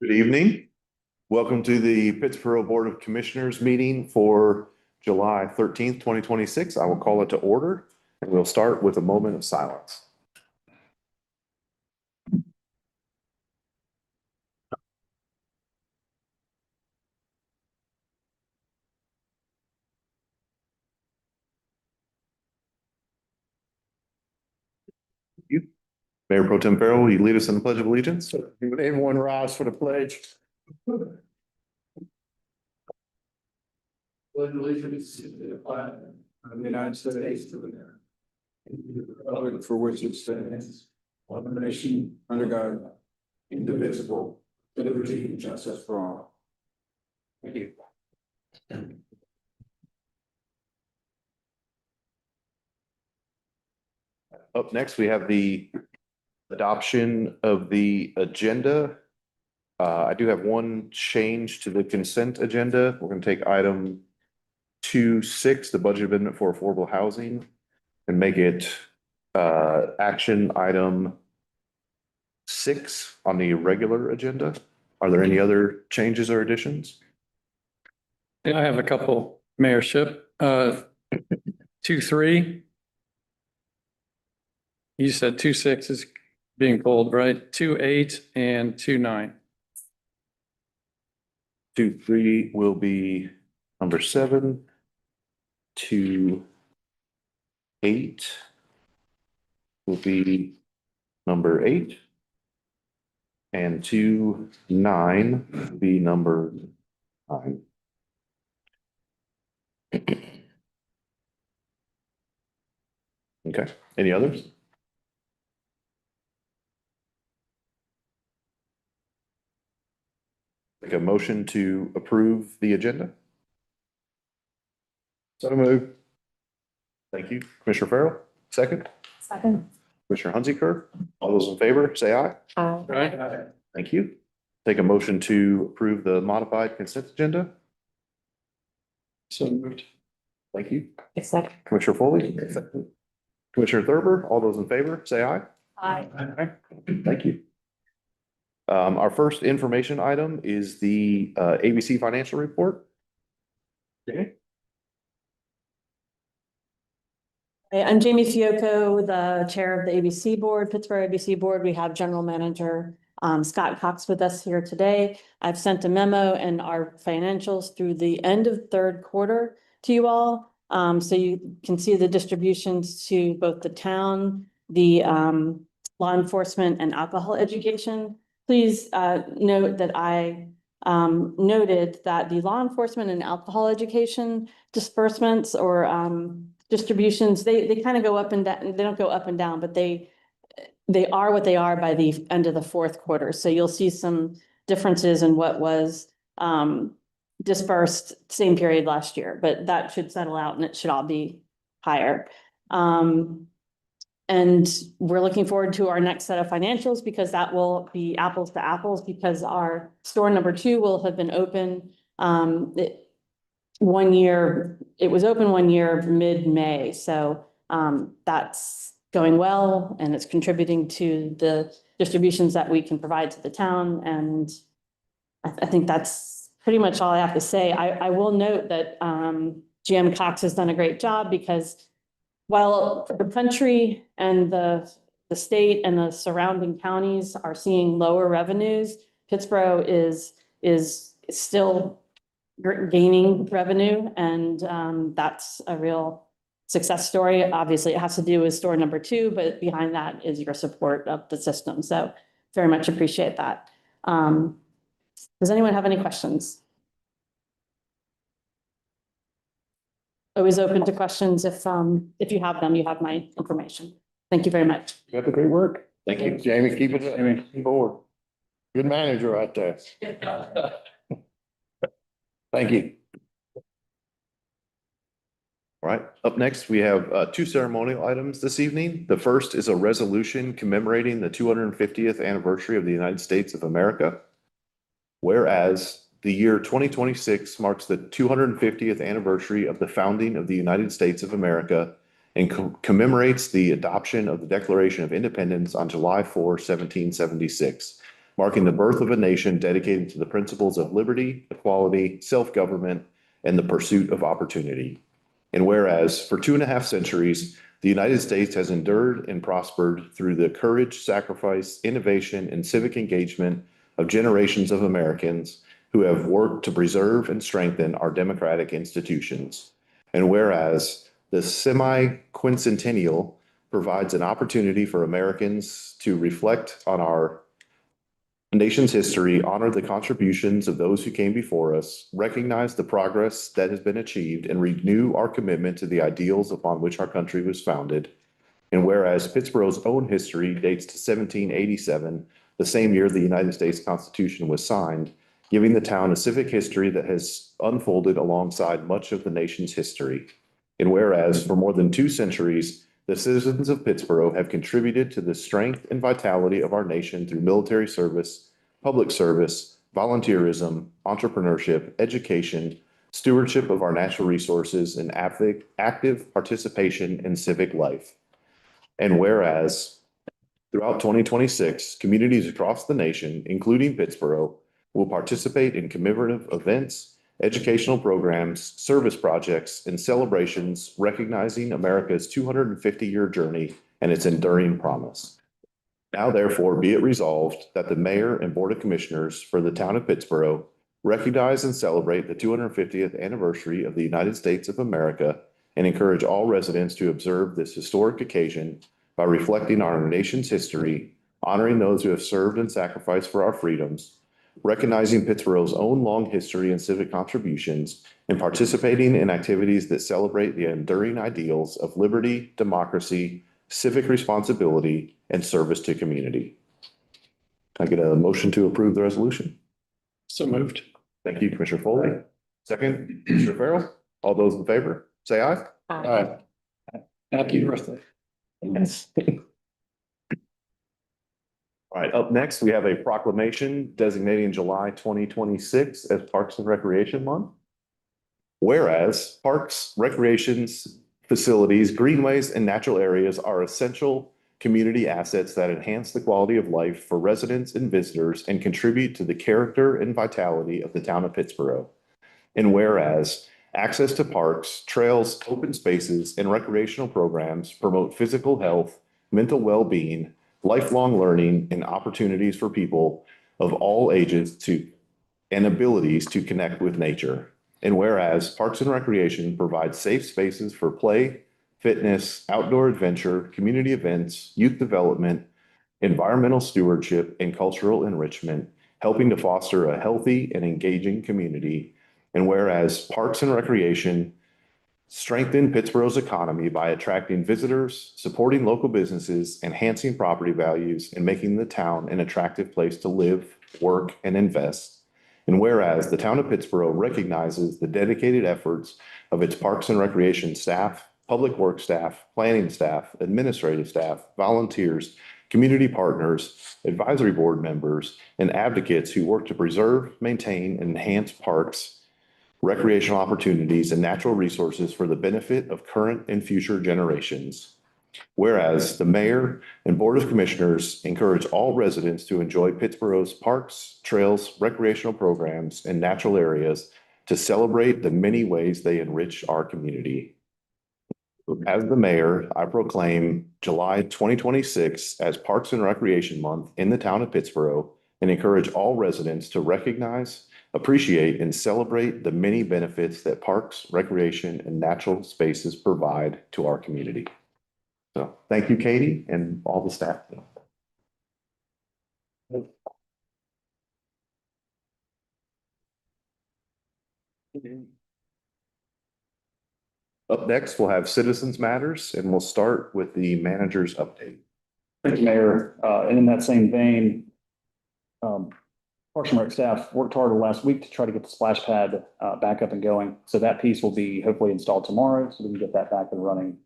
Good evening. Welcome to the Pittsboro Board of Commissioners meeting for July 13th, 2026. I will call it to order and we'll start with a moment of silence. You, Mayor Pro Tem Farrell, will you lead us in the Pledge of Allegiance? Would everyone rise for the pledge? Pledge allegiance to the flag of the United States of America, and to the republic for which it stands, one nation under God, indivisible, with liberty and justice for all. Thank you. Up next, we have the adoption of the agenda. I do have one change to the consent agenda. We're going to take item 2.6, the budget amendment for affordable housing, and make it action item 6 on the regular agenda. Are there any other changes or additions? Yeah, I have a couple, Mayor Shipp. 2.3. You said 2.6 is being pulled, right? 2.8 and 2.9. 2.3 will be number 7. 2.8 will be number 8. And 2.9 will be number 9. Okay, any others? Make a motion to approve the agenda. So moved. Thank you. Commissioner Farrell, second. Second. Commissioner Hunziker, all those in favor, say aye. Aye. Right? Thank you. Take a motion to approve the modified consent agenda. So moved. Thank you. Second. Commissioner Foley, Commissioner Thurber, all those in favor, say aye. Aye. Thank you. Our first information item is the ABC financial report. Okay. Hey, I'm Jamie Fiocco, the chair of the ABC board, Pittsboro ABC board. We have General Manager Scott Cox with us here today. I've sent a memo and our financials through the end of third quarter to you all. So you can see the distributions to both the town, the law enforcement and alcohol education. Please note that I noted that the law enforcement and alcohol education disbursements or distributions, they kind of go up and down. They don't go up and down, but they are what they are by the end of the fourth quarter. So you'll see some differences in what was dispersed same period last year, but that should settle out and it should all be higher. And we're looking forward to our next set of financials because that will be apples to apples because our store number 2 will have been open 1 year. It was open 1 year mid-May. So that's going well and it's contributing to the distributions that we can provide to the town. And I think that's pretty much all I have to say. I will note that GM Cox has done a great job because while the country and the state and the surrounding counties are seeing lower revenues, Pittsboro is still gaining revenue, and that's a real success story. Obviously, it has to do with store number 2, but behind that is your support of the system. So very much appreciate that. Does anyone have any questions? Always open to questions. If you have them, you have my information. Thank you very much. You got the great work. Thank you. Jamie, keep it, Jamie, keep forward. Good manager right there. Thank you. All right, up next, we have 2 ceremonial items this evening. The first is a resolution commemorating the 250th anniversary of the United States of America. Whereas the year 2026 marks the 250th anniversary of the founding of the United States of America and commemorates the adoption of the Declaration of Independence on July 4, 1776. marking the birth of a nation dedicated to the principles of liberty, equality, self-government, and the pursuit of opportunity. And whereas for 2.5 centuries, the United States has endured and prospered through the courage, sacrifice, innovation, and civic engagement of generations of Americans who have worked to preserve and strengthen our democratic institutions. And whereas the semi-quincentennial provides an opportunity for Americans to reflect on our nation's history, honor the contributions of those who came before us, recognize the progress that has been achieved, and renew our commitment to the ideals upon which our country was founded. And whereas Pittsboro's own history dates to 1787, the same year the United States Constitution was signed, giving the town a civic history that has unfolded alongside much of the nation's history. And whereas for more than 2 centuries, the citizens of Pittsboro have contributed to the strength and vitality of our nation through military service, public service, volunteerism, entrepreneurship, education, stewardship of our natural resources, and active participation in civic life. And whereas throughout 2026, communities across the nation, including Pittsboro, will participate in commemorative events, educational programs, service projects, and celebrations recognizing America's 250-year journey and its enduring promise. Now therefore be it resolved that the Mayor and Board of Commissioners for the town of Pittsboro recognize and celebrate the 250th anniversary of the United States of America and encourage all residents to observe this historic occasion by reflecting on our nation's history, honoring those who have served and sacrificed for our freedoms, recognizing Pittsboro's own long history and civic contributions, and participating in activities that celebrate the enduring ideals of liberty, democracy, civic responsibility, and service to community. Can I get a motion to approve the resolution? So moved. Thank you, Commissioner Foley. Second, Commissioner Farrell. All those in favor, say aye. Aye. Happy birthday. Yes. All right, up next, we have a proclamation designating July 2026 as Parks and Recreation Month. Whereas parks, recreations, facilities, greenways, and natural areas are essential community assets that enhance the quality of life for residents and visitors and contribute to the character and vitality of the town of Pittsboro. And whereas access to parks, trails, open spaces, and recreational programs promote physical health, mental well-being, lifelong learning, and opportunities for people of all ages and abilities to connect with nature. And whereas Parks and Recreation provides safe spaces for play, fitness, outdoor adventure, community events, youth development, environmental stewardship, and cultural enrichment, helping to foster a healthy and engaging community. And whereas Parks and Recreation strengthen Pittsboro's economy by attracting visitors, supporting local businesses, enhancing property values, and making the town an attractive place to live, work, and invest. And whereas the town of Pittsboro recognizes the dedicated efforts of its Parks and Recreation staff, public works staff, planning staff, administrative staff, volunteers, community partners, advisory board members, and advocates who work to preserve, maintain, and enhance parks, recreational opportunities, and natural resources for the benefit of current and future generations. Whereas the Mayor and Board of Commissioners encourage all residents to enjoy Pittsboro's parks, trails, recreational programs, and natural areas to celebrate the many ways they enrich our community. As the Mayor, I proclaim July 2026 as Parks and Recreation Month in the town of Pittsboro and encourage all residents to recognize, appreciate, and celebrate the many benefits that parks, recreation, and natural spaces provide to our community. So thank you, Katie, and all the staff. Up next, we'll have Citizens Matters, and we'll start with the manager's update. Thank you, Mayor. And in that same vein, Parks and Rec staff worked hard last week to try to get the splash pad back up and going. So that piece will be hopefully installed tomorrow, so we can get that back and running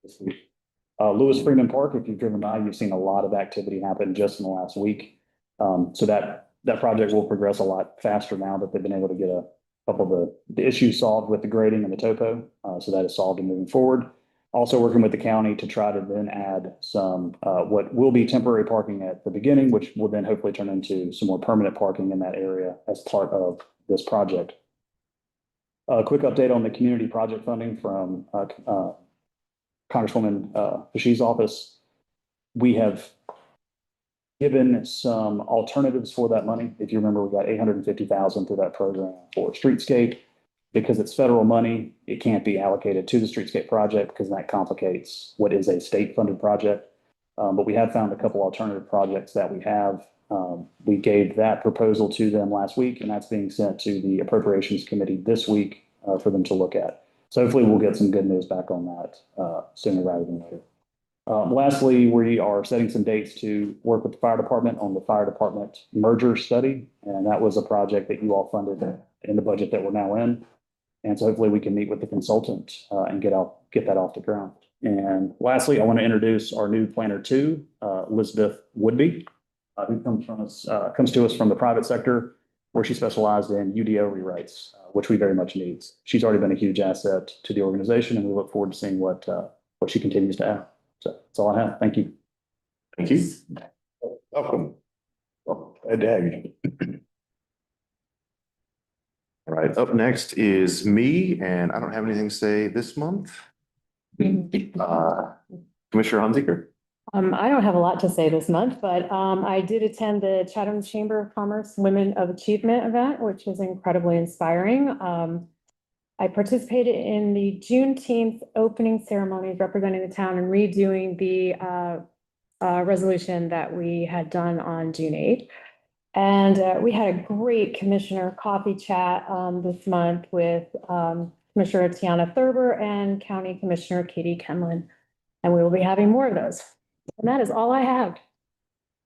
this week. Lewis Freeman Park, if you've driven by, you've seen a lot of activity happen just in the last week. So that project will progress a lot faster now that they've been able to get a couple of the issues solved with the grading and the topo. So that is solved and moving forward. Also working with the county to try to then add some, what will be temporary parking at the beginning, which will then hopefully turn into some more permanent parking in that area as part of this project. A quick update on the community project funding from Congresswoman Fashi's office. We have given some alternatives for that money. If you remember, we got $850,000 through that program for streetscape. Because it's federal money, it can't be allocated to the streetscape project because that complicates what is a state-funded project. But we have found a couple alternative projects that we have. We gave that proposal to them last week, and that's being sent to the Appropriations Committee this week for them to look at. So hopefully we'll get some good news back on that sooner rather than later. Lastly, we are setting some dates to work with the fire department on the fire department merger study. And that was a project that you all funded in the budget that we're now in. And so hopefully we can meet with the consultant and get that off the ground. And lastly, I want to introduce our new planner two, Elizabeth Woodby, who comes to us from the private sector, where she specialized in UDO rewrites, which we very much need. She's already been a huge asset to the organization, and we look forward to seeing what she continues to add. So that's all I have. Thank you. Thank you. Welcome. Glad to have you. All right, up next is me, and I don't have anything to say this month. Commissioner Hunziker. I don't have a lot to say this month, but I did attend the Chatham Chamber of Commerce Women of Achievement event, which was incredibly inspiring. I participated in the Juneteenth opening ceremonies representing the town and redoing the resolution that we had done on June 8th. And we had a great commissioner coffee chat this month with Commissioner Tiana Thurber and County Commissioner Katie Kemlin. And we will be having more of those. And that is all I have.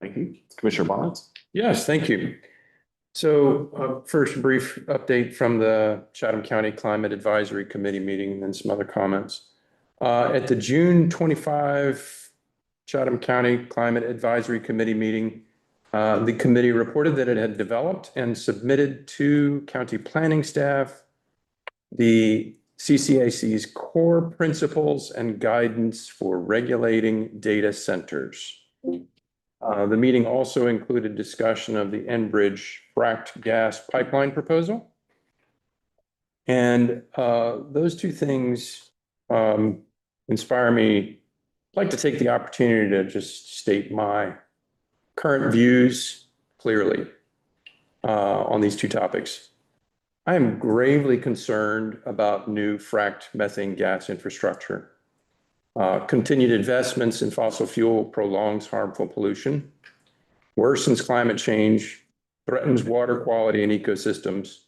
Thank you. Commissioner Bonitz. Yes, thank you. So first, brief update from the Chatham County Climate Advisory Committee meeting and then some other comments. At the June 25 Chatham County Climate Advisory Committee meeting, the committee reported that it had developed and submitted to county planning staff the CCAC's core principles and guidance for regulating data centers. The meeting also included discussion of the Enbridge fracked gas pipeline proposal. And those two things inspire me. I'd like to take the opportunity to just state my current views clearly on these two topics. I am gravely concerned about new fracked methane gas infrastructure. Continued investments in fossil fuel prolongs harmful pollution, worsens climate change, threatens water quality and ecosystems,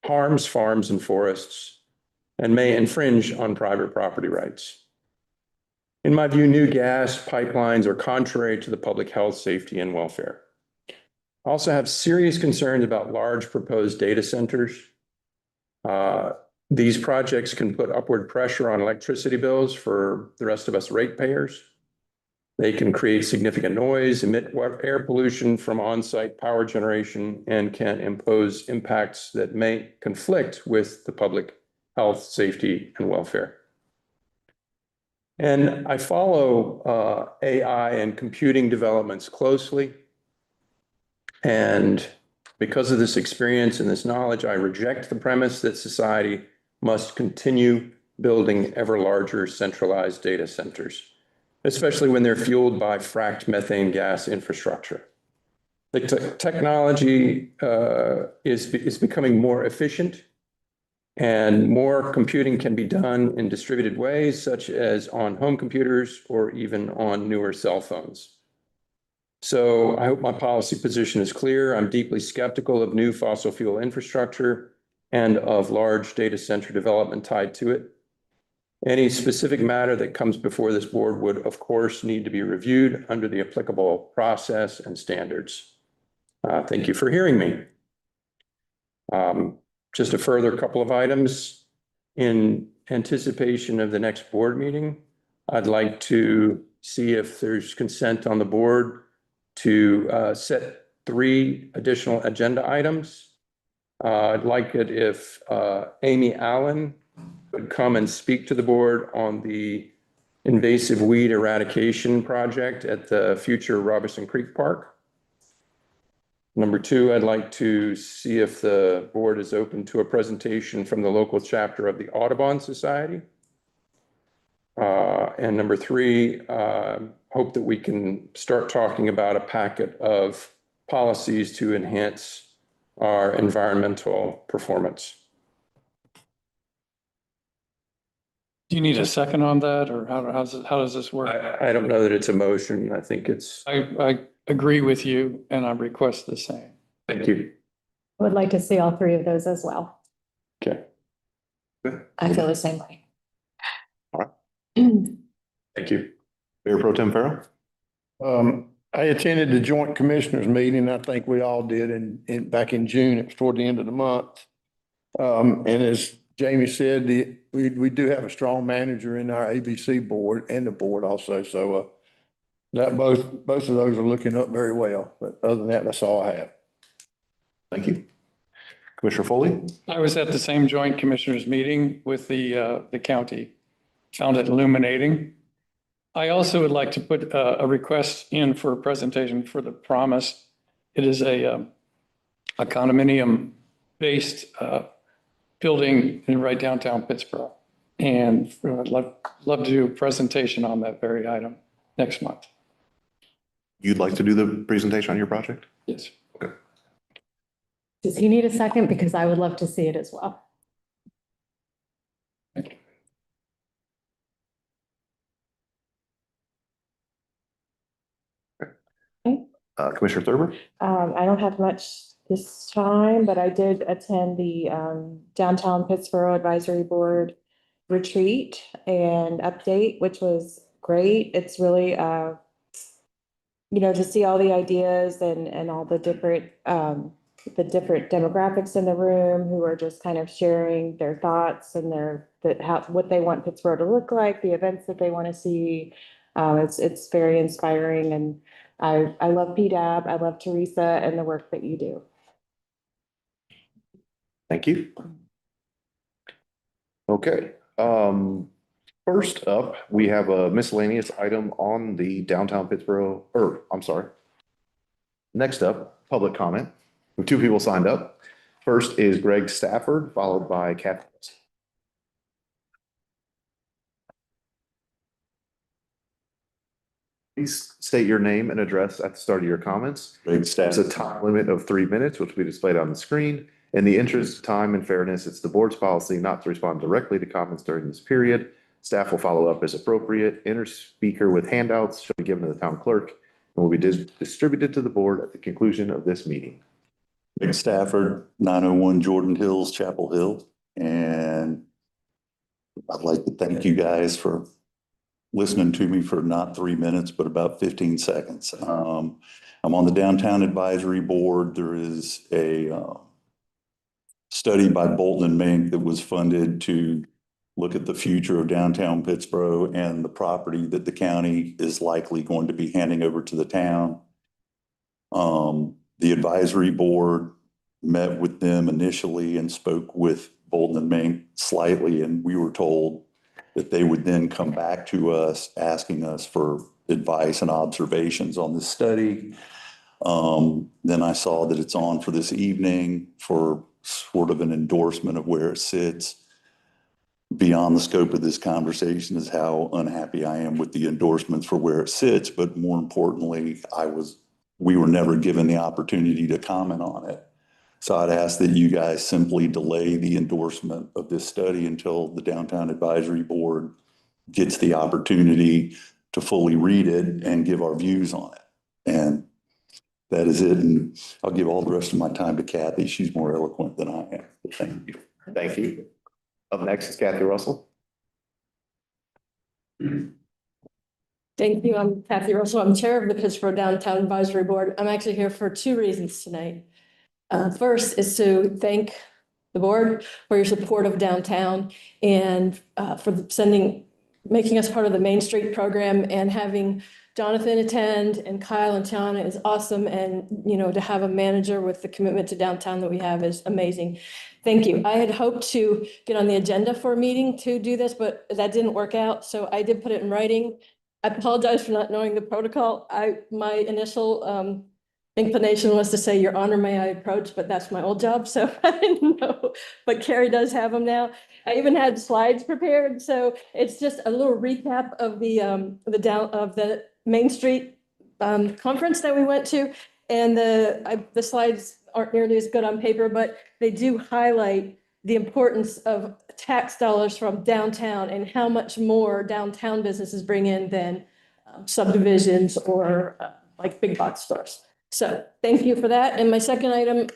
harms farms and forests, and may infringe on private property rights. In my view, new gas pipelines are contrary to the public health, safety, and welfare. I also have serious concerns about large proposed data centers. These projects can put upward pressure on electricity bills for the rest of us ratepayers. They can create significant noise, emit air pollution from on-site power generation, and can impose impacts that may conflict with the public health, safety, and welfare. And I follow AI and computing developments closely. And because of this experience and this knowledge, I reject the premise that society must continue building ever larger centralized data centers, especially when they're fueled by fracked methane gas infrastructure. The technology is becoming more efficient, and more computing can be done in distributed ways, such as on home computers or even on newer cell phones. So I hope my policy position is clear. I'm deeply skeptical of new fossil fuel infrastructure and of large data center development tied to it. Any specific matter that comes before this board would, of course, need to be reviewed under the applicable process and standards. Thank you for hearing me. Just a further couple of items. In anticipation of the next board meeting, I'd like to see if there's consent on the board to set 3 additional agenda items. I'd like it if Amy Allen would come and speak to the board on the invasive weed eradication project at the future Robertson Creek Park. Number 2, I'd like to see if the board is open to a presentation from the local chapter of the Audubon Society. And number 3, hope that we can start talking about a packet of policies to enhance our environmental performance. Do you need a second on that, or how does this work? I don't know that it's a motion. I think it's, I agree with you and I request the same. thank you. I would like to see all 3 of those as well. Okay, I feel the same way. thank you. Mayor Pro Tem Farrell? I attended the joint commissioners meeting. I think we all did back in June. It was toward the end of the month. And as Jamie said, we do have a strong manager in our ABC board and the board also. So, that both of those are looking up very well. But other than that, that's all I have. Thank you. Commissioner Foley? I was at the same joint commissioners meeting with the county, found it illuminating. I also would like to put a request in for a presentation for the Promise. It is a condominium-based building in right downtown Pittsboro. And I'd love to do a presentation on that very item next month. You'd like to do the presentation on your project? Yes. Does he need a second? Because I would love to see it as well. Commissioner Thurber? I don't have much this time, but I did attend the Downtown Pittsboro Advisory Board retreat and update, which was great. It's really, to see all the ideas and all the different demographics in the room who are just kind of sharing their thoughts and what they want Pittsboro to look like, the events that they want to see. It's very inspiring, and I love PDAB. I love Teresa and the work that you do. Thank you. Okay, first up, we have a miscellaneous item on the downtown Pittsboro, next up, public comment. We have 2 people signed up. First is Greg Stafford, followed by Kathy. Please state your name and address at the start of your comments. There's a time limit of 3 minutes, which will be displayed on the screen. In the interest of time and fairness, it's the board's policy not to respond directly to comments during this period. Staff will follow up as appropriate. Enter speaker with handouts shall be given to the town clerk and will be distributed to the board at the conclusion of this meeting. Greg Stafford, 901 Jordan Hills, Chapel Hill. And I'd like to thank you guys for listening to me for not 3 minutes, but about 15 seconds. I'm on the Downtown Advisory Board. There is a study by Bolton and Mink that was funded to look at the future of downtown Pittsboro and the property that the county is likely going to be handing over to the town. The advisory board met with them initially and spoke with Bolton and Mink slightly, and we were told that they would then come back to us asking us for advice and observations on this study. Then I saw that it's on for this evening for sort of an endorsement of where it sits. Beyond the scope of this conversation is how unhappy I am with the endorsements for where it sits, but more importantly, we were never given the opportunity to comment on it. So I'd ask that you guys simply delay the endorsement of this study until the Downtown Advisory Board gets the opportunity to fully read it and give our views on it. And that is it. And I'll give all the rest of my time to Kathy. She's more eloquent than I am. Thank you. Thank you. Up next is Kathy Russell. Thank you. I'm Kathy Russell. I'm chair of the Pittsboro Downtown Advisory Board. I'm actually here for 2 reasons tonight. First is to thank the board for your support of downtown and for making us part of the Main Street program and having Jonathan attend and Kyle and Tiana is awesome. And, to have a manager with the commitment to downtown that we have is amazing. Thank you. I had hoped to get on the agenda for a meeting to do this, but that didn't work out. So I did put it in writing. I apologize for not knowing the protocol. My initial inclination was to say, Your Honor, may I approach, but that's my old job, so I didn't know. But Carrie does have them now. I even had slides prepared, so it's just a little recap of the Main Street conference that we went to. And the slides aren't nearly as good on paper, but they do highlight the importance of tax dollars from downtown and how much more downtown businesses bring in than subdivisions or like big box stores. So thank you for that. And my second item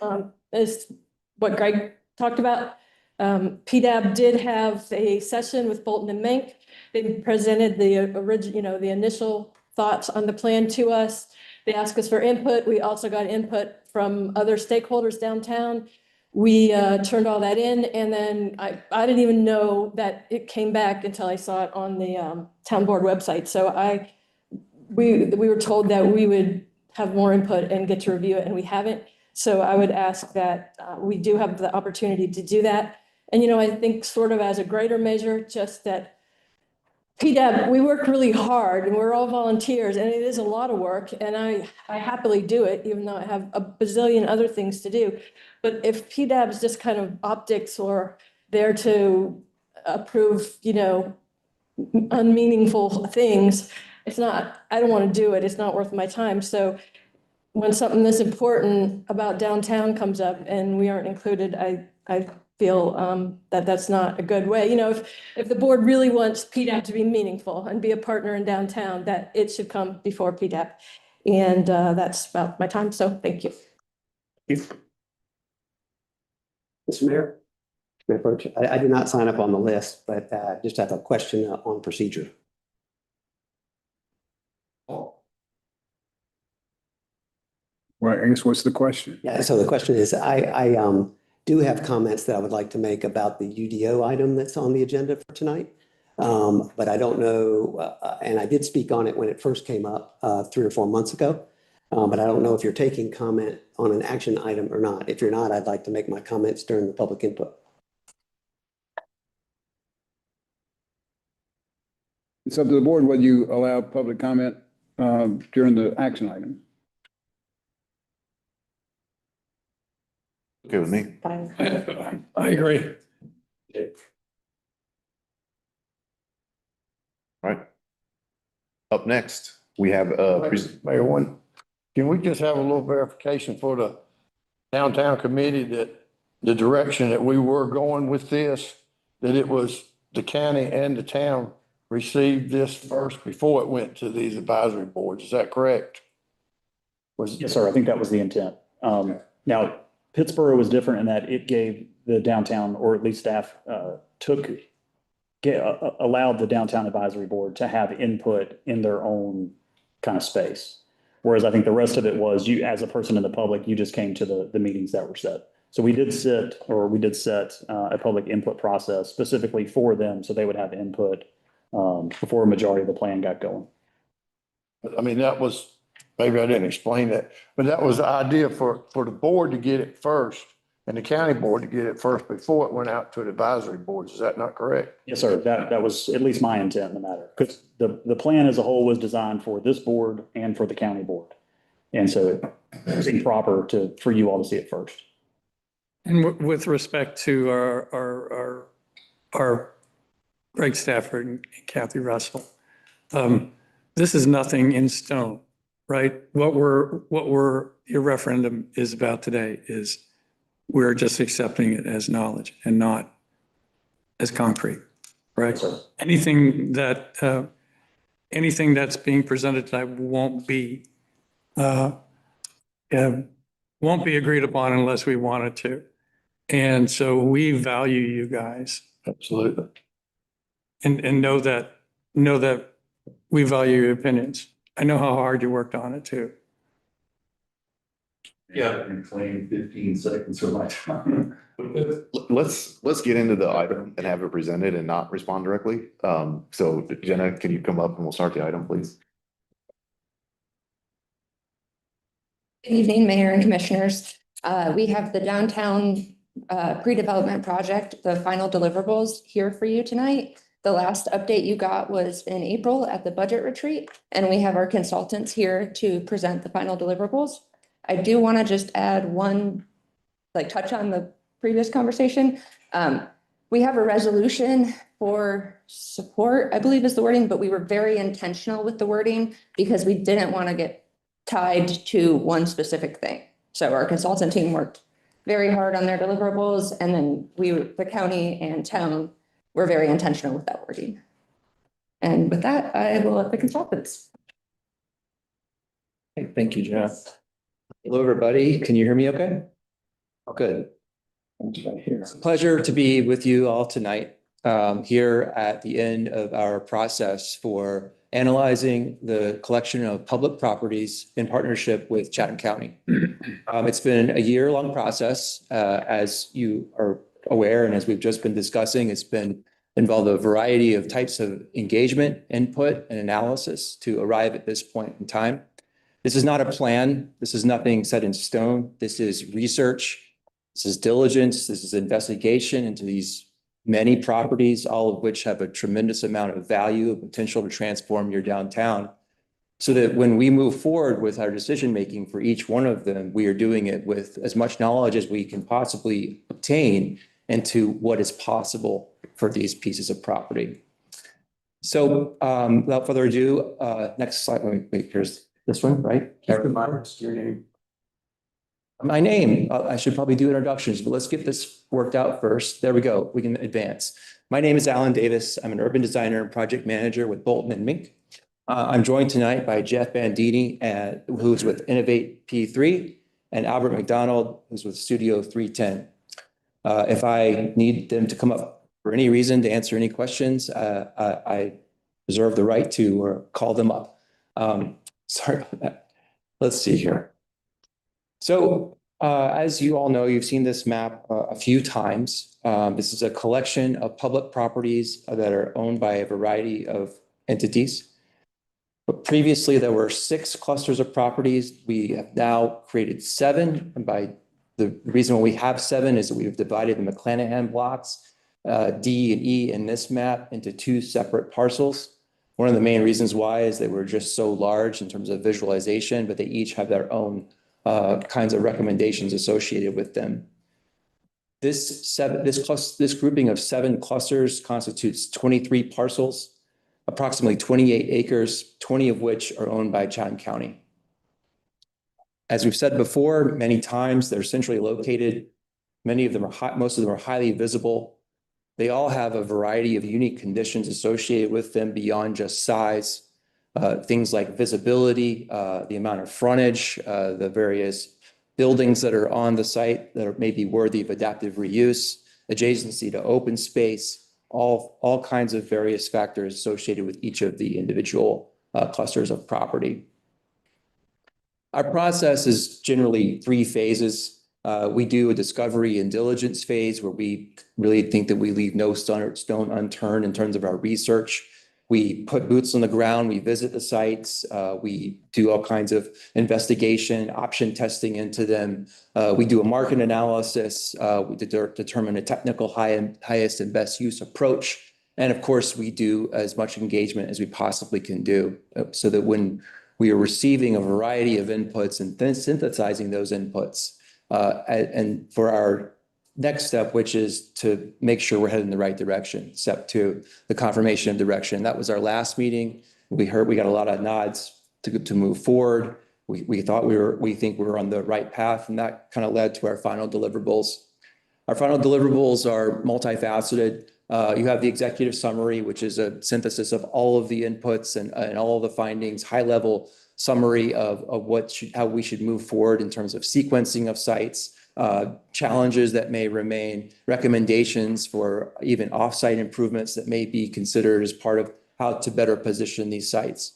is what Greg talked about. PDAB did have a session with Bolton and Mink. They presented the original, the initial thoughts on the plan to us. They asked us for input. We also got input from other stakeholders downtown. We turned all that in, and then I didn't even know that it came back until I saw it on the town board website. So we were told that we would have more input and get to review it, and we haven't. So I would ask that we do have the opportunity to do that. And, I think sort of as a greater measure, just that PDAB, we work really hard and we're all volunteers and it is a lot of work. And I happily do it, even though I have a bazillion other things to do. But if PDAB is just kind of optics or there to approve, unmeaningful things, I don't want to do it. It's not worth my time. So when something this important about downtown comes up and we aren't included, I feel that that's not a good way. If the board really wants PDAP to be meaningful and be a partner in downtown, that it should come before PDAP. And that's about my time. So thank you. Mr. Mayor, I did not sign up on the list, but just have a question on procedure. Well, I guess what's the question? Yeah, so the question is, I do have comments that I would like to make about the UDO item that's on the agenda for tonight. But I don't know, and I did speak on it when it first came up 3 or 4 months ago. But I don't know if you're taking comment on an action item or not. If you're not, I'd like to make my comments during the public input. It's up to the board whether you allow public comment during the action item. Okay with me. I agree. All right. Up next, we have Mayor, can we just have a little verification for the downtown committee that the direction that we were going with this, that it was the county and the town received this first before it went to these advisory boards? Is that correct? Yes, sir. I think that was the intent. Now, Pittsboro was different in that it gave the downtown, or at least staff, allowed the downtown advisory board to have input in their own kind of space. Whereas I think the rest of it was you, as a person in the public, you just came to the meetings that were set. So we did set a public input process specifically for them, so they would have input before a majority of the plan got going. I mean, that was, maybe I didn't explain that, but that was the idea for the board to get it first and the county board to get it first before it went out to the advisory boards. Is that not correct? Yes, sir. That was at least my intent in the matter, because the plan as a whole was designed for this board and for the county board. And so it seemed proper for you all to see it first. And with respect to our Greg Stafford and Kathy Russell, this is nothing in stone, right? What your referendum is about today is we're just accepting it as knowledge and not as concrete, right? Anything that's being presented tonight won't be agreed upon unless we wanted to. And so we value you guys. Absolutely. And know that we value your opinions. I know how hard you worked on it too. Yeah, and claim 15 seconds of my time. Let's get into the item and have it presented and not respond directly. So Jenna, can you come up and we'll start the item, please? Good evening, Mayor and Commissioners. We have the downtown pre-development project, the final deliverables here for you tonight. The last update you got was in April at the budget retreat, and we have our consultants here to present the final deliverables. I do want to just add one, touch on the previous conversation. We have a resolution for support, I believe is the wording, but we were very intentional with the wording because we didn't want to get tied to one specific thing. So our consultant team worked very hard on their deliverables, and then the county and town were very intentional with that wording. And with that, I will let the consultants. Hey, thank you, Jeff. Hello, everybody. Can you hear me okay? Oh, good. It's a pleasure to be with you all tonight, here at the end of our process for analyzing the collection of public properties in partnership with Chatham County. It's been a year-long process, as you are aware, and as we've just been discussing, it's been involved a variety of types of engagement, input, and analysis to arrive at this point in time. This is not a plan. This is nothing set in stone. This is research. This is diligence. This is investigation into these many properties, all of which have a tremendous amount of value and potential to transform your downtown, so that when we move forward with our decision-making for each one of them, we are doing it with as much knowledge as we can possibly obtain into what is possible for these pieces of property. So without further ado, next slide. Wait, here's this one, right? Your name. My name, I should probably do introductions, but let's get this worked out first. There we go. We can advance. My name is Alan Davis. I'm an urban designer and project manager with Bolton and Misc. I'm joined tonight by Jeff Bandini, who's with Innovate P3, and Albert McDonald, who's with Studio 310. If I need them to come up for any reason to answer any questions, I reserve the right to call them up. Sorry about that. Let's see here. So as you all know, you've seen this map a few times. This is a collection of public properties that are owned by a variety of entities. But previously, there were 6 clusters of properties. We have now created 7. And by the reason why we have 7 is that we've divided the McClanahan blocks, D and E in this map, into 2 separate parcels. One of the main reasons why is they were just so large in terms of visualization, but they each have their own kinds of recommendations associated with them. This grouping of 7 clusters constitutes 23 parcels, approximately 28 acres, 20 of which are owned by Chatham County. As we've said before, many times they're centrally located. Most of them are highly visible. They all have a variety of unique conditions associated with them beyond just size. Things like visibility, the amount of frontage, the various buildings that are on the site that are maybe worthy of adaptive reuse, adjacency to open space, all kinds of various factors associated with each of the individual clusters of property. Our process is generally 3 phases. We do a discovery and diligence phase where we really think that we leave no stone unturned in terms of our research. We put boots on the ground, we visit the sites, we do all kinds of investigation, option testing into them. We do a market analysis, we determine a technical highest and best use approach. And of course, we do as much engagement as we possibly can do so that when we are receiving a variety of inputs and then synthesizing those inputs, and for our next step, which is to make sure we're heading in the right direction. Step 2, the confirmation of direction. That was our last meeting. We got a lot of nods to move forward. We think we were on the right path, and that kind of led to our final deliverables. Our final deliverables are multifaceted. You have the executive summary, which is a synthesis of all of the inputs and all of the findings, high-level summary of how we should move forward in terms of sequencing of sites, challenges that may remain, recommendations for even off-site improvements that may be considered as part of how to better position these sites.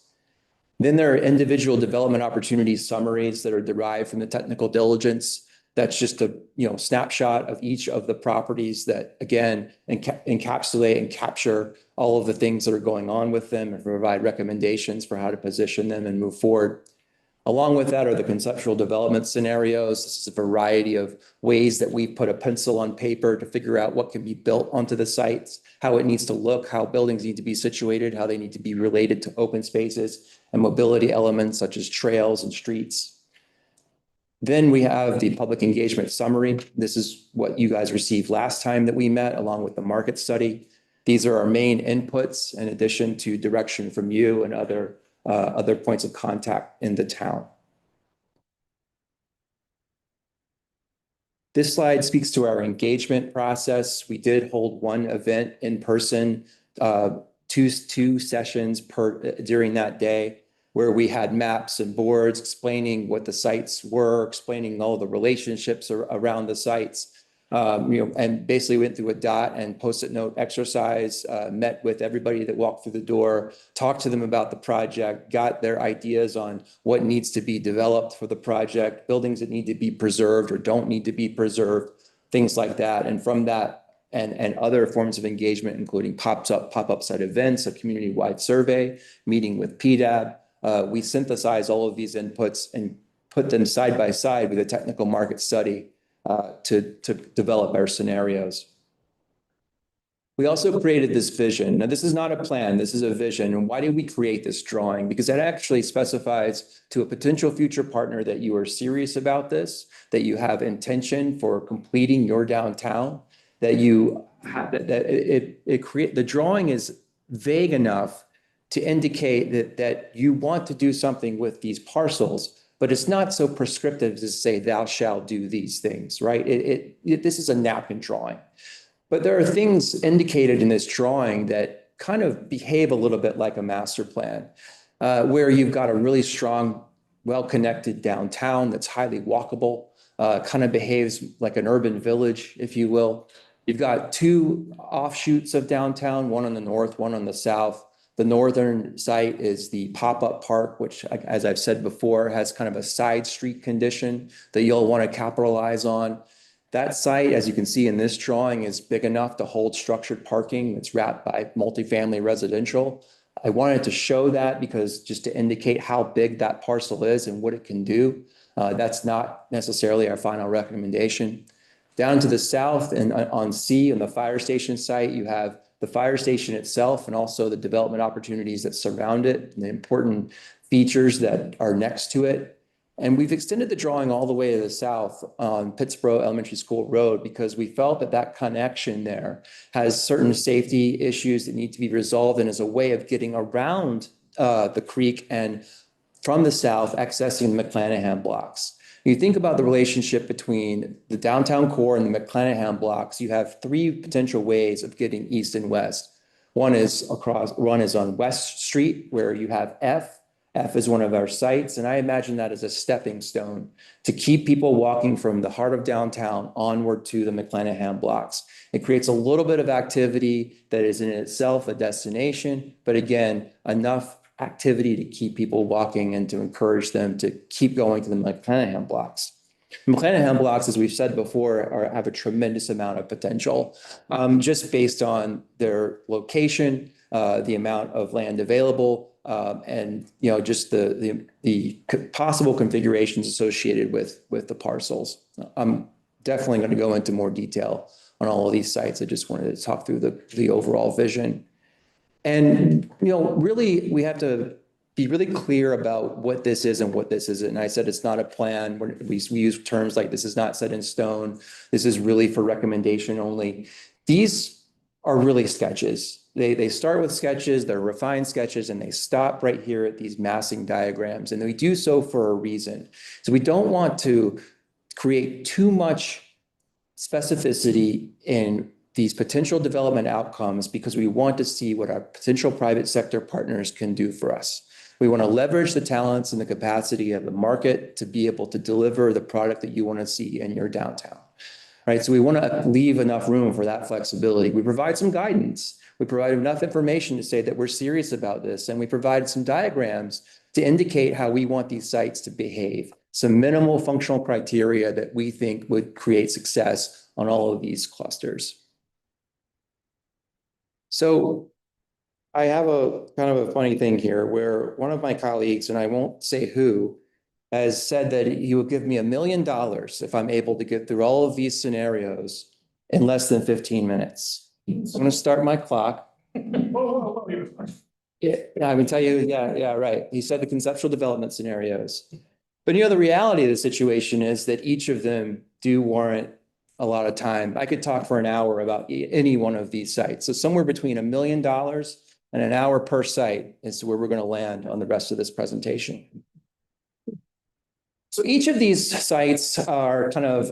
Then there are individual development opportunity summaries that are derived from the technical diligence. That's just a snapshot of each of the properties that, again, encapsulate and capture all of the things that are going on with them and provide recommendations for how to position them and move forward. Along with that are the conceptual development scenarios. This is a variety of ways that we put a pencil on paper to figure out what can be built onto the sites, how it needs to look, how buildings need to be situated, how they need to be related to open spaces and mobility elements such as trails and streets. Then we have the public engagement summary. This is what you guys received last time that we met, along with the market study. These are our main inputs in addition to direction from you and other points of contact in the town. This slide speaks to our engagement process. We did hold one event in person, two sessions during that day, where we had maps and boards explaining what the sites were, explaining all the relationships around the sites. And basically went through a dot and post-it note exercise, met with everybody that walked through the door, talked to them about the project, got their ideas on what needs to be developed for the project, buildings that need to be preserved or don't need to be preserved, things like that. And from that and other forms of engagement, including pop-up site events, a community-wide survey, meeting with PDAB, we synthesize all of these inputs and put them side by side with a technical market study to develop our scenarios. We also created this vision. Now, this is not a plan, this is a vision. And why did we create this drawing? Because that actually specifies to a potential future partner that you are serious about this, that you have intention for completing your downtown, that you have, the drawing is vague enough to indicate that you want to do something with these parcels, but it's not so prescriptive to say thou shalt do these things, right? This is a napkin drawing. But there are things indicated in this drawing that kind of behave a little bit like a master plan, where you've got a really strong, well-connected downtown that's highly walkable, kind of behaves like an urban village, if you will. You've got two offshoots of downtown, one on the north, one on the south. The northern site is the pop-up park, which, as I've said before, has kind of a side street condition that you'll want to capitalize on. That site, as you can see in this drawing, is big enough to hold structured parking. It's wrapped by multifamily residential. I wanted to show that because just to indicate how big that parcel is and what it can do. That's not necessarily our final recommendation. Down to the south and on C, on the fire station site, you have the fire station itself and also the development opportunities that surround it and the important features that are next to it. And we've extended the drawing all the way to the south on Pittsboro Elementary School Road because we felt that that connection there has certain safety issues that need to be resolved and is a way of getting around the creek and from the south accessing the McClanahan blocks. You think about the relationship between the downtown core and the McClanahan blocks, you have three potential ways of getting east and west. One is on West Street, where you have F. F is one of our sites, and I imagine that as a stepping stone to keep people walking from the heart of downtown onward to the McClanahan blocks. It creates a little bit of activity that is in itself a destination, but again, enough activity to keep people walking and to encourage them to keep going to the McClanahan blocks. McClanahan blocks, as we've said before, have a tremendous amount of potential, just based on their location, the amount of land available, and just the possible configurations associated with the parcels. I'm definitely going to go into more detail on all of these sites. I just wanted to talk through the overall vision. And, really, we have to be really clear about what this is and what this isn't. And I said it's not a plan. We use terms like this is not set in stone. This is really for recommendation only. These are really sketches. They start with sketches, they're refined sketches, and they stop right here at these massing diagrams. And we do so for a reason. So we don't want to create too much specificity in these potential development outcomes because we want to see what our potential private sector partners can do for us. We want to leverage the talents and the capacity of the market to be able to deliver the product that you want to see in your downtown, right? So we want to leave enough room for that flexibility. We provide some guidance. We provide enough information to say that we're serious about this. And we provide some diagrams to indicate how we want these sites to behave. Some minimal functional criteria that we think would create success on all of these clusters. So I have a kind of a funny thing here where one of my colleagues, and I won't say who, has said that he will give me $1 million if I'm able to get through all of these scenarios in less than 15 minutes. So I'm going to start my clock. Yeah, I can tell you, yeah, right. He said the conceptual development scenarios. But the reality of the situation is that each of them do warrant a lot of time. I could talk for an hour about any one of these sites. So somewhere between $1 million and an hour per site is where we're going to land on the rest of this presentation. So each of these sites are kind of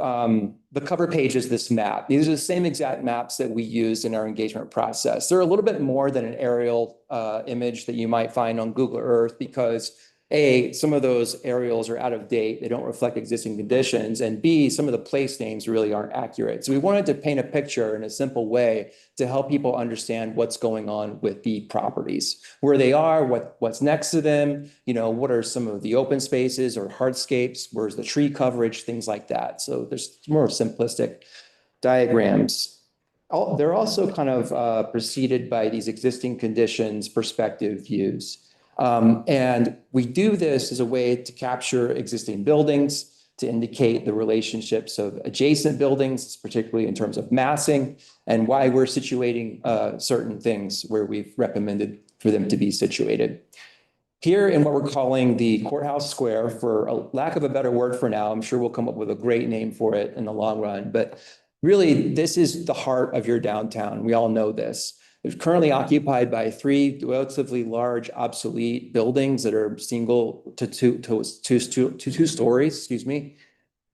the cover page is this map. These are the same exact maps that we use in our engagement process. They're a little bit more than an aerial image that you might find on Google Earth because A, some of those aerials are out of date. They don't reflect existing conditions. And B, some of the place names really aren't accurate. So we wanted to paint a picture in a simple way to help people understand what's going on with the properties, where they are, what's next to them, what are some of the open spaces or hardscapes, where's the tree coverage, things like that. So there's more simplistic diagrams. They're also kind of preceded by these existing conditions perspective views. And we do this as a way to capture existing buildings, to indicate the relationships of adjacent buildings, particularly in terms of massing, and why we're situating certain things where we've recommended for them to be situated. Here in what we're calling the Courthouse Square, for a lack of a better word for now, I'm sure we'll come up with a great name for it in the long run, but really this is the heart of your downtown. We all know this. It's currently occupied by 3 relatively large obsolete buildings that are single to two stories, excuse me.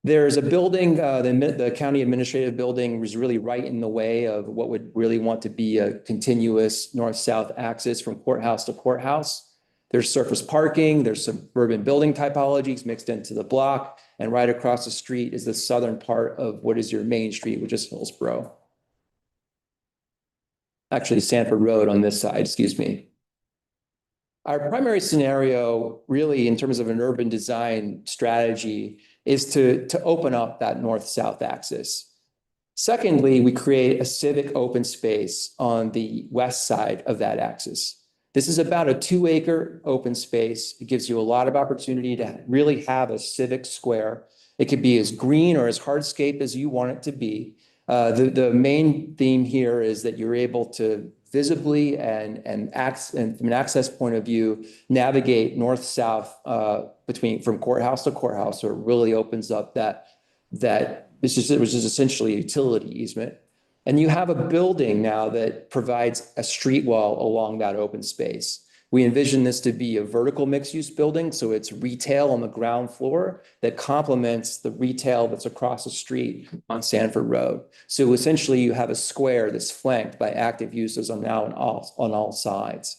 There's a building, the county administrative building was really right in the way of what would really want to be a continuous north-south axis from courthouse to courthouse. There's surface parking, there's suburban building typologies mixed into the block, and right across the street is the southern part of what is your main street, which is Hillsborough. Actually, Sanford Road on this side, excuse me. Our primary scenario, really, in terms of an urban design strategy, is to open up that north-south axis. Secondly, we create a civic open space on the west side of that axis. This is about a 2-acre open space. It gives you a lot of opportunity to really have a civic square. It could be as green or as hardscape as you want it to be. The main theme here is that you're able to visibly and from an access point of view, navigate north-south from courthouse to courthouse. So it really opens up which is essentially a utility easement. And you have a building now that provides a street wall along that open space. We envision this to be a vertical mixed-use building, so it's retail on the ground floor that complements the retail that's across the street on Sanford Road. So essentially, you have a square that's flanked by active uses on all sides.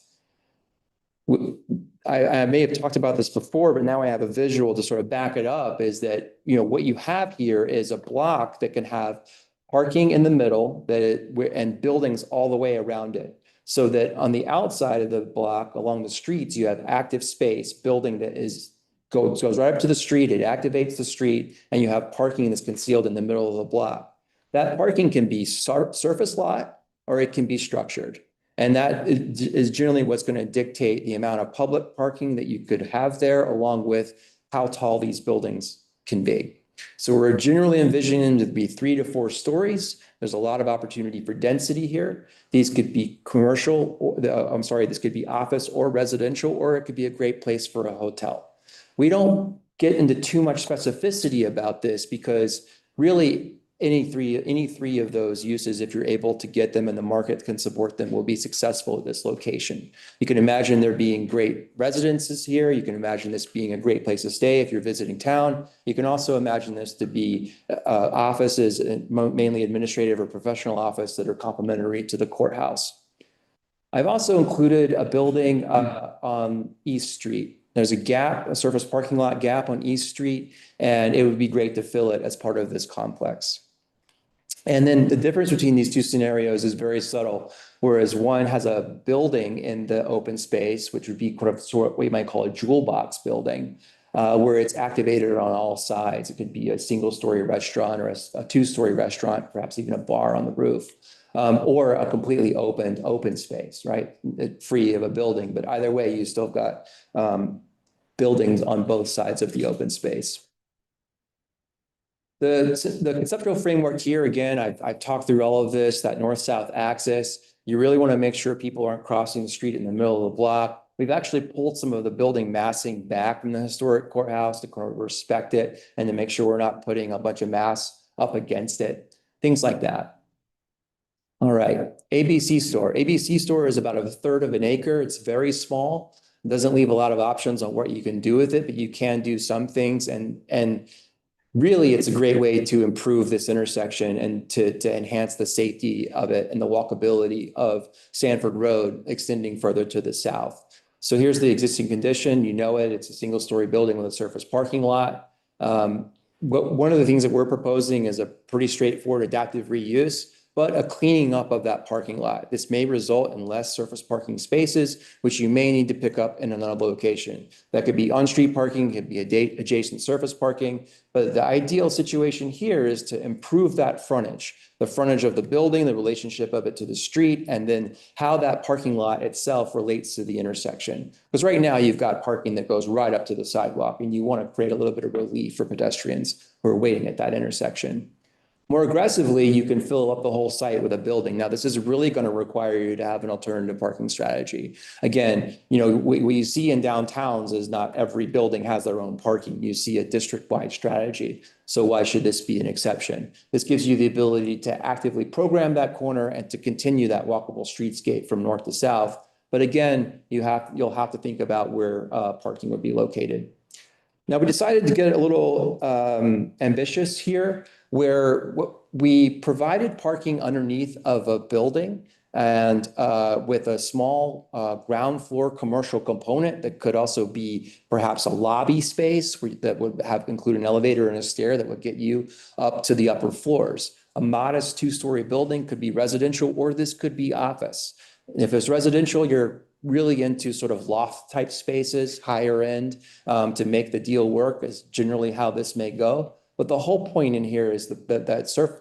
I may have talked about this before, but now I have a visual to sort of back it up, is that what you have here is a block that can have parking in the middle and buildings all the way around it. So that on the outside of the block, along the streets, you have active space, building that goes right up to the street, it activates the street, and you have parking that's concealed in the middle of the block. That parking can be surface lot, or it can be structured. And that is generally what's going to dictate the amount of public parking that you could have there, along with how tall these buildings can be. So we're generally envisioning to be 3 to 4 stories. There's a lot of opportunity for density here. These could be this could be office or residential, or it could be a great place for a hotel. We don't get into too much specificity about this because really any three of those uses, if you're able to get them and the market can support them, will be successful at this location. You can imagine there being great residences here. You can imagine this being a great place to stay if you're visiting town. You can also imagine this to be offices, mainly administrative or professional office, that are complementary to the courthouse. I've also included a building on East Street. There's a surface parking lot gap on East Street, and it would be great to fill it as part of this complex. And then the difference between these two scenarios is very subtle. Whereas one has a building in the open space, which would be sort of what you might call a jewel box building, where it's activated on all sides. It could be a single-story restaurant or a 2-story restaurant, perhaps even a bar on the roof, or a completely open space, right? Free of a building. But either way, you still got buildings on both sides of the open space. The conceptual framework here, again, I've talked through all of this, that north-south axis. You really want to make sure people aren't crossing the street in the middle of the block. We've actually pulled some of the building massing back from the historic courthouse to respect it and to make sure we're not putting a bunch of mass up against it, things like that. All right, ABC store. ABC store is about 1/3 of an acre. It's very small. It doesn't leave a lot of options on what you can do with it, but you can do some things. And really, it's a great way to improve this intersection and to enhance the safety of it and the walkability of Sanford Road extending further to the south. So here's the existing condition. You know it. It's a single-story building with a surface parking lot. One of the things that we're proposing is a pretty straightforward adaptive reuse, but a cleaning up of that parking lot. This may result in less surface parking spaces, which you may need to pick up in another location. That could be on-street parking, could be adjacent surface parking, but the ideal situation here is to improve that frontage, the frontage of the building, the relationship of it to the street, and then how that parking lot itself relates to the intersection. Because right now you've got parking that goes right up to the sidewalk, and you want to create a little bit of relief for pedestrians who are waiting at that intersection. More aggressively, you can fill up the whole site with a building. Now, this is really going to require you to have an alternative parking strategy. Again, you know, what you see in downtowns is not every building has their own parking. You see a district-wide strategy. So why should this be an exception? This gives you the ability to actively program that corner and to continue that walkable streetscape from north to south. But again, you'll have to think about where parking would be located. Now, we decided to get a little ambitious here, where we provided parking underneath of a building and with a small ground floor commercial component that could also be perhaps a lobby space that would include an elevator and a stair that would get you up to the upper floors. A modest 2-story building could be residential, or this could be office. If it's residential, you're really into sort of loft type spaces, higher end, to make the deal work is generally how this may go. But the whole point in here is that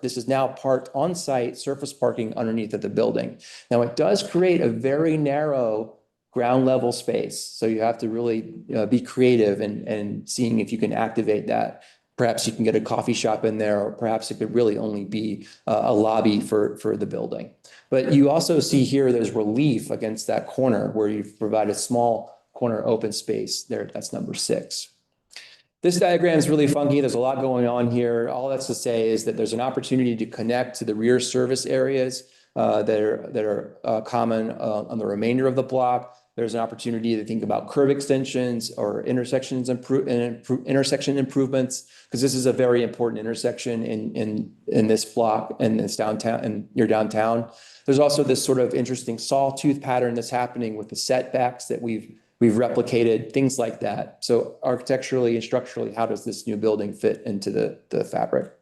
this is now parked on site surface parking underneath of the building. Now it does create a very narrow ground level space. So you have to really be creative and seeing if you can activate that. Perhaps you can get a coffee shop in there, or perhaps it could really only be a lobby for the building. But you also see here there's relief against that corner where you've provided a small corner open space there. That's number 6. This diagram is really funky. There's a lot going on here. All that's to say is that there's an opportunity to connect to the rear service areas that are common on the remainder of the block. There's an opportunity to think about curb extensions or intersection improvements, because this is a very important intersection in this block and this downtown and your downtown. There's also this sort of interesting sawtooth pattern that's happening with the setbacks that we've replicated, things like that. So architecturally and structurally, how does this new building fit into the fabric?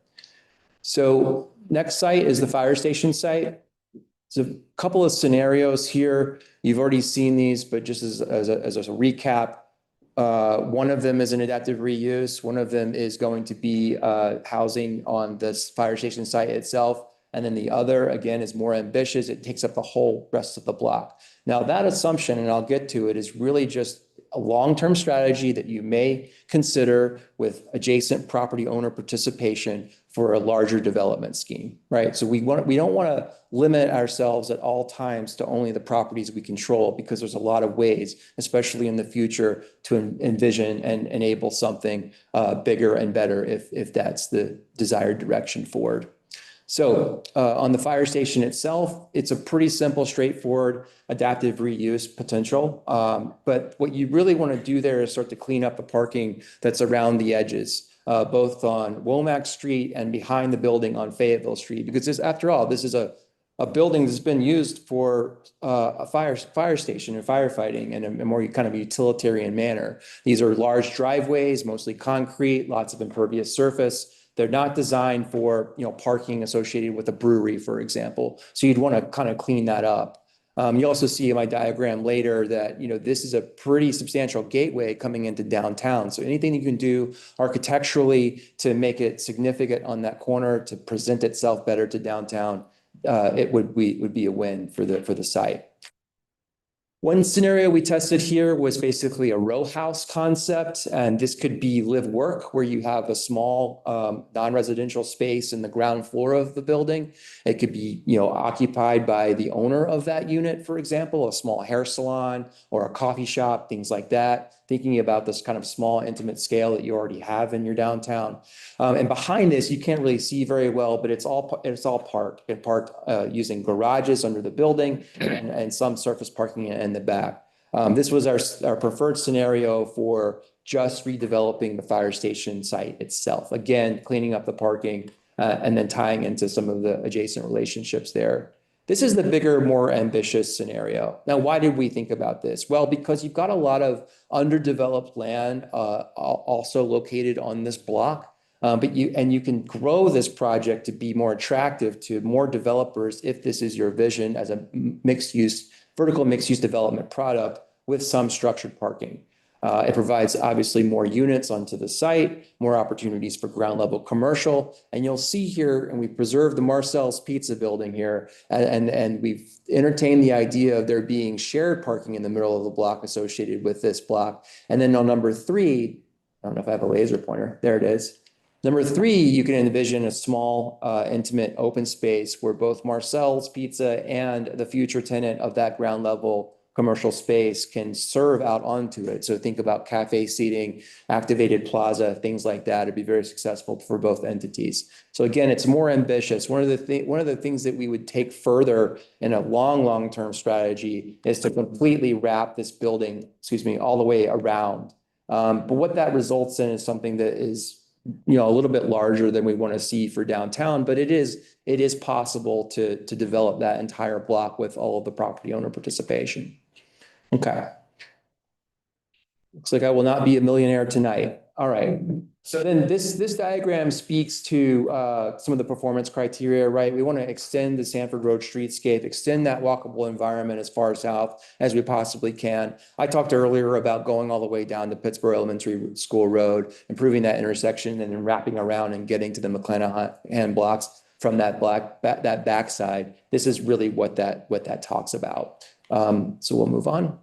So next site is the fire station site. So a couple of scenarios here. You've already seen these, but just as a recap, one of them is an adaptive reuse. One of them is going to be housing on this fire station site itself. And then the other, again, is more ambitious. It takes up the whole rest of the block. Now, that assumption, and I'll get to it, is really just a long-term strategy that you may consider with adjacent property owner participation for a larger development scheme, right? So we don't want to limit ourselves at all times to only the properties we control, because there's a lot of ways, especially in the future, to envision and enable something bigger and better if that's the desired direction forward. So on the fire station itself, it's a pretty simple, straightforward adaptive reuse potential. But what you really want to do there is start to clean up the parking that's around the edges, both on Womack Street and behind the building on Fayetteville Street, because after all, this is a building that's been used for a fire station and firefighting in a more kind of utilitarian manner. These are large driveways, mostly concrete, lots of impervious surface. They're not designed for, parking associated with a brewery, for example. So you'd want to kind of clean that up. You also see in my diagram later that, this is a pretty substantial gateway coming into downtown. So anything you can do architecturally to make it significant on that corner to present itself better to downtown, it would be a win for the site. One scenario we tested here was basically a row house concept, and this could be live work where you have a small non-residential space in the ground floor of the building. It could be, occupied by the owner of that unit, for example, a small hair salon or a coffee shop, things like that. Thinking about this kind of small, intimate scale that you already have in your downtown. And behind this, you can't really see very well, but it's all parked using garages under the building and some surface parking in the back. This was our preferred scenario for just redeveloping the fire station site itself. Again, cleaning up the parking and then tying into some of the adjacent relationships there. This is the bigger, more ambitious scenario. Now, why did we think about this? Well, because you've got a lot of underdeveloped land also located on this block. But you can grow this project to be more attractive to more developers if this is your vision as a vertical mixed-use development product with some structured parking. It provides obviously more units onto the site, more opportunities for ground level commercial. And you'll see here, and we preserved the Marcel's Pizza building here, and we've entertained the idea of there being shared parking in the middle of the block associated with this block. And then on number 3, I don't know if I have a laser pointer. There it is. Number 3, you can envision a small, intimate open space where both Marcel's Pizza and the future tenant of that ground level commercial space can serve out onto it. So think about cafe seating, activated plaza, things like that. It'd be very successful for both entities. So again, it's more ambitious. One of the things that we would take further in a long-term strategy is to completely wrap this building, all the way around. But what that results in is something that is, a little bit larger than we want to see for downtown, but it is possible to develop that entire block with all of the property owner participation. Okay. Looks like I will not be a millionaire tonight. All right. So then this diagram speaks to some of the performance criteria, right? We want to extend the Sanford Road streetscape, extend that walkable environment as far south as we possibly can. I talked earlier about going all the way down to Pittsboro Elementary School Road, improving that intersection and then wrapping around and getting to the McClanahan blocks from that backside. This is really what that talks about. So we'll move on.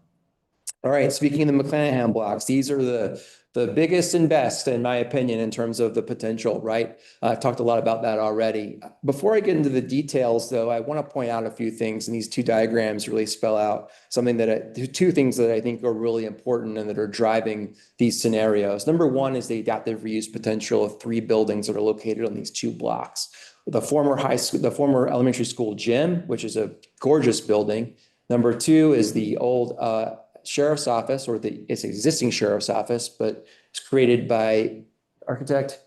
All right, speaking of the McClanahan blocks, these are the biggest and best, in my opinion, in terms of the potential, right? I've talked a lot about that already. Before I get into the details, though, I want to point out a few things, and these 2 diagrams really spell out two things that I think are really important and that are driving these scenarios. Number 1 is the adaptive reuse potential of 3 buildings that are located on these 2 blocks. The former elementary school gym, which is a gorgeous building. Number 2 is the old sheriff's office, or its existing sheriff's office, but it's created by architect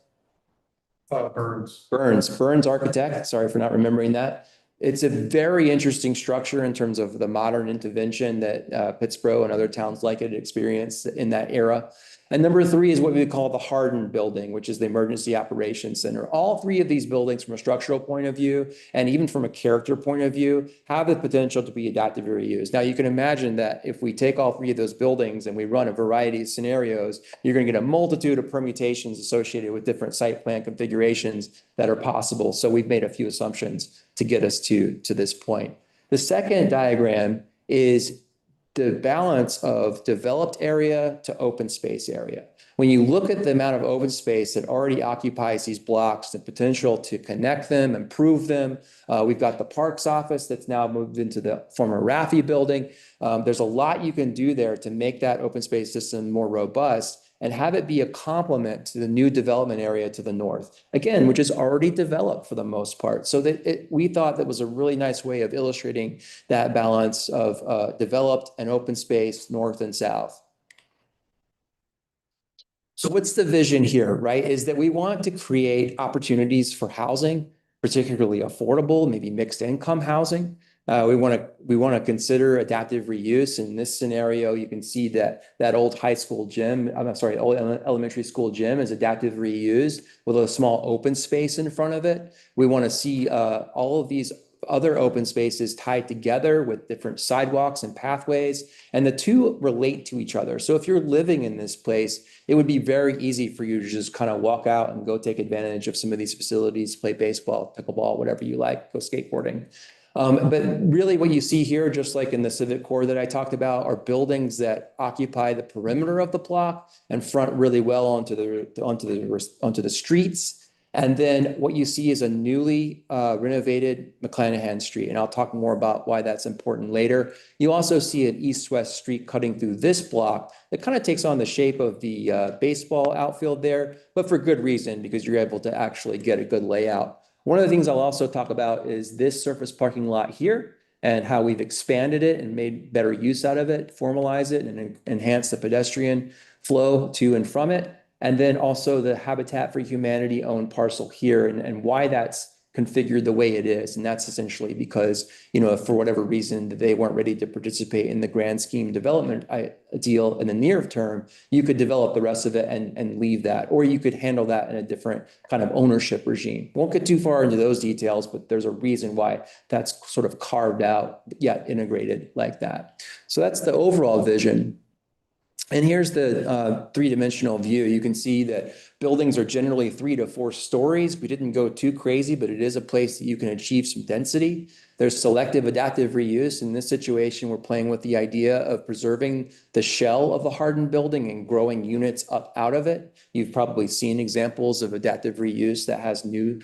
Burns architect. Sorry for not remembering that. It's a very interesting structure in terms of the modern intervention that Pittsboro and other towns like it experienced in that era. And number 3 is what we call the hardened building, which is the Emergency Operations Center. All 3 of these buildings, from a structural point of view, and even from a character point of view, have the potential to be adaptive reuse. Now, you can imagine that if we take all 3 of those buildings and we run a variety of scenarios, you're going to get a multitude of permutations associated with different site plan configurations that are possible. So we've made a few assumptions to get us to this point. The second diagram is the balance of developed area to open space area. When you look at the amount of open space that already occupies these blocks, the potential to connect them, improve them. We've got the Parks office that's now moved into the former Raffi building. There's a lot you can do there to make that open space system more robust and have it be a complement to the new development area to the north, again, which is already developed for the most part. So that we thought that was a really nice way of illustrating that balance of developed and open space north and south. So what's the vision here, right? Is that we want to create opportunities for housing, particularly affordable, maybe mixed income housing. We want to consider adaptive reuse. In this scenario, you can see that old old elementary school gym is adaptive reused with a small open space in front of it. We want to see all of these other open spaces tied together with different sidewalks and pathways, and the 2 relate to each other. So if you're living in this place, it would be very easy for you to just kind of walk out and go take advantage of some of these facilities, play baseball, pickleball, whatever you like, go skateboarding. But really what you see here, just like in the civic core that I talked about, are buildings that occupy the perimeter of the block and front really well onto the streets. And then what you see is a newly renovated McClanahan Street. And I'll talk more about why that's important later. You also see an east-west street cutting through this block that kind of takes on the shape of the baseball outfield there, but for good reason, because you're able to actually get a good layout. One of the things I'll also talk about is this surface parking lot here and how we've expanded it and made better use out of it, formalize it, and enhance the pedestrian flow to and from it. And then also the Habitat for Humanity owned parcel here and why that's configured the way it is. And that's essentially because, you know, for whatever reason they weren't ready to participate in the grand scheme development deal in the near term, you could develop the rest of it and leave that, or you could handle that in a different kind of ownership regime. Won't get too far into those details, but there's a reason why that's sort of carved out yet integrated like that. So that's the overall vision. And here's the three-dimensional view. You can see that buildings are generally 3 to 4 stories. We didn't go too crazy, but it is a place that you can achieve some density. There's selective adaptive reuse. In this situation, we're playing with the idea of preserving the shell of the hardened building and growing units up out of it. You've probably seen examples of adaptive reuse that has new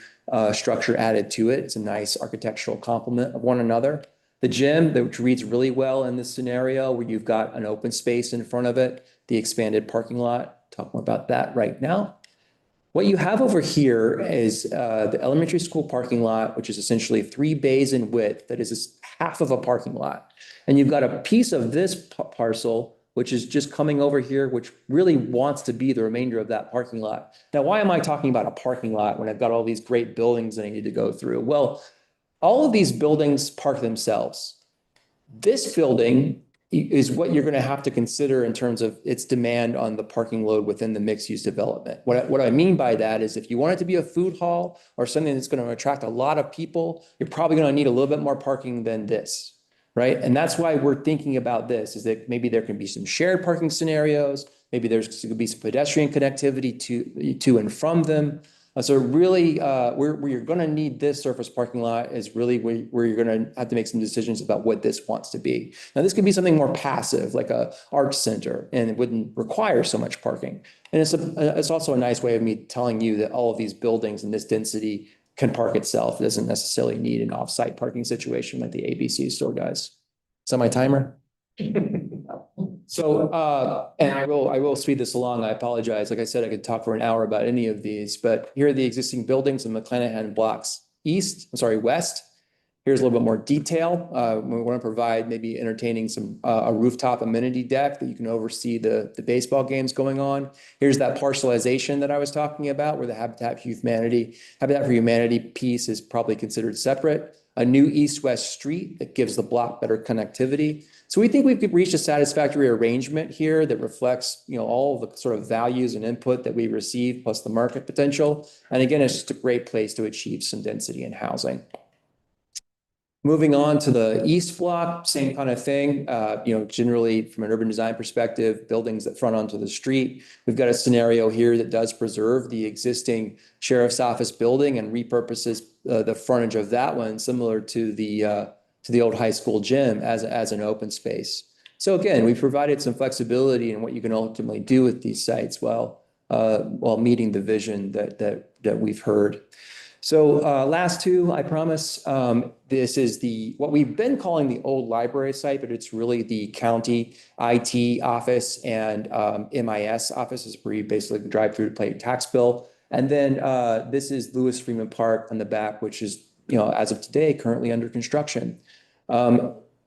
structure added to it. It's a nice architectural complement of one another. The gym, which reads really well in this scenario where you've got an open space in front of it, the expanded parking lot, talk more about that right now. What you have over here is the elementary school parking lot, which is essentially 3 bays in width, that is half of a parking lot. And you've got a piece of this parcel, which is just coming over here, which really wants to be the remainder of that parking lot. Now, why am I talking about a parking lot when I've got all these great buildings that I need to go through? Well, all of these buildings park themselves. This building is what you're going to have to consider in terms of its demand on the parking load within the mixed-use development. What I mean by that is if you want it to be a food hall or something that's going to attract a lot of people, you're probably going to need a little bit more parking than this, right? And that's why we're thinking about this, is that maybe there can be some shared parking scenarios, maybe there's going to be some pedestrian connectivity to and from them. So really, where you're going to need this surface parking lot is really where you're going to have to make some decisions about what this wants to be. Now, this could be something more passive, like a art center, and it wouldn't require so much parking. And it's also a nice way of me telling you that all of these buildings and this density can park itself. It doesn't necessarily need an off-site parking situation like the ABC store does. Is that my timer? So, and I will speed this along. I apologize. Like I said, I could talk for an hour about any of these, but here are the existing buildings in McClanahan blocks west. Here's a little bit more detail. We want to provide maybe entertaining a rooftop amenity deck that you can oversee the baseball games going on. Here's that parcelization that I was talking about, where the Habitat for Humanity piece is probably considered separate. A new east-west street that gives the block better connectivity. So we think we've reached a satisfactory arrangement here that reflects, you know, all of the sort of values and input that we receive, plus the market potential. And again, it's just a great place to achieve some density in housing. Moving on to the east block, same kind of thing. Generally from an urban design perspective, buildings that front onto the street. We've got a scenario here that does preserve the existing sheriff's office building and repurposes the frontage of that one, similar to the old high school gym as an open space. So again, we provided some flexibility in what you can ultimately do with these sites while meeting the vision that we've heard. So last two, I promise. This is what we've been calling the old library site, but it's really the county IT office and MIS offices where you basically drive through to pay your tax bill. And then this is Lewis Freeman Park on the back, which is, as of today, currently under construction.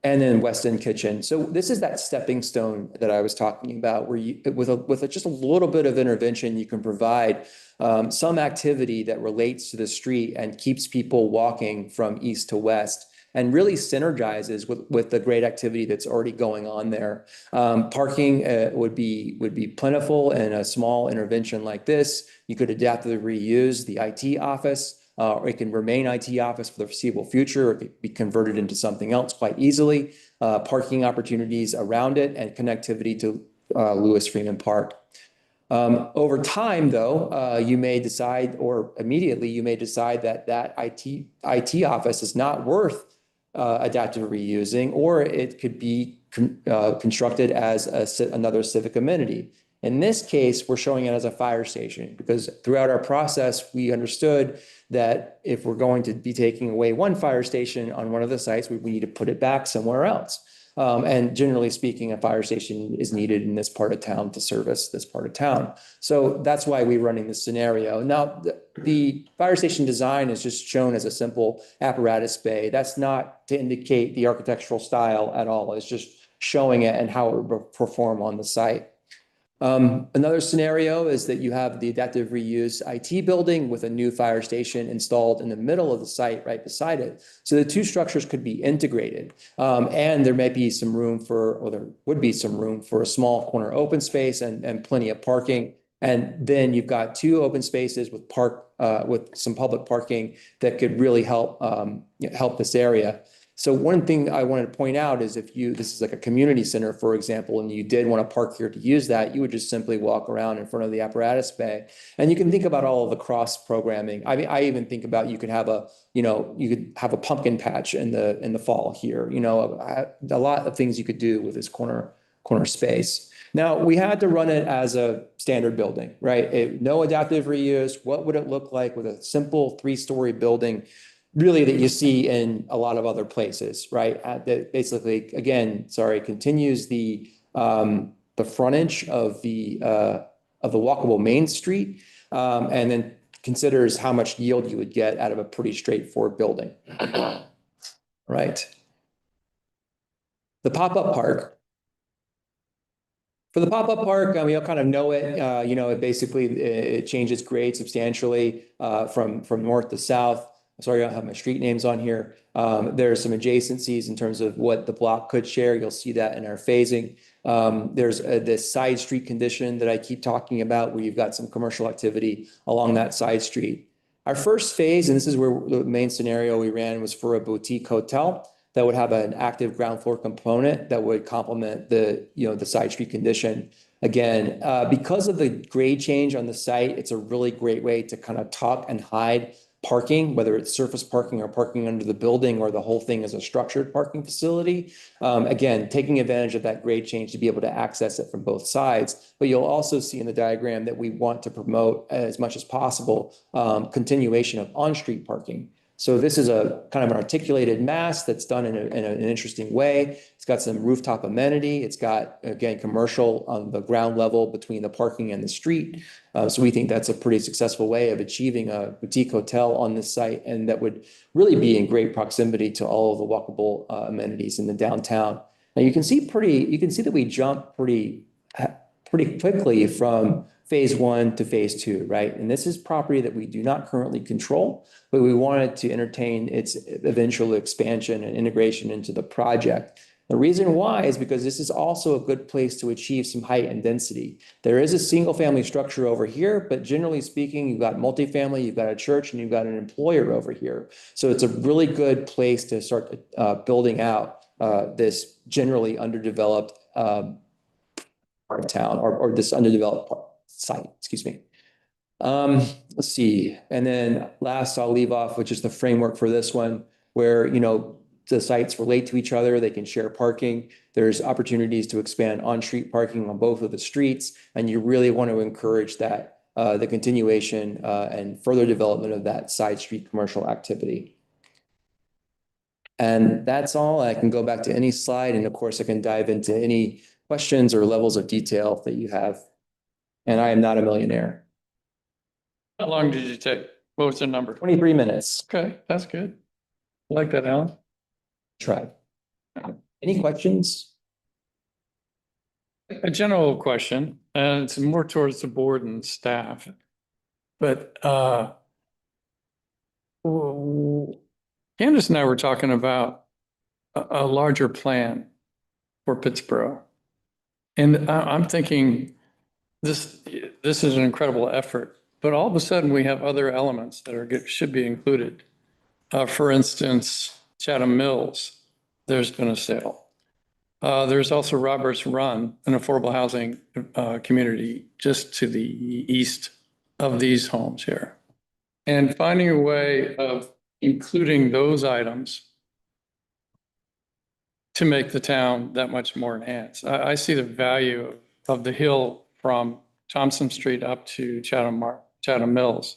And then West End Kitchen. So this is that stepping stone that I was talking about, where you, with just a little bit of intervention, you can provide some activity that relates to the street and keeps people walking from east to west, and really synergizes with the great activity that's already going on there. Parking would be plentiful in a small intervention like this. You could adaptively reuse the IT office. Or it can remain IT office for the foreseeable future, or it could be converted into something else quite easily. Parking opportunities around it and connectivity to Lewis Freeman Park. Over time, though, you may decide, or immediately you may decide that IT office is not worth adaptive reusing, or it could be constructed as another civic amenity. In this case, we're showing it as a fire station because throughout our process, we understood that if we're going to be taking away one fire station on one of the sites, we need to put it back somewhere else. And generally speaking, a fire station is needed in this part of town to service this part of town. So that's why we're running this scenario. Now, the fire station design is just shown as a simple apparatus bay. That's not to indicate the architectural style at all. It's just showing it and how it would perform on the site. Another scenario is that you have the adaptive reuse IT building with a new fire station installed in the middle of the site right beside it. So the two structures could be integrated. And there may be some room for, or there would be some room for a small corner open space and plenty of parking. And then you've got two open spaces with some public parking that could really help this area. So one thing I wanted to point out is this is like a community center, for example, and you did want to park here to use that, you would just simply walk around in front of the apparatus bay. And you can think about all of the cross programming. I mean, I even think about you could have a pumpkin patch in the fall here, a lot of things you could do with this corner space. Now, we had to run it as a standard building, right? No adaptive reuse. What would it look like with a simple 3-story building? Really that you see in a lot of other places, right? That basically, again, continues the frontage of the walkable Main Street, and then considers how much yield you would get out of a pretty straightforward building, right? The pop-up park. For the pop-up park, we all kind of know it. It basically it changes grade substantially from north to south. Sorry, I don't have my street names on here. There are some adjacencies in terms of what the block could share. You'll see that in our phasing. There's this side street condition that I keep talking about where you've got some commercial activity along that side street. Our first phase, and this is where the main scenario we ran, was for a boutique hotel that would have an active ground floor component that would complement the side street condition. Again, because of the grade change on the site, it's a really great way to kind of tuck and hide parking, whether it's surface parking or parking under the building or the whole thing is a structured parking facility. Again, taking advantage of that grade change to be able to access it from both sides. But you'll also see in the diagram that we want to promote as much as possible continuation of on-street parking. So this is a kind of an articulated mass that's done in an interesting way. It's got some rooftop amenity. It's got, again, commercial on the ground level between the parking and the street. So we think that's a pretty successful way of achieving a boutique hotel on this site, and that would really be in great proximity to all of the walkable amenities in the downtown. Now you can see that we jump pretty quickly from phase 1 to phase 2, right? And this is property that we do not currently control, but we wanted to entertain its eventual expansion and integration into the project. The reason why is because this is also a good place to achieve some height and density. There is a single family structure over here, but generally speaking, you've got multifamily, you've got a church, and you've got an employer over here. So it's a really good place to start building out this generally underdeveloped part of town, or this underdeveloped site, excuse me. Let's see. And then last I'll leave off, which is the framework for this one, where, the sites relate to each other. They can share parking. There's opportunities to expand on-street parking on both of the streets. And you really want to encourage that, the continuation and further development of that side street commercial activity. And that's all. I can go back to any slide. And of course, I can dive into any questions or levels of detail that you have. And I am not a millionaire. How long did you take? What was the number? 23 minutes. Okay, that's good. I like that, Alan. Try. Any questions? A general question, and it's more towards the board and staff. But Candace and I were talking about a larger plan for Pittsboro. And I'm thinking this is an incredible effort, but all of a sudden we have other elements that should be included. For instance, Chatham Mills, there's been a sale. There's also Roberts Run, an affordable housing community just to the east of these homes here. And finding a way of including those items to make the town that much more enhanced. I see the value of the hill from Thompson Street up to Chatham Mills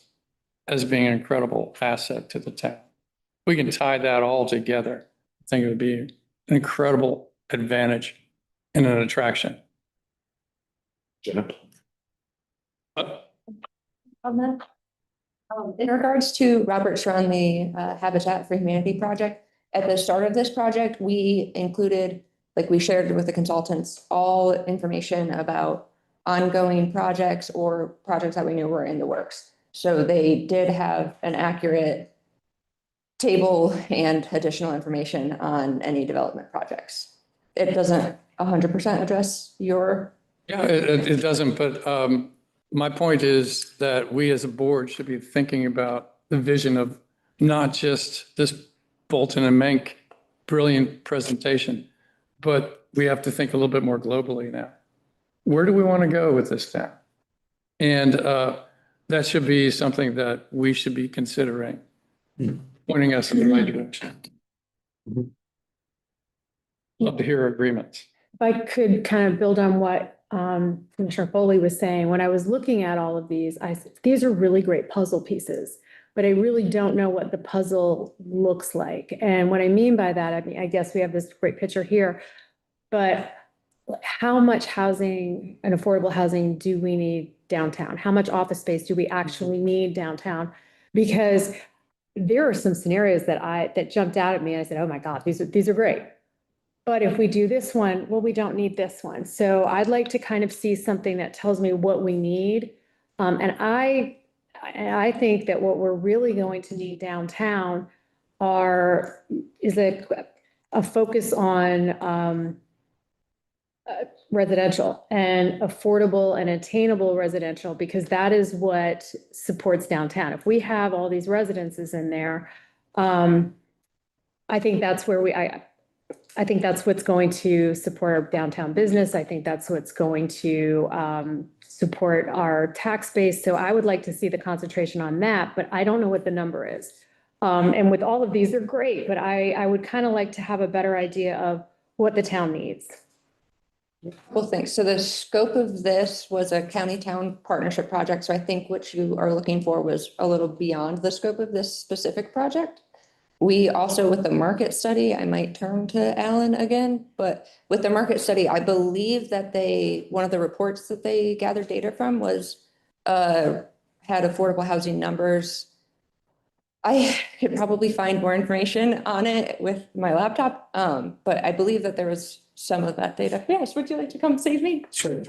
as being an incredible asset to the town. We can tie that all together. I think it would be an incredible advantage and an attraction. Jenna? On that. In regards to Robert Schronley, Habitat for Humanity project, at the start of this project, we included, like we shared with the consultants, all information about ongoing projects or projects that we knew were in the works. So they did have an accurate table and additional information on any development projects. It doesn't 100% address your. Yeah, it doesn't, but my point is that we as a board should be thinking about the vision of not just this Bolton and Menk brilliant presentation, but we have to think a little bit more globally now. Where do we want to go with this town? And that should be something that we should be considering, pointing us in the right direction. Love to hear agreements. If I could kind of build on what Commissioner Foley was saying, when I was looking at all of these, I said, these are really great puzzle pieces, but I really don't know what the puzzle looks like. And what I mean by that, I mean, I guess we have this great picture here, but how much housing and affordable housing do we need downtown? How much office space do we actually need downtown? Because there are some scenarios that jumped out at me and I said, oh my God, these are great. But if we do this one, well, we don't need this one. So I'd like to kind of see something that tells me what we need. And I think that what we're really going to need downtown is a focus on residential and affordable and attainable residential, because that is what supports downtown. If we have all these residences in there, I think that's where I think that's what's going to support our downtown business. I think that's what's going to support our tax base. So I would like to see the concentration on that, but I don't know what the number is. And with all of these, they're great, but I would kind of like to have a better idea of what the town needs. Well, thanks. So the scope of this was a county-town partnership project. So I think what you are looking for was a little beyond the scope of this specific project. We also, with the market study, I might turn to Alan again, but with the market study, I believe that one of the reports that they gathered data from was, had affordable housing numbers. I could probably find more information on it with my laptop, but I believe that there was some of that data. Yes, would you like to come save me? Sure.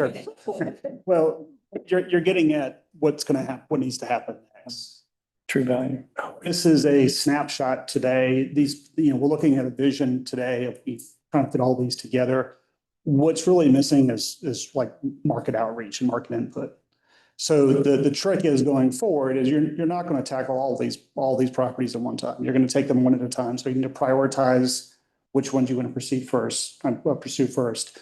Well, you're getting at what's going to happen, what needs to happen next. True value. This is a snapshot today. We're looking at a vision today of trying to fit all these together. What's really missing is like market outreach and market input. So the trick is going forward is you're not going to tackle all these properties at one time. You're going to take them one at a time. So you need to prioritize which ones you want to pursue first.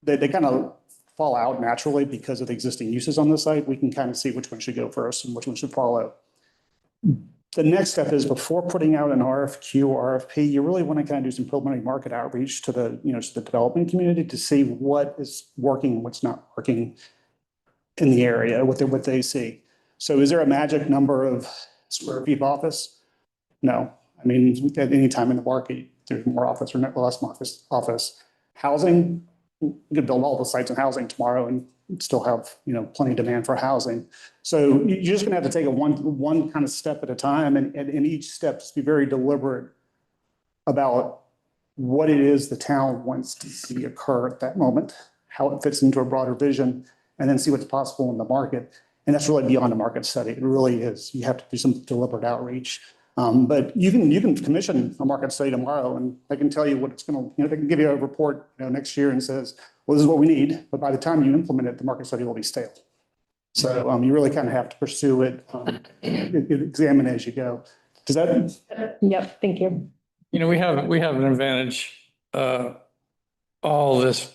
They kind of fall out naturally because of the existing uses on the site. We can kind of see which one should go first and which one should follow. The next step is before putting out an RFQ or RFP, you really want to kind of do some preliminary market outreach to the development community to see what is working and what's not working in the area, what they see. So is there a magic number of square feet of office? No. I mean, at any time in the market, there's more office or less office. Housing, you could build all the sites in housing tomorrow and still have, plenty of demand for housing. So you're just going to have to take it one kind of step at a time, and in each step, just be very deliberate about what it is the town wants to see occur at that moment, how it fits into a broader vision, and then see what's possible in the market. And that's really beyond a market study. It really is. You have to do some deliberate outreach. But you can commission a market study tomorrow, and they can tell you what it's going to, they can give you a report, next year and says, well, this is what we need. But by the time you implement it, the market study will be stale. So you really kind of have to pursue it, examine as you go. Does that? Yep, thank you. We have an advantage, all this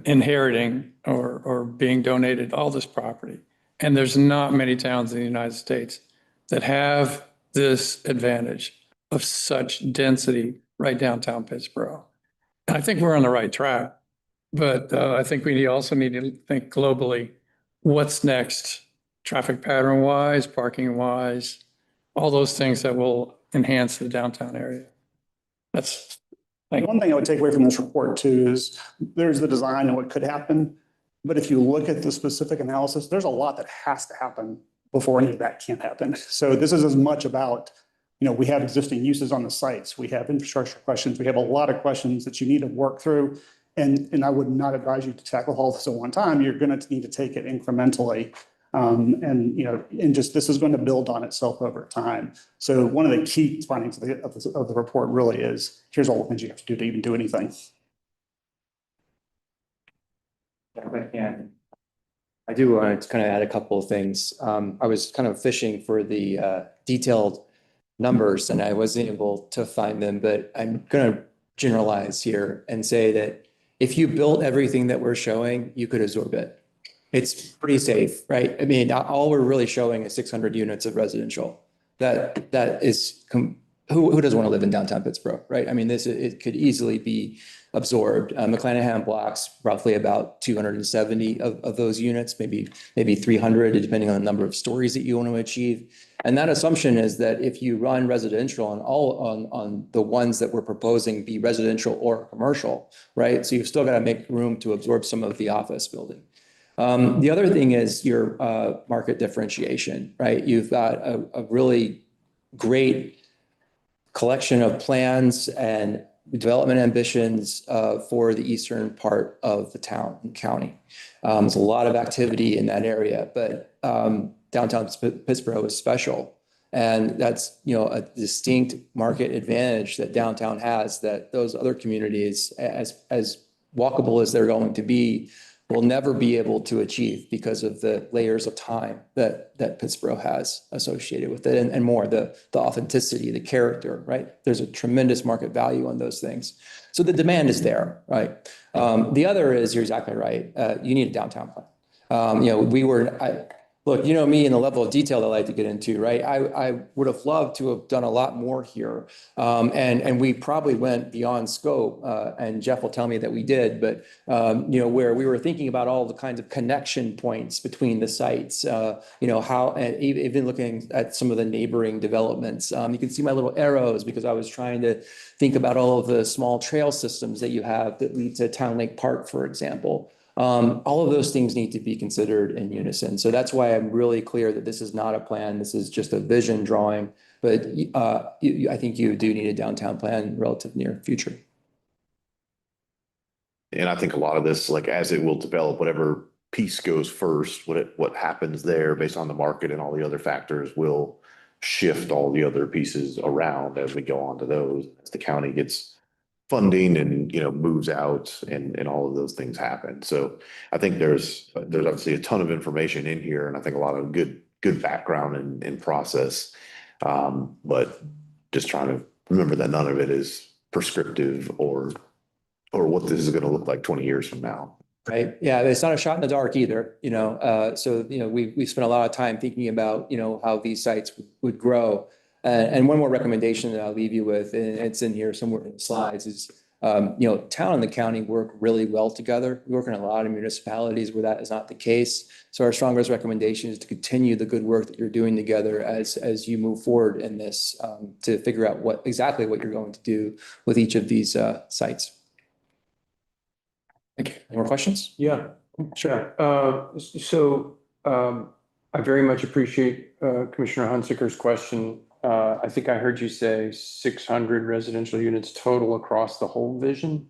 inheriting or being donated, all this property. And there's not many towns in the United States that have this advantage of such density right downtown Pittsboro. I think we're on the right track, but I think we also need to think globally. What's next? Traffic pattern wise, parking wise, all those things that will enhance the downtown area. That's, One thing I would take away from this report too is there's the design and what could happen. But if you look at the specific analysis, there's a lot that has to happen before any of that can happen. So this is as much about, we have existing uses on the sites, we have infrastructure questions, we have a lot of questions that you need to work through. And I would not advise you to tackle all this at one time. You're going to need to take it incrementally. And just this is going to build on itself over time. So one of the key findings of the report really is, here's all the things you have to do to even do anything. I do want to kind of add a couple of things. I was kind of fishing for the detailed numbers and I wasn't able to find them, but I'm going to generalize here and say that if you built everything that we're showing, you could absorb it. It's pretty safe, right? I mean, all we're really showing is 600 units of residential. That is, who doesn't want to live in downtown Pittsboro, right? I mean, it could easily be absorbed. McClanahan blocks roughly about 270 of those units, maybe 300, depending on the number of stories that you want to achieve. And that assumption is that if you run residential on the ones that we're proposing be residential or commercial, right? So you've still got to make room to absorb some of the office building. The other thing is your market differentiation, right? You've got a really great collection of plans and development ambitions for the eastern part of the town and county. There's a lot of activity in that area, but downtown Pittsboro is special. And that's, a distinct market advantage that downtown has that those other communities, as walkable as they're going to be, will never be able to achieve because of the layers of time that Pittsboro has associated with it and more, the authenticity, the character, right? There's a tremendous market value on those things. So the demand is there, right? The other is, you're exactly right. You need a downtown plan. Look, me and the level of detail that I like to get into, right? I would have loved to have done a lot more here. And we probably went beyond scope, and Jeff will tell me that we did, but, where we were thinking about all the kinds of connection points between the sites, how, and even looking at some of the neighboring developments. You can see my little arrows because I was trying to think about all of the small trail systems that you have that lead to Town Lake Park, for example. All of those things need to be considered in unison. So that's why I'm really clear that this is not a plan. This is just a vision drawing. But I think you do need a downtown plan in relative near future. And I think a lot of this, like as it will develop, whatever piece goes first, what happens there based on the market and all the other factors will shift all the other pieces around as we go on to those. As the county gets funding and, moves out and all of those things happen. So I think there's obviously a ton of information in here and I think a lot of good background and process. But just trying to remember that none of it is prescriptive or what this is going to look like 20 years from now. Right. Yeah. It's not a shot in the dark either, so, we spent a lot of time thinking about, how these sites would grow. And one more recommendation that I'll leave you with, and it's in here somewhere in the slides, is, town and the county work really well together. We work in a lot of municipalities where that is not the case. So our strongest recommendation is to continue the good work that you're doing together as you move forward in this, to figure out exactly what you're going to do with each of these sites. Thank you. Any more questions? Yeah, sure. I very much appreciate Commissioner Hunziker's question. I think I heard you say 600 residential units total across the whole vision.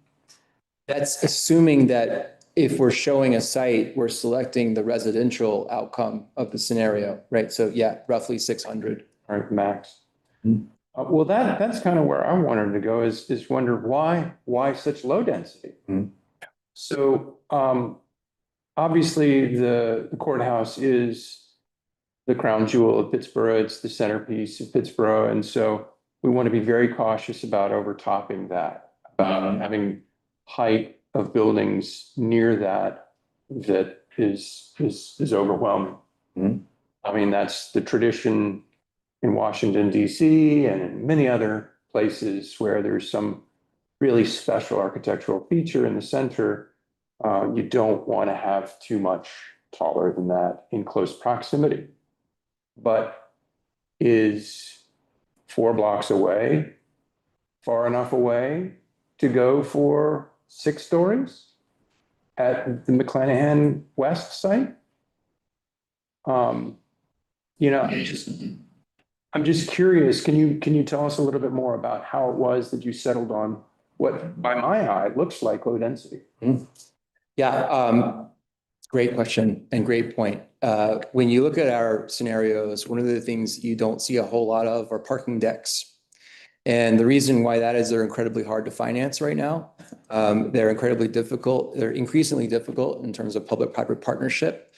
That's assuming that if we're showing a site, we're selecting the residential outcome of the scenario, right? So yeah, roughly 600. All right, max. Well, that's kind of where I wanted to go is wonder why such low density? So obviously the courthouse is the crown jewel of Pittsboro. It's the centerpiece of Pittsboro. And so we want to be very cautious about overtopping that, having height of buildings near that is overwhelming. I mean, that's the tradition in Washington, D.C. and in many other places where there's some really special architectural feature in the center, you don't want to have too much taller than that in close proximity. But is 4 blocks away far enough away to go for 6 stories at the McClanahan West site? You know, I'm just curious, can you tell us a little bit more about how it was that you settled on what, by my eye, looks like low density? Yeah, great question and great point. When you look at our scenarios, one of the things you don't see a whole lot of are parking decks. And the reason why that is they're incredibly hard to finance right now. They're incredibly difficult. They're increasingly difficult in terms of public-private partnership.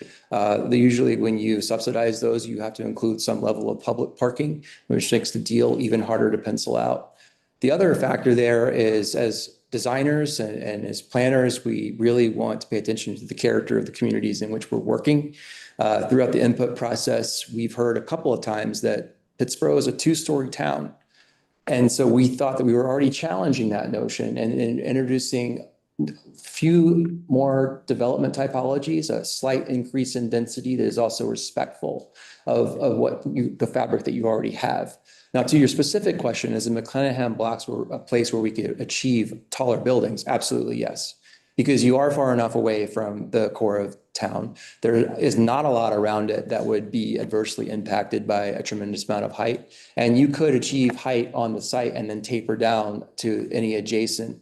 Usually when you subsidize those, you have to include some level of public parking, which makes the deal even harder to pencil out. The other factor there is, as designers and as planners, we really want to pay attention to the character of the communities in which we're working. Throughout the input process, we've heard a couple of times that Pittsboro is a 2-story town. And so we thought that we were already challenging that notion and introducing few more development typologies, a slight increase in density that is also respectful of the fabric that you already have. Now, to your specific question, is the McClanahan blocks were a place where we could achieve taller buildings? Absolutely, yes. Because you are far enough away from the core of town. There is not a lot around it that would be adversely impacted by a tremendous amount of height. And you could achieve height on the site and then taper down to any adjacent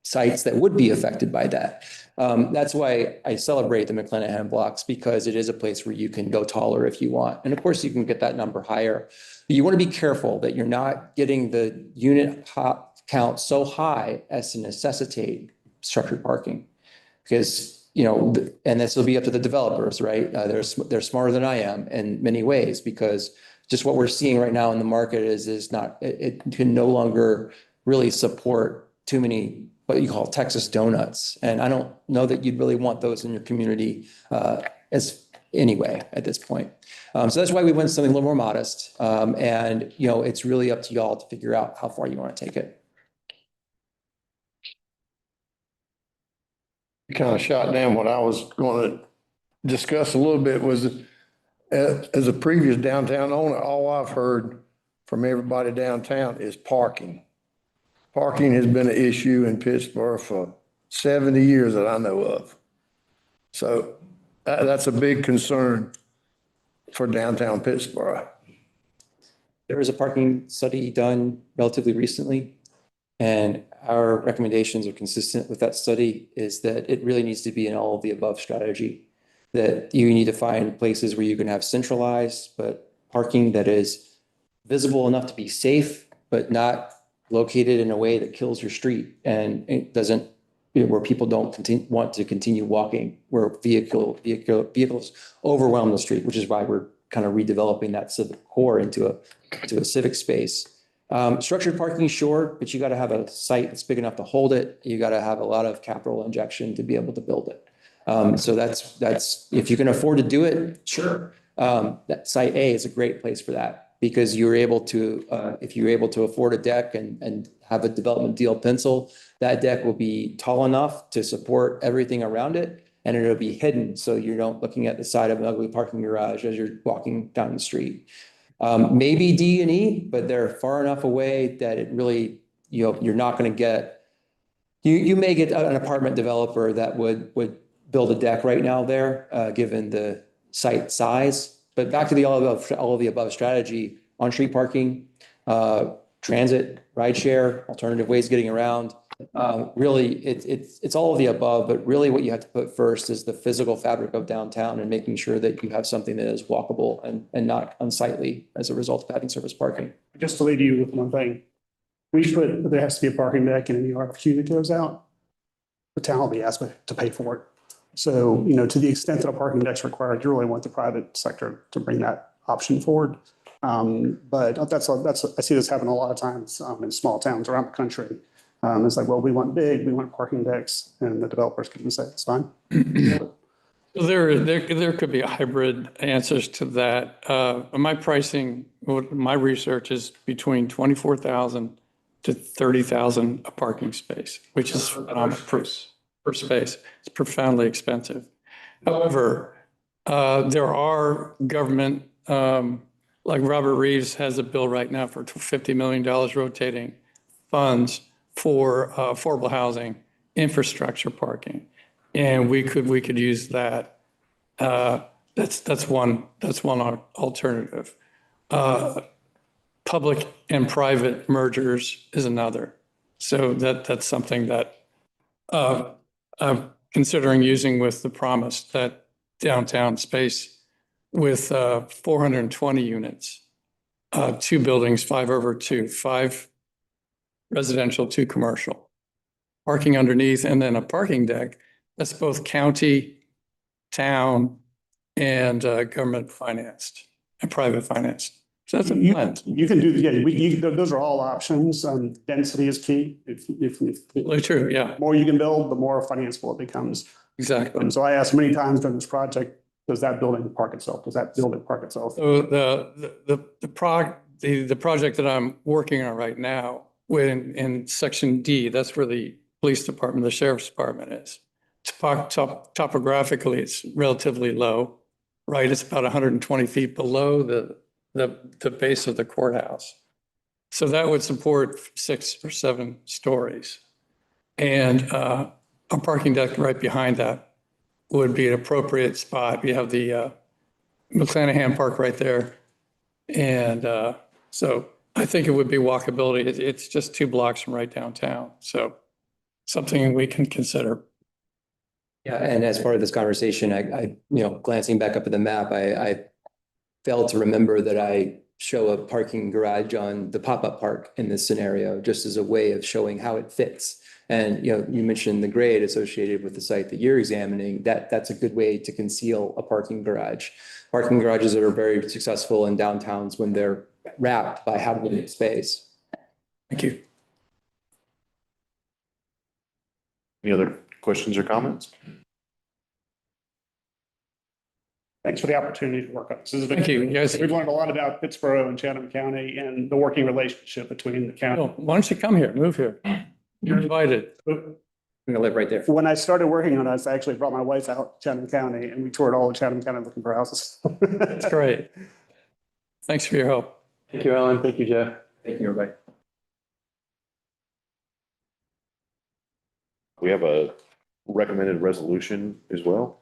sites that would be affected by that. That's why I celebrate the McClanahan blocks, because it is a place where you can go taller if you want. And of course, you can get that number higher. But you want to be careful that you're not getting the unit count so high as to necessitate structured parking. Because, you know, and this will be up to the developers, right? They're smarter than I am in many ways, because just what we're seeing right now in the market is not, it can no longer really support too many what you call Texas donuts. And I don't know that you'd really want those in your community as anyway at this point. So that's why we went something a little more modest. And, you know, it's really up to y'all to figure out how far you want to take it. You kind of shot down what I was going to discuss a little bit. Was as a previous downtown owner, all I've heard from everybody downtown is parking. Parking has been an issue in Pittsboro for 70 years that I know of. So that's a big concern for downtown Pittsboro. There was a parking study done relatively recently, and our recommendations are consistent with that study, is that it really needs to be an all of the above strategy, that you need to find places where you can have centralized, but parking that is visible enough to be safe, but not located in a way that kills your street and it doesn't, you know, where people don't want to continue walking, where vehicles overwhelm the street, which is why we're kind of redeveloping that civic core into a civic space. Structured parking, sure, but you got to have a site that's big enough to hold it. You got to have a lot of capital injection to be able to build it. So that's if you can afford to do it, sure. That site A is a great place for that, because you're able to, if you're able to afford a deck and have a development deal pencil, that deck will be tall enough to support everything around it, and it'll be hidden, so you're not looking at the side of an ugly parking garage as you're walking down the street. Maybe D and E, but they're far enough away that it really, you know, you're not going to get, you may get an apartment developer that would build a deck right now there, given the site size. But back to the all of the above strategy: on-street parking, transit, rideshare, alternative ways of getting around. Really, it's all of the above, but really what you have to put first is the physical fabric of downtown and making sure that you have something that is walkable and not unsightly as a result of having surface parking. Just to leave you with one thing, there has to be a parking deck in any RFQ that goes out. The town will be asked to pay for it. So, you know, to the extent that a parking deck is required, you really want the private sector to bring that option forward. But I see this happen a lot of times in small towns around the country. It's like, well, we want parking decks, and the developers can say it's fine. There could be hybrid answers to that. My pricing, my research is between 24,000 to 30,000 a parking space, which is per space. It's profoundly expensive. However, there are government, like Robert Reeves has a bill right now for $50 million rotating funds for affordable housing, infrastructure parking. And we could use that. That's one alternative. Public and private mergers is another. So that's something that I'm considering using with the promise that downtown space with 420 units, 2 buildings, 5 over 2, 5 residential, 2 commercial, parking underneath, and then a parking deck that's both county, town, and government financed and private financed. So that's a blend. You can do, those are all options. Density is key. If True, yeah. the more you can build, the more financeable it becomes. Exactly. And so I asked many times during this project, does that building park itself? Does that building park itself? So the project that I'm working on right now, when in section D, that's where the police department, the sheriff's department is. Topographically, it's relatively low, right? It's about 120 feet below the base of the courthouse. So that would support 6 or 7 stories. And a parking deck right behind that would be an appropriate spot. You have the McClanahan Park right there. And so I think it would be walkability. It's just 2 blocks from right downtown. So something we can consider. Yeah, and as part of this conversation, I glancing back up at the map, I failed to remember that I show a parking garage on the pop-up park in this scenario, just as a way of showing how it fits. And, you mentioned the grade associated with the site that you're examining, that's a good way to conceal a parking garage. Parking garages are very successful in downtowns when they're wrapped by habitable space. Thank you. Any other questions or comments? Thanks for the opportunity to work on this. Thank you. Yes. We've learned a lot about Pittsboro and Chatham County and the working relationship between the county. Oh, why don't you come here, move here? You're invited. I'm gonna live right there. When I started working on this, I actually brought my wife out to Chatham County and we toured all of Chatham County looking for houses. That's great. Thanks for your help. Thank you, Alan. Thank you, Jeff. Thank you, everybody. We have a recommended resolution as well.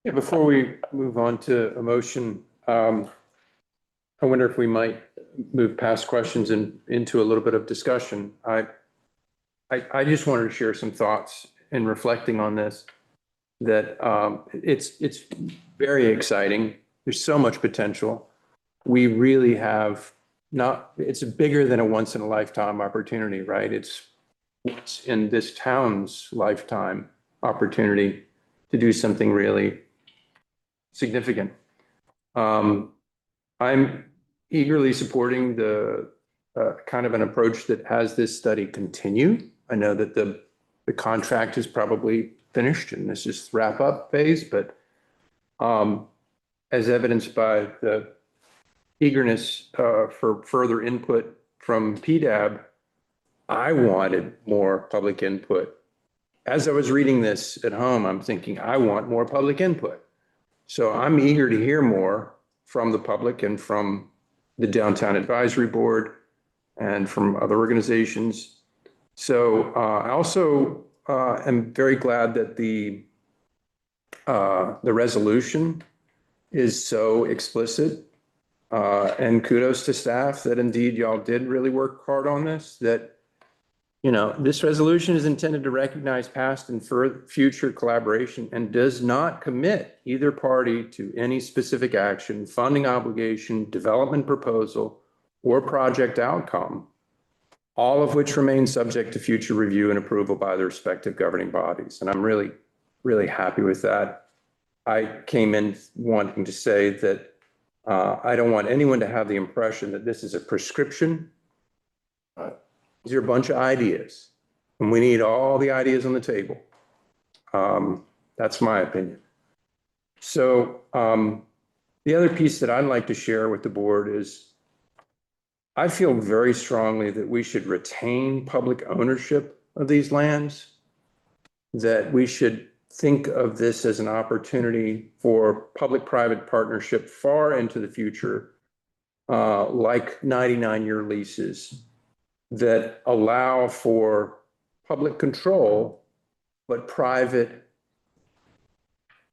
Yeah, before we move on to a motion, I wonder if we might move past questions and into a little bit of discussion. I just wanted to share some thoughts in reflecting on this, that it's very exciting. There's so much potential. We really have it's bigger than a once in a lifetime opportunity, right? It's once in this town's lifetime opportunity to do something really significant. I'm eagerly supporting the kind of an approach that has this study continue. I know that the contract is probably finished and this is wrap up phase, but as evidenced by the eagerness for further input from PDAB, I wanted more public input. As I was reading this at home, I'm thinking, I want more public input. So I'm eager to hear more from the public and from the Downtown Advisory Board and from other organizations. So I also am very glad that the resolution is so explicit. And kudos to staff that indeed y'all did really work hard on this, that, this resolution is intended to recognize past and future collaboration and does not commit either party to any specific action, funding obligation, development proposal, or project outcome, all of which remain subject to future review and approval by the respective governing bodies. And I'm really, really happy with that. I came in wanting to say that I don't want anyone to have the impression that this is a prescription. These are a bunch of ideas, and we need all the ideas on the table. That's my opinion. So the The other piece that I'd like to share with the board is I feel very strongly that we should retain public ownership of these lands, that we should think of this as an opportunity for public-private partnership far into the future, like 99-year leases that allow for public control, but private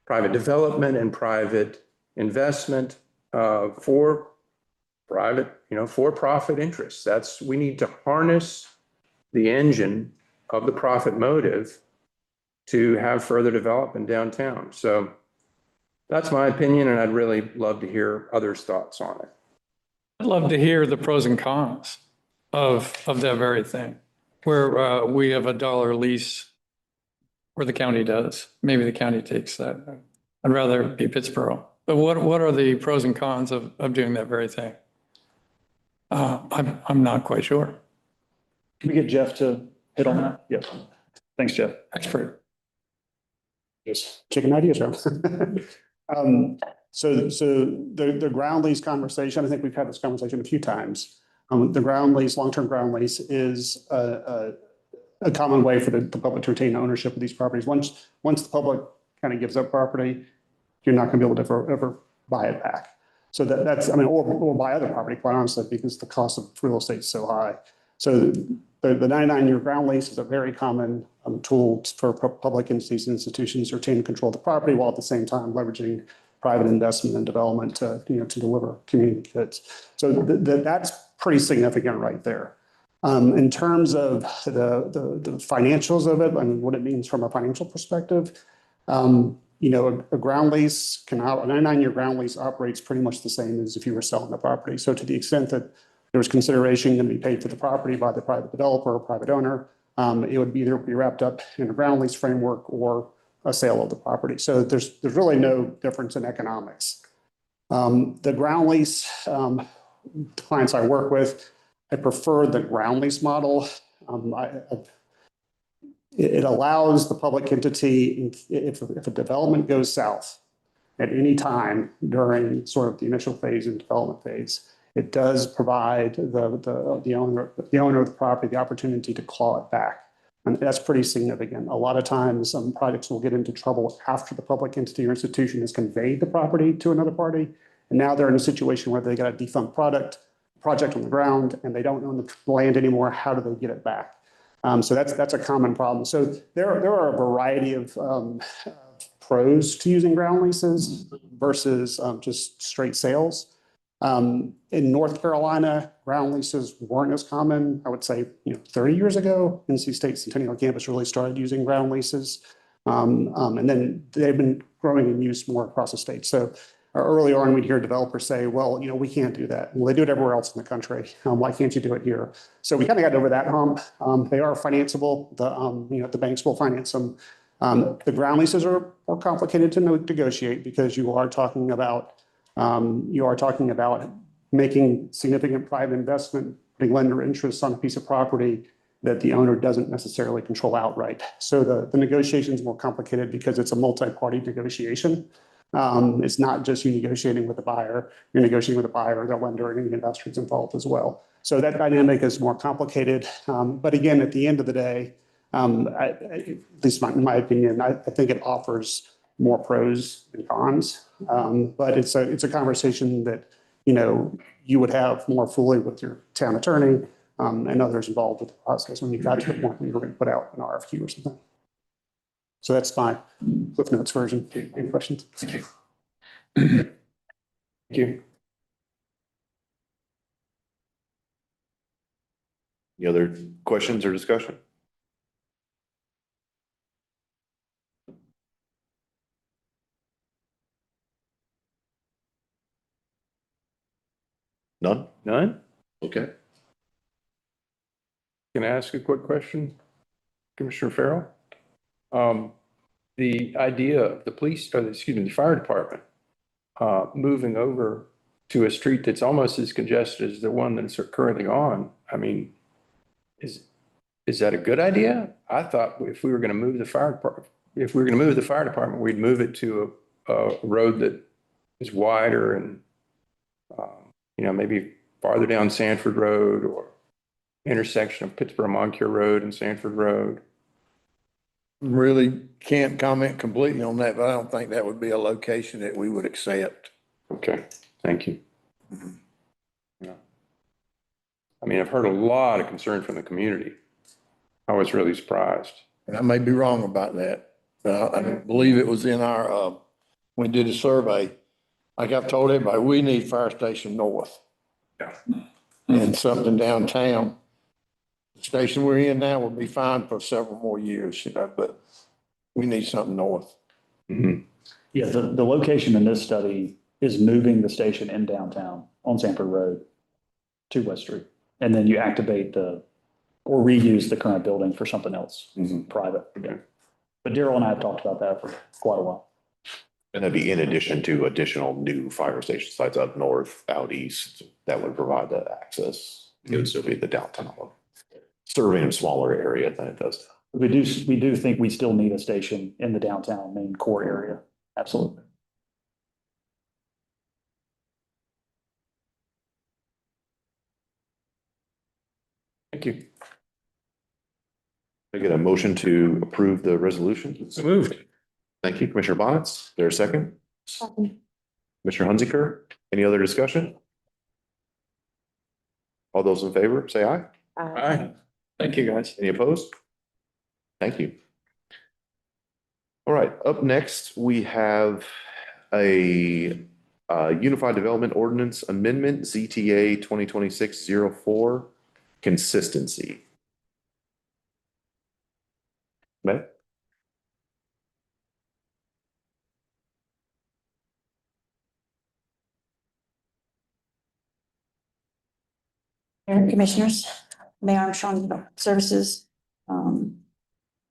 development and private investment for private, for-profit interests. We need to harness the engine of the profit motive to have further development downtown. So that's my opinion, and I'd really love to hear others' thoughts on it. I'd love to hear the pros and cons of that very thing, where we have a dollar lease, or the county does. Maybe the county takes that. I'd rather it be Pittsboro. But what are the pros and cons of doing that very thing? I'm not quite sure. Can we get Jeff to hit on that? Yes. Thanks, Jeff. Expert. Just kicking ideas around. So the ground lease conversation, I think we've had this conversation a few times. The ground lease, long-term ground lease is a common way for the public to retain ownership of these properties. Once the public kind of gives up property, you're not going to be able to ever buy it back. So that's, or buy other property, quite honestly, because the cost of real estate is so high. So the 99-year ground lease is a very common tool for public entities and institutions to retain control of the property while at the same time leveraging private investment and development to deliver community goods. So that's pretty significant right there. In terms of the financials of it, what it means from a financial perspective, a ground lease a 99-year ground lease operates pretty much the same as if you were selling the property. So to the extent that there was consideration going to be paid for the property by the private developer or private owner, it would either be wrapped up in a ground lease framework or a sale of the property. So there's really no difference in economics. The ground lease clients I work with, I prefer the ground lease model. It allows the public entity, if a development goes south at any time during sort of the initial phase and development phase, it does provide the owner of the property the opportunity to claw it back. And that's pretty significant. A lot of times some projects will get into trouble after the public entity or institution has conveyed the property to another party. And now they're in a situation where they got a defunct project on the ground and they don't own the land anymore. How do they get it back? So that's a common problem. So there are a variety of pros to using ground leases versus just straight sales. In North Carolina, ground leases weren't as common. I would say, 30 years ago, NC State Centennial Campus really started using ground leases. And then they've been growing and used more across the state. So early on, we'd hear developers say, well, we can't do that. Well, they do it everywhere else in the country. Why can't you do it here? So we kind of got over that hump. They are financeable. The banks will finance them. The ground leases are more complicated to negotiate because you are talking about making significant private investment, putting lender interest on a piece of property that the owner doesn't necessarily control outright. So the negotiation is more complicated because it's a multi-party negotiation. It's not just you negotiating with the buyer, you're negotiating with the buyer, the lender, and any investors involved as well. So that dynamic is more complicated. But again, at the end of the day, at least in my opinion, I think it offers more pros than cons. But it's a conversation that, you would have more fully with your town attorney and others involved with the process when you got to the point where you were going to put out an RFQ or something. So that's my Cliff Notes version. Any questions? Thank you. Thank you. Any other questions or discussion? None? None? Okay. Can I ask a quick question, Commissioner Farrell? The idea of the fire department moving over to a street that's almost as congested as the one that's currently on. Is that a good idea? I thought if we were going to move the fire department, we'd move it to a road that is wider and, maybe farther down Sanford Road or intersection of Pittsboro Moncure Road and Sanford Road. Really can't comment completely on that, but I don't think that would be a location that we would accept. Okay, thank you. Yeah. I mean, I've heard a lot of concern from the community. I was really surprised. And I may be wrong about that, but I believe it was in our, we did a survey. Like I've told everybody, we need fire station north. Yeah. And something downtown. The station we're in now will be fine for several more years, but we need something north. Mhm. Yeah, the location in this study is moving the station in downtown on Sanford Road to West Street. And then you activate or reuse the current building for something else, private. Okay. But Daryl and I have talked about that for quite a while. And that'd be in addition to additional new fire station sites up north, out east, that would provide that access. It would still be the downtown, serving a smaller area than it does. We do think we still need a station in the downtown main core area. Absolutely. Thank you. I get a motion to approve the resolution. So moved. Thank you, Commissioner Bonitz. Is there a second? Commissioner Hunziker, any other discussion? All those in favor, say aye. Aye. Thank you, guys. Any opposed? Thank you. All right, up next, we have a Unified Development Ordinance Amendment, ZTA 2026-04, consistency. Matt? Mayor and Commissioners, Mayor Armstrong, Services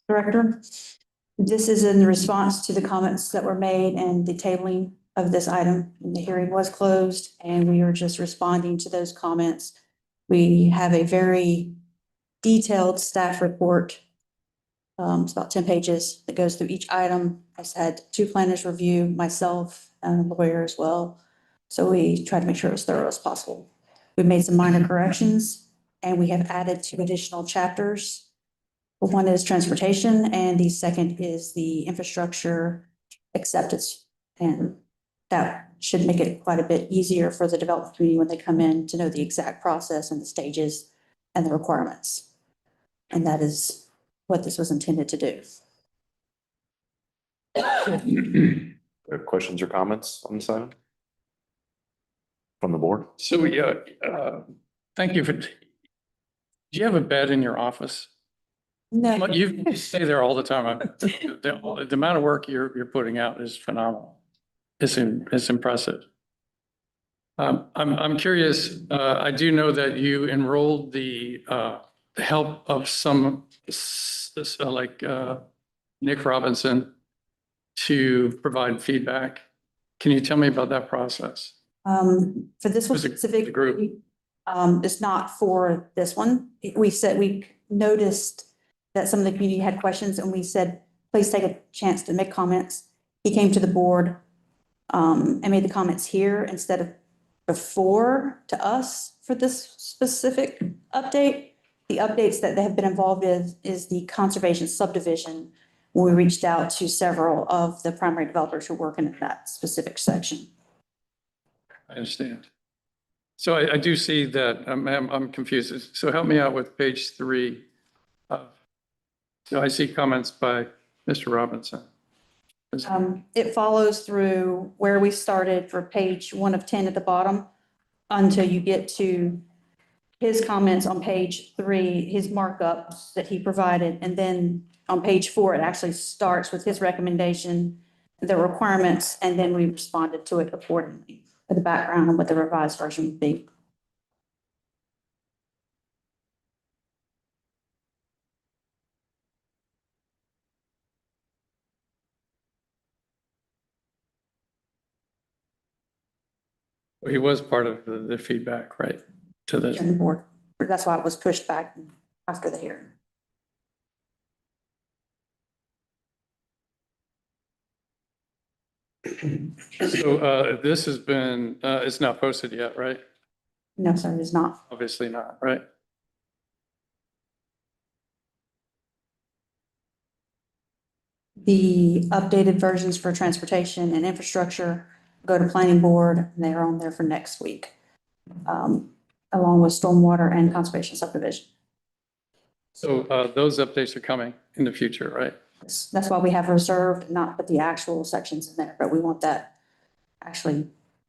Director. This is in response to the comments that were made and the tabling of this item. The hearing was closed and we are just responding to those comments. We have a very detailed staff report. It's about 10 pages that goes through each item. I've had 2 planners review, myself and a lawyer as well. So we tried to make sure it was thorough as possible. We've made some minor corrections and we have added 2 additional chapters. One is transportation and the second is the infrastructure acceptance. And that should make it quite a bit easier for the development community when they come in to know the exact process and the stages and the requirements. And that is what this was intended to do. Questions or comments on this item? From the board? So, thank you do you have a bed in your office? No. You stay there all the time. The amount of work you're putting out is phenomenal. It's impressive. I'm curious, I do know that you enrolled the help of some, like Nick Robinson to provide feedback. Can you tell me about that process? For this one specific group, it's not for this one. We noticed that some of the community had questions and we said, please take a chance to make comments. He came to the board and made the comments here instead of before to us for this specific update. The updates that they have been involved in is the conservation subdivision. We reached out to several of the primary developers who work in that specific section. I understand. So I do see that, I'm confused. So help me out with page 3. So I see comments by Mr. Robinson. It follows through where we started for page 1 of 10 at the bottom until you get to his comments on page 3, his markups that he provided. And then on page 4, it actually starts with his recommendation, the requirements, and then we responded to it accordingly for the background and what the revised version would be. He was part of the feedback, right? To this. On the board. That's why it was pushed back after the hearing. So this has been, it's not posted yet, right? No, sir, it is not. Obviously not, right? The updated versions for transportation and infrastructure go to planning board, and they are on there for next week. Along with stormwater and conservation subdivision. So those updates are coming in the future, right? That's why we have reserved, not put the actual sections in there, but we want that actually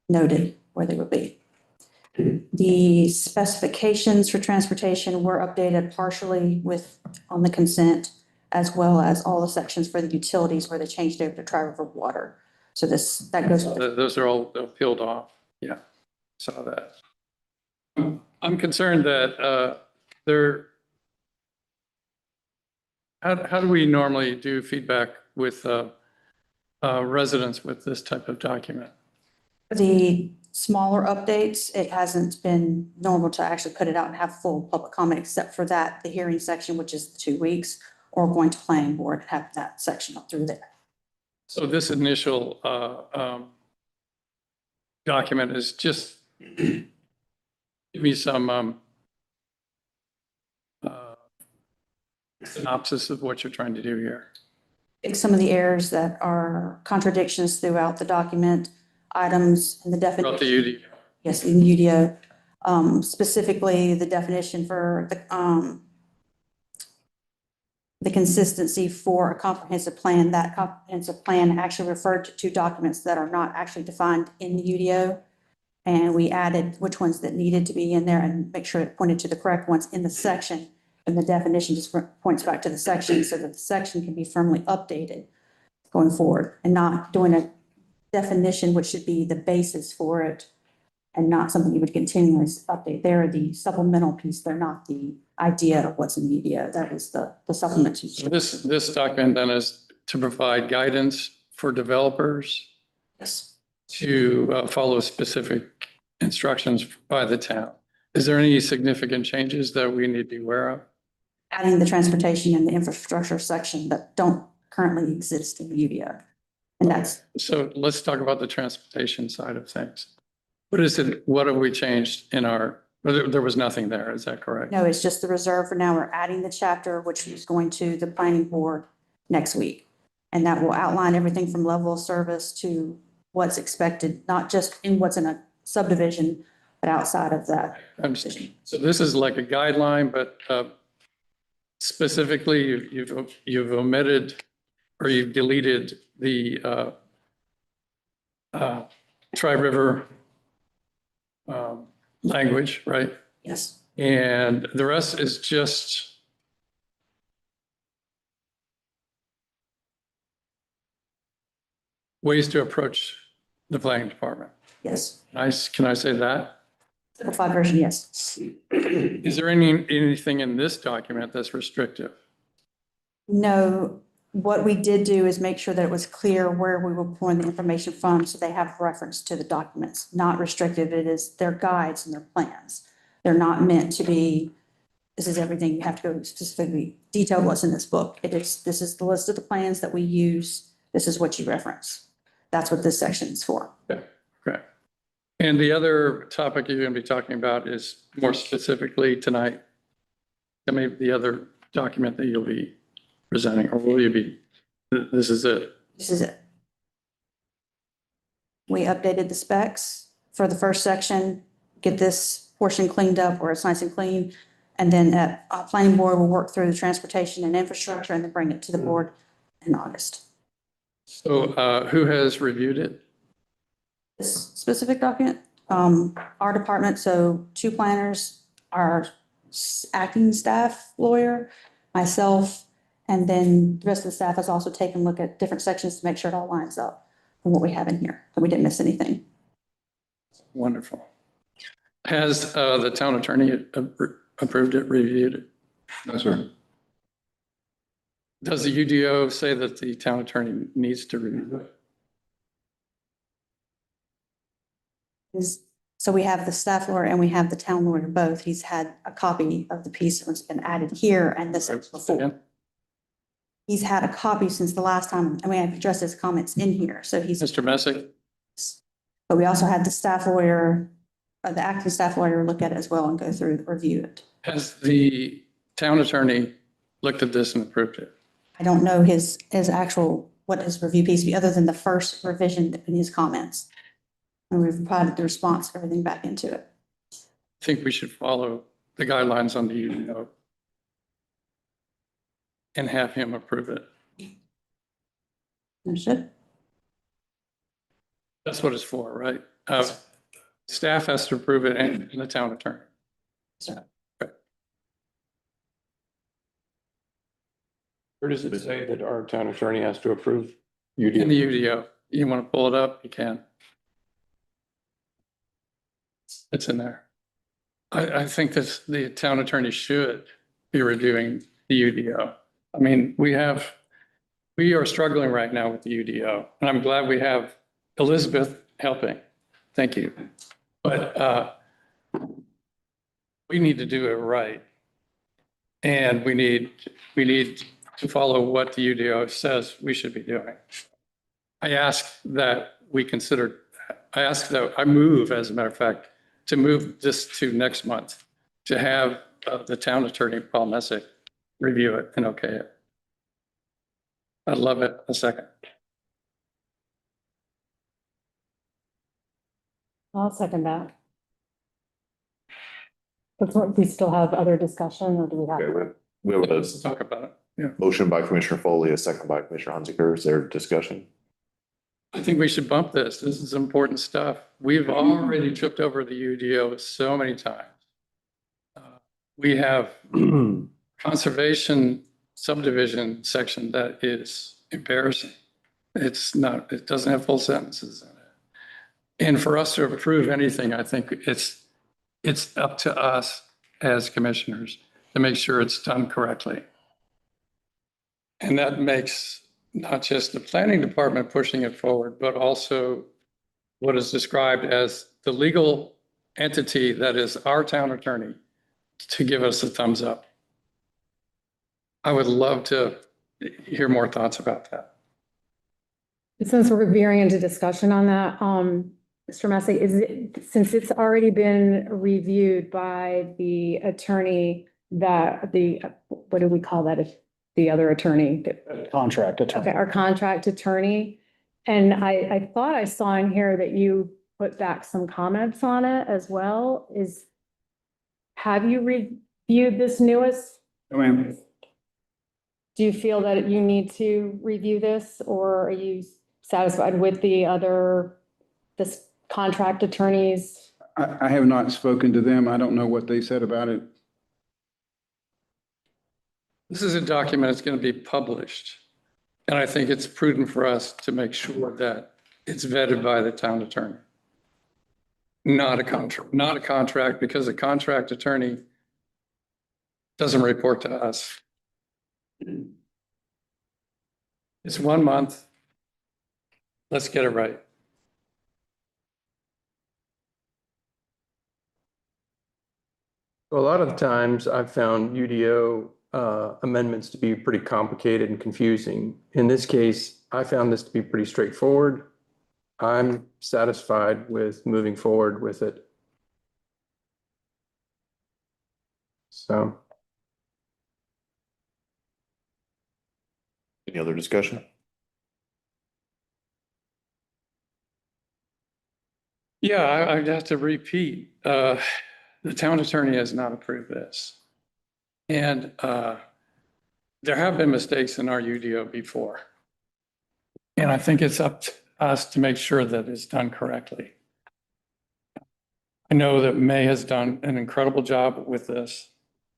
noted where they would be. The specifications for transportation were updated partially on the consent, as well as all the sections for the utilities where they changed over to Tri-River Water. So that goes. Those are all peeled off. Yeah, saw that. I'm concerned that how do we normally do feedback with residents with this type of document? The smaller updates, it hasn't been normal to actually put it out and have full public comment, except for that, the hearing section, which is the 2 weeks, or going to planning board and have that section up through there. So this initial document is just give me some synopsis of what you're trying to do here. It's some of the errors that are contradictions throughout the document, items and the definition. About the UD. Yes, in UDO, specifically the definition for the consistency for a comprehensive plan. That comprehensive plan actually referred to 2 documents that are not actually defined in the UDO. And we added which ones that needed to be in there and make sure it pointed to the correct ones in the section. And the definition just points back to the section so that the section can be firmly updated going forward and not doing a definition, which should be the basis for it and not something you would continually update. They're the supplemental piece. They're not the idea of what's in media. That is the supplement. So this document then is to provide guidance for developers. Yes. To follow specific instructions by the town. Is there any significant changes that we need to be aware of? Adding the transportation and the infrastructure section that don't currently exist in UDO. And that's. So let's talk about the transportation side of things. What is it? What have we changed in our, there was nothing there. Is that correct? No, it's just the reserve for now. We're adding the chapter, which is going to the planning board next week. And that will outline everything from level of service to what's expected, not just in what's in a subdivision, but outside of that. So this is like a guideline, but specifically you've omitted or you've deleted the Tri-River language, right? Yes. And the rest is just ways to approach the planning department. Yes. Nice. Can I say that? Simplified version, yes. Is there anything in this document that's restrictive? No, what we did do is make sure that it was clear where we were pulling the information from, so they have reference to the documents, not restrictive. It is their guides and their plans. They're not meant to be, this is everything. You have to go specifically detail what's in this book. This is the list of the plans that we use. This is what you reference. That's what this section is for. Okay, great. And the other topic you're going to be talking about is more specifically tonight. Tell me the other document that you'll be presenting, or will you be, this is it? This is it. We updated the specs for the first section, get this portion cleaned up where it's nice and clean. And then at planning board, we'll work through the transportation and infrastructure and then bring it to the board in August. So who has reviewed it? This specific document, our department, so 2 planners, our acting staff lawyer, myself, and then the rest of the staff has also taken a look at different sections to make sure it all lines up from what we have in here, that we didn't miss anything. Wonderful. Has the town attorney approved it, reviewed it? No, sir. Does the UDO say that the town attorney needs to review it? So we have the staff lawyer and we have the town lawyer both. He's had a copy of the piece that's been added here and this before. He's had a copy since the last time, I mean, I've addressed his comments in here, so he's. Mr. Messick? But we also had the staff lawyer, the acting staff lawyer look at it as well and go through, review it. Has the town attorney looked at this and approved it? I don't know his actual, what his review piece be, other than the first revision in his comments. And we've provided the response, everything back into it. I think we should follow the guidelines on the UDO and have him approve it. Understood? That's what it's for, right? Staff has to approve it and the town attorney. Where does it say that our town attorney has to approve In UDO? the UDO, you want to pull it up, you can. It's in there. I think that the town attorney should be reviewing the UDO. I mean, we are struggling right now with the UDO, and I'm glad we have Elizabeth helping. Thank you. But we need to do it right. And we need to follow what the UDO says we should be doing. I move, as a matter of fact, to move this to next month, to have the town attorney, Paul Messick, review it and okay it. I'd love it. A second. I'll second that. But we still have other discussion, or do we Okay, have? we have a Let's talk about it. Yeah. motion by Commissioner Foley, a second by Commissioner Hunziker. Is there discussion? I think we should bump this. This is important stuff. We've already tripped over the UDO so many times. We have conservation subdivision section that is embarrassing. It doesn't have full sentences in it. And for us to approve anything, I think it's up to us as commissioners to make sure it's done correctly. And that makes not just the planning department pushing it forward, but also what is described as the legal entity that is our town attorney to give us a thumbs up. I would love to hear more thoughts about that. Since we're veering into discussion on that, Mr. Messick, since it's already been reviewed by the attorney what do we call that? If the other attorney? Contract attorney. Okay, our contract attorney. And I thought I saw in here that you put back some comments on it as well. Have you reviewed this newest? I mean, Do you feel that you need to review this, or are you satisfied with this contract attorneys? I have not spoken to them. I don't know what they said about it. This is a document that's going to be published. And I think it's prudent for us to make sure that it's vetted by the town attorney. Not a contract, because a contract attorney doesn't report to us. It's 1 month. Let's get it right. A lot of the times I've found UDO amendments to be pretty complicated and confusing. In this case, I found this to be pretty straightforward. I'm satisfied with moving forward with it. So. Any other discussion? Yeah, I'd have to repeat. The town attorney has not approved this. And there have been mistakes in our UDO before. And I think it's up to us to make sure that it's done correctly. I know that May has done an incredible job with this,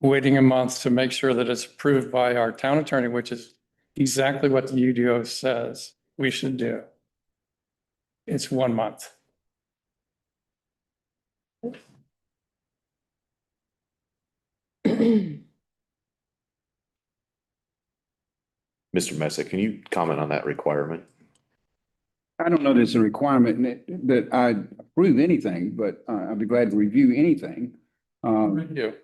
waiting a month to make sure that it's approved by our town attorney, which is exactly what the UDO says we should do. It's 1 month. Mr. Messick, can you comment on that requirement? I don't know that it's a requirement that I approve anything, but I'd be glad to review anything. Review.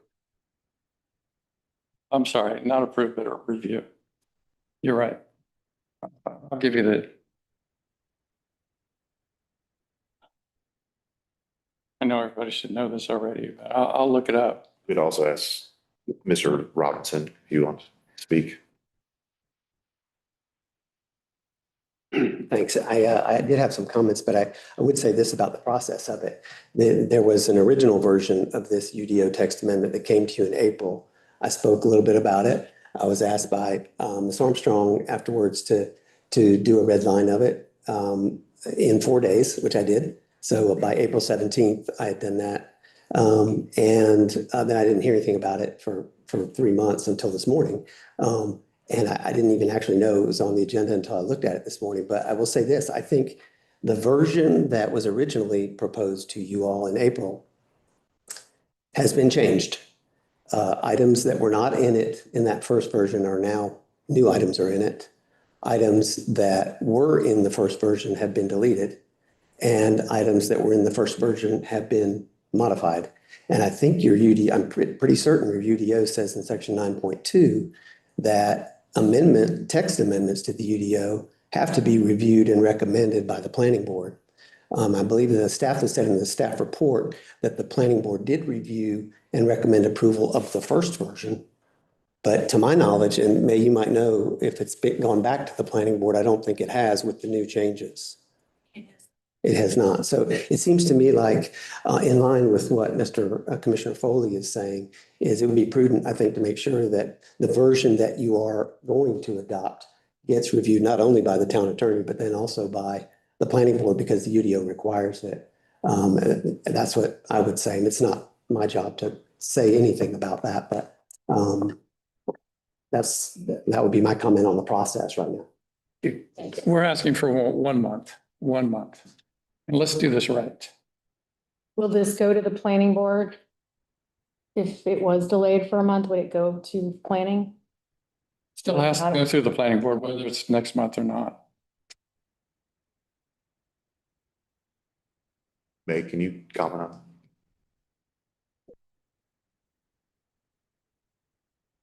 I'm sorry, not approve, but a review. You're right. I'll give you the. I know everybody should know this already, but I'll look it up. We'd also ask Mr. Robinson if you want to speak. Thanks. I did have some comments, but I would say this about the process of it. There was an original version of this UDO text amendment that came to you in April. I spoke a little bit about it. I was asked by Ms. Armstrong afterwards to do a red line of it in 4 days, which I did. So by April 17th, I had done that. And then I didn't hear anything about it for 3 months until this morning. And I didn't even actually know it was on the agenda until I looked at it this morning. But I will say this, I think the version that was originally proposed to you all in April has been changed. Items that were not in it in that first version are now, new items are in it. Items that were in the first version have been deleted. And items that were in the first version have been modified. And I think your UDO, I'm pretty certain your UDO says in section 9.2 that text amendments to the UDO have to be reviewed and recommended by the planning board. I believe the staff has said in the staff report that the planning board did review and recommend approval of the first version. But to my knowledge, and you might know if it's gone back to the planning board, I don't think it has with the new changes. It has not. So it seems to me like in line with what Mr. Commissioner Foley is saying, is it would be prudent, I think, to make sure that the version that you are going to adopt gets reviewed not only by the town attorney, but then also by the planning board because the UDO requires it. That's what I would say. And it's not my job to say anything about that, but that would be my comment on the process right now. We're asking for 1 month, 1 month. And let's do this right. Will this go to the planning board? If it was delayed for a month, would it go to planning? Still has to go through the planning board, whether it's next month or not. May, can you comment on?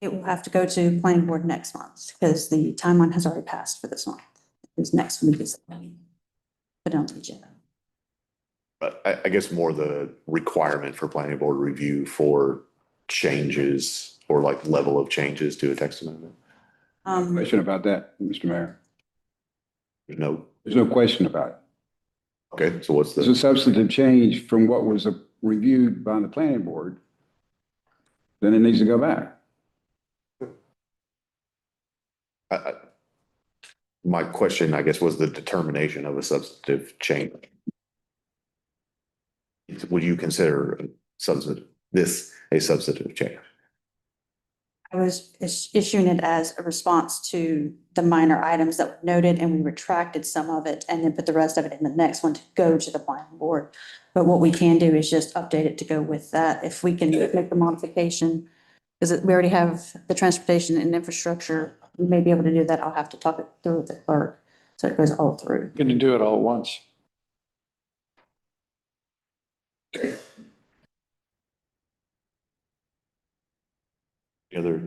It will have to go to planning board next month because the timeline has already passed for this month. This next week is put it on the agenda. But I guess more the requirement for planning board review for changes or like level of changes to a text amendment. Question about that, Mr. Mayor. There's no question about it. Okay, so what's There's a substantive change from what was reviewed by the planning board. Then it needs to go back. My question, I guess, was the determination of a substantive change. Would you consider a substantive change? I was issuing it as a response to the minor items that were noted, and we retracted some of it and then put the rest of it in the next one to go to the planning board. But what we can do is just update it to go with that. If we can make the modification, because we already have the transportation and infrastructure, we may be able to do that. I'll have to talk it through with the clerk, so it goes all through. Going to do it all at once. Any other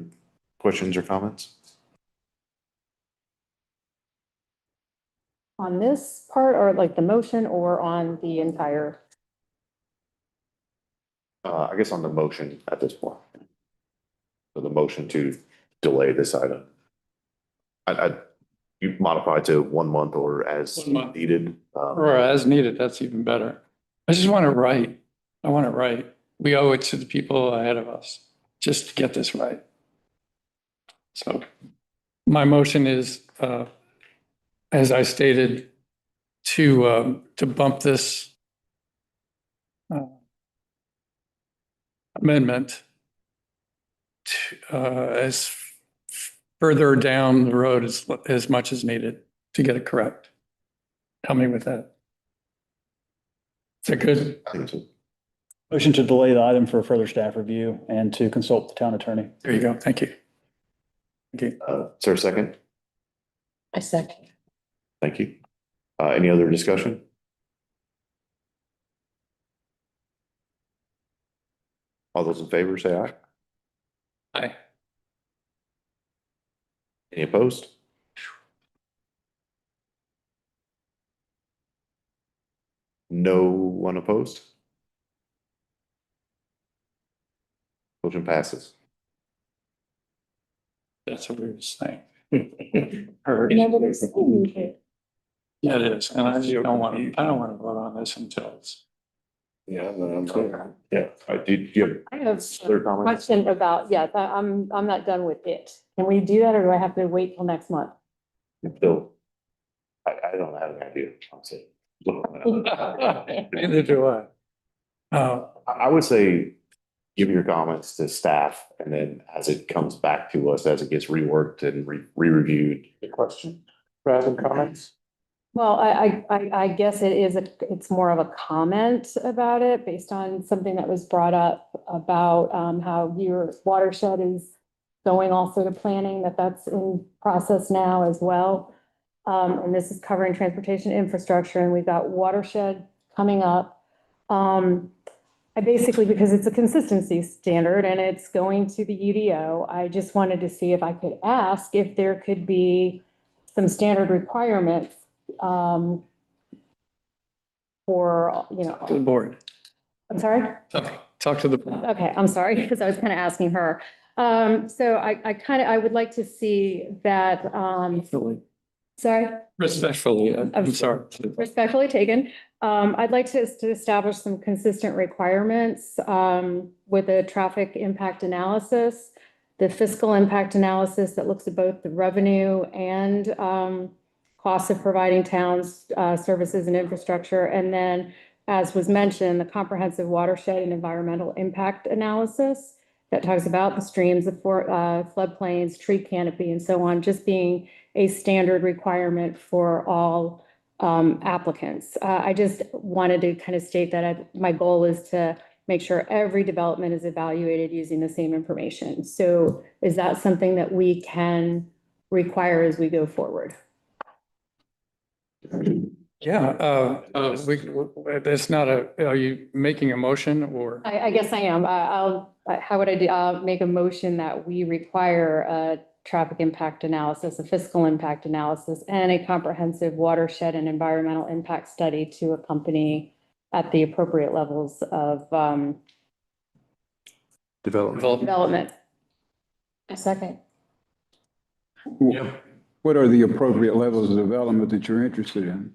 questions or comments? On this part or like the motion or on the entire? I guess on the motion at this point. So the motion to delay this item. You modify to 1 month or as 1 month. needed. Or as needed, that's even better. I just want it right. I want it right. We owe it to the people ahead of us just to get this right. So my motion is, as I stated, to bump this amendment as further down the road as much as needed to get it correct. Help me with that. Is that good? I think so. Motion to delay the item for further staff review and to consult the town attorney. There you go. Thank you. Okay. Is there a second? I second. Thank you. Any other discussion? All those in favor say aye. Aye. Any opposed? No one opposed? Motion passes. That's a weird thing. Heard. Remember this thing. Yeah, it is. And I just don't want to, I don't want to vote on this until it's. Yeah, I'm clear. Yeah, did you have I have other a comments? question about, I'm not done with it. Can we do that or do I have to wait till next month? Bill? I don't have an idea, honestly. Neither do I. I would say give your comments to staff and then as it comes back to us, as it gets reworked and re-reviewed. The question, rather than comments? Well, I guess it's more of a comment about it based on something that was brought up about how your watershed is going also to planning, that's in process now as well. And this is covering transportation infrastructure and we've got watershed coming up. I basically, because it's a consistency standard and it's going to the UDO, I just wanted to see if I could ask if there could be some standard requirements for, To the board. I'm sorry? Talk to the. board. Okay, I'm sorry, because I was kind of asking her. So I would like to see that, sorry? Respectfully, I'm sorry. Respectfully taken. I'd like to establish some consistent requirements with a traffic impact analysis, the fiscal impact analysis that looks at both the revenue and costs of providing towns services and infrastructure. And then, as was mentioned, the comprehensive watershed and environmental impact analysis that talks about the streams, the floodplains, tree canopy, and so on, just being a standard requirement for all applicants. I just wanted to kind of state that my goal is to make sure every development is evaluated using the same information. So is that something that we can require as we go forward? Yeah, it's not are you making a motion or? I guess I am. How would I do? I'll make a motion that we require a traffic impact analysis, a fiscal impact analysis, and a comprehensive watershed and environmental impact study to accompany at the appropriate levels of development. A second. What are the appropriate levels of development that you're interested in?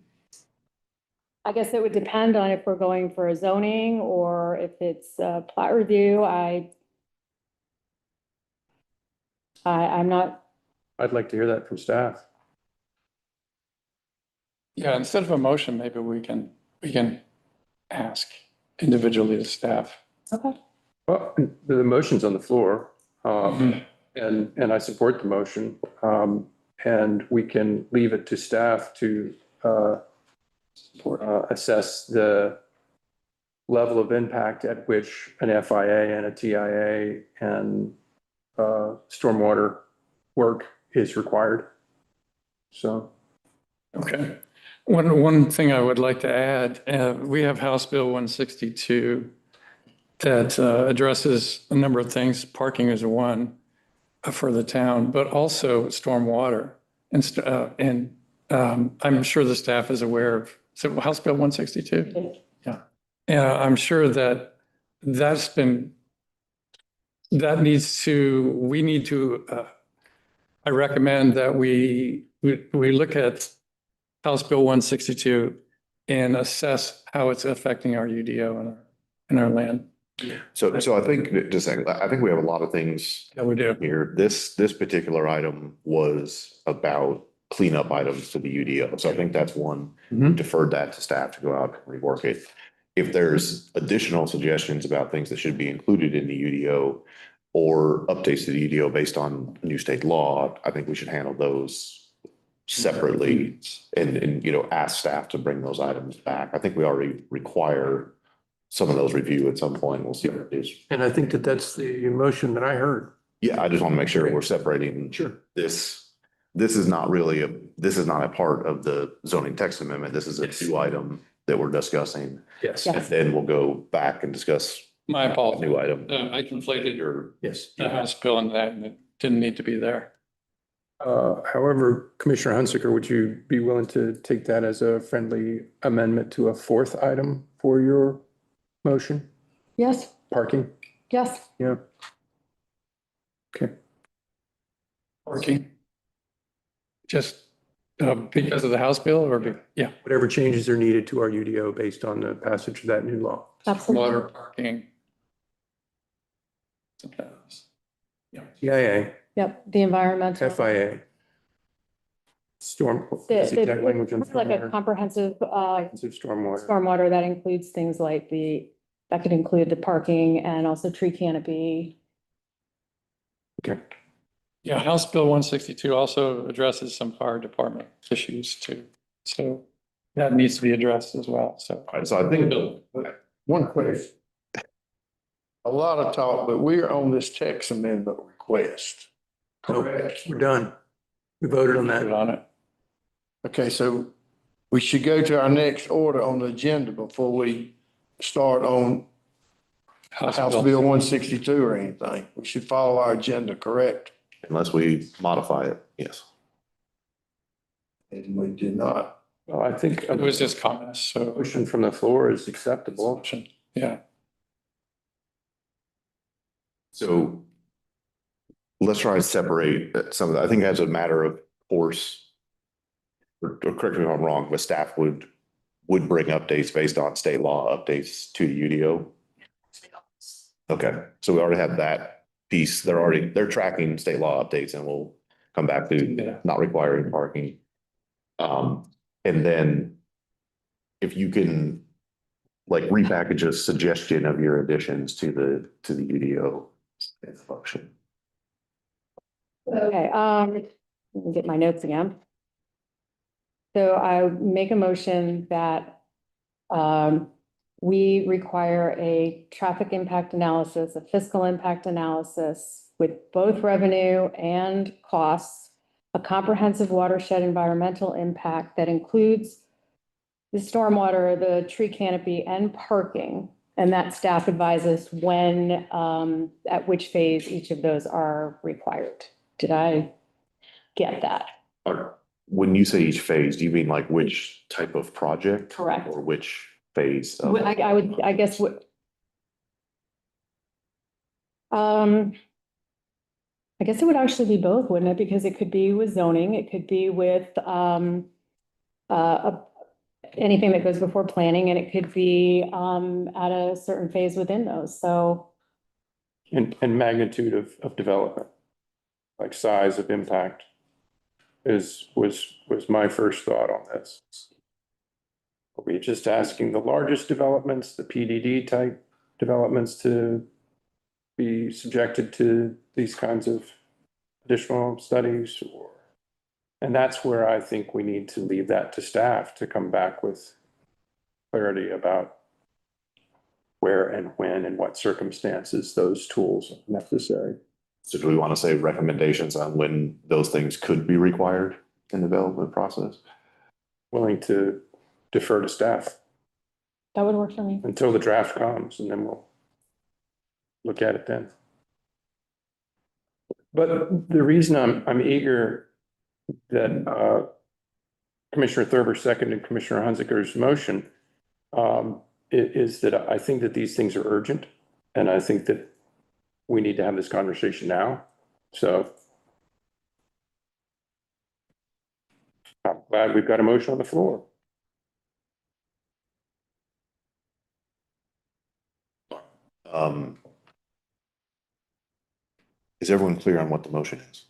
I guess it would depend on if we're going for a zoning or if it's a plat review. I'm not. I'd like to hear that from staff. Yeah, instead of a motion, maybe we can ask individually to staff. Okay. Well, the motion's on the floor, and I support the motion. And we can leave it to staff to assess the level of impact at which an FIA and a TIA and stormwater work is required. So. Okay. One thing I would like to add, we have House Bill 162 that addresses a number of things. Parking is one for the town, but also stormwater. And I'm sure the staff is aware of, so House Bill 162? Yeah. I'm sure that we need to, I recommend that we look at House Bill 162 and assess how it's affecting our UDO and our land. So I think, I think we have a lot of things. Yeah, we do. Here, this particular item was about cleanup items to the UDO. So I think that's one, deferred that to staff to go out and rework it. If there's additional suggestions about things that should be included in the UDO or updates to the UDO based on new state law, I think we should handle those separately and ask staff to bring those items back. I think we already require some of those review at some point. We'll see what it is. And I think that's the motion that I heard. Yeah, I just want to make sure we're separating. Sure. This is not a part of the zoning text amendment. This is a new item that we're discussing. Yes. And then we'll go back and discuss My a apologies. new item. I conflated Yes. the House bill and that, and it didn't need to be there. However, Commissioner Hunziker, would you be willing to take that as a friendly amendment to a fourth item for your motion? Yes, Parking? yes. Yeah. Okay. Parking. Just because of the House bill yeah. Whatever changes are needed to our UDO based on the passage of that new law. Absolutely. Water parking. Yeah. TIA, Yep, the environmental. FIA. Storm. It's exact language on like a stormwater. comprehensive, Stormwater. stormwater that includes things like that could include the parking and also tree canopy. Okay. Yeah, House Bill 162 also addresses some fire department issues too. So that needs to be addressed as well. So, All right, so I think One question. A lot of talk, but we're on this text amendment request. Correct. We're done. We voted on that. on it. Okay, so we should go to our next order on the agenda before we start on House Bill 162 or anything. We should follow our agenda, correct? unless we modify it, yes. And we did not. Well, I think It was just comments, so. motion from the floor is acceptable. Yeah. So let's try and separate some of that. I think as a matter of course, or correct me if I'm wrong, but staff would bring updates based on state law updates to the UDO. Okay, so we already have that piece. They're tracking state law updates and we'll come back to not requiring parking. And then if you can like repackage a suggestion of your additions to the UDO function. Okay, let me get my notes again. So I make a motion that we require a traffic impact analysis, a fiscal impact analysis with both revenue and costs, a comprehensive watershed environmental impact that includes the stormwater, the tree canopy, and parking, and that staff advises when, at which phase each of those are required. Did I get that? When you say each phase, do you mean like which type of project? Correct. Or which phase? I guess it would actually be both, wouldn't it? Because it could be with zoning, it could be with anything that goes before planning, and it could be at a certain phase within those. So. And magnitude of development, like size of impact was my first thought on this. Are we just asking the largest developments, the PDD type developments, to be subjected to these kinds of additional studies? And that's where I think we need to leave that to staff to come back with clarity about where and when and what circumstances those tools are necessary. So do we want to say recommendations on when those things could be required in the development process? Willing to defer to staff. That would work for me. Until the draft comes, and then we'll look at it then. But the reason I'm eager that Commissioner Thurber seconded Commissioner Hunziker's motion is that I think that these things are urgent, and I think that we need to have this conversation now. So I'm glad we've got a motion on the floor. Is everyone clear on what the motion is?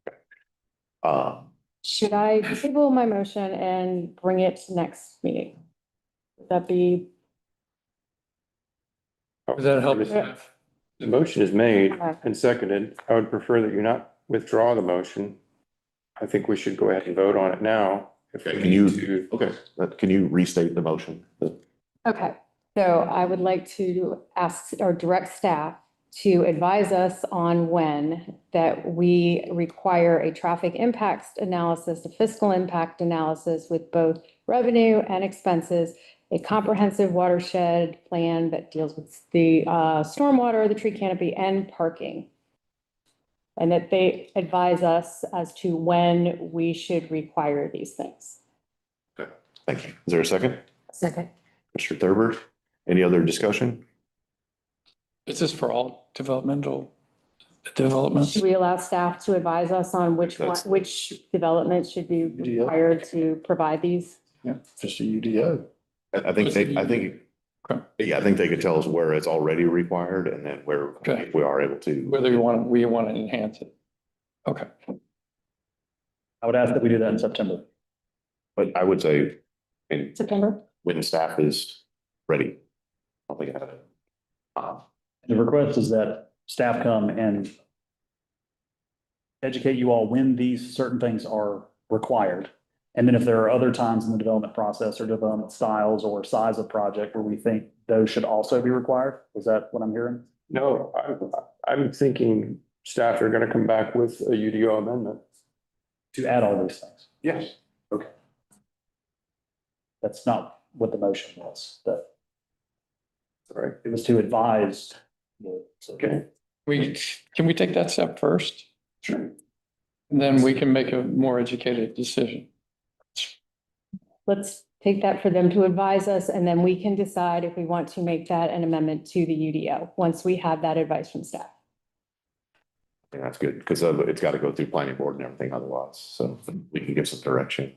Okay. Should I table my motion and bring it to next meeting? Would that be? Does that help? The motion is made and seconded. I would prefer that you not withdraw the motion. I think we should go ahead and vote on it now. Can you restate the motion? Okay, so I would like to ask or direct staff to advise us on when that we require a traffic impacts analysis, a fiscal impact analysis with both revenue and expenses, a comprehensive watershed plan that deals with the stormwater, the tree canopy, and parking. and that they advise us as to when we should require these things. Okay, thank you. Is there a second? Second. Mr. Thurber, any other discussion? Is this for all developments? Should we allow staff to advise us on which one, That's- which development should be UDO. required to provide these? Yeah, just a UDO. I think yeah, I think they could tell us where it's already required and then where Okay. if we are able to. Whether we want to enhance it. Okay. I would ask that we do that in September. But I would say, and September? when staff is ready. I don't think I have it. The request is that staff come and educate you all when these certain things are required. And then if there are other times in the development process or development styles or size of project where we think those should also be required, is that what I'm hearing? No, I'm thinking staff are going to come back with a UDO amendment. To add all these things? Yes. Okay. That's not what the motion was, that Right. it was to advise. Okay. Can we take that step first? Sure. And then we can make a more educated decision. Let's take that for them to advise us, and then we can decide if we want to make that an amendment to the UDO, once we have that advice from staff. I think that's good because it's got to go through planning board and everything otherwise. So we can give some direction.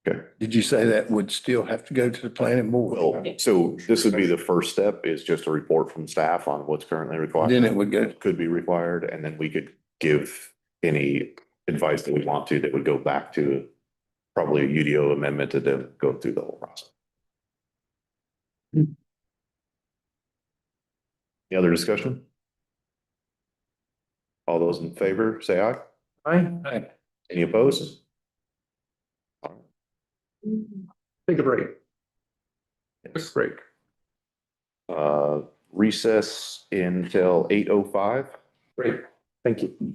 Okay. Did you say that would still have to go to the planning board? Well, so this would be the first step is just a report from staff on what's currently required. Then it would go, Could be required, and then we could give any advice that we want to that would go back to probably a UDO amendment to then go through the whole process. Any other discussion? All those in favor, say aye. Aye. Any opposed? Take a break. Quick break. Recess until 8:05. Great. Thank you.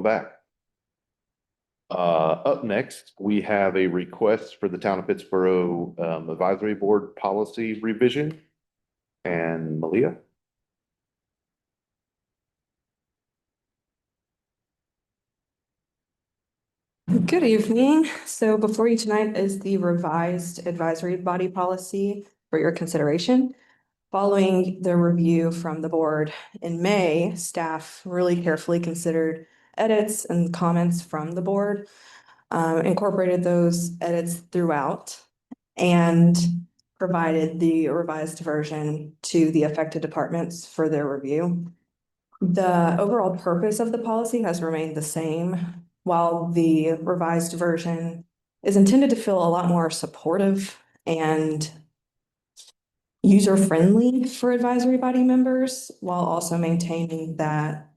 welcome back. Up next, we have a request for the Town of Pittsboro Advisory Board Policy Revision. And Malia? Good evening. So before you tonight is the revised advisory body policy for your consideration. Following the review from the board in May, staff really carefully considered edits and comments from the board, incorporated those edits throughout, and provided the revised version to the affected departments for their review. The overall purpose of the policy has remained the same, while the revised version is intended to feel a lot more supportive and user-friendly for advisory body members, while also maintaining that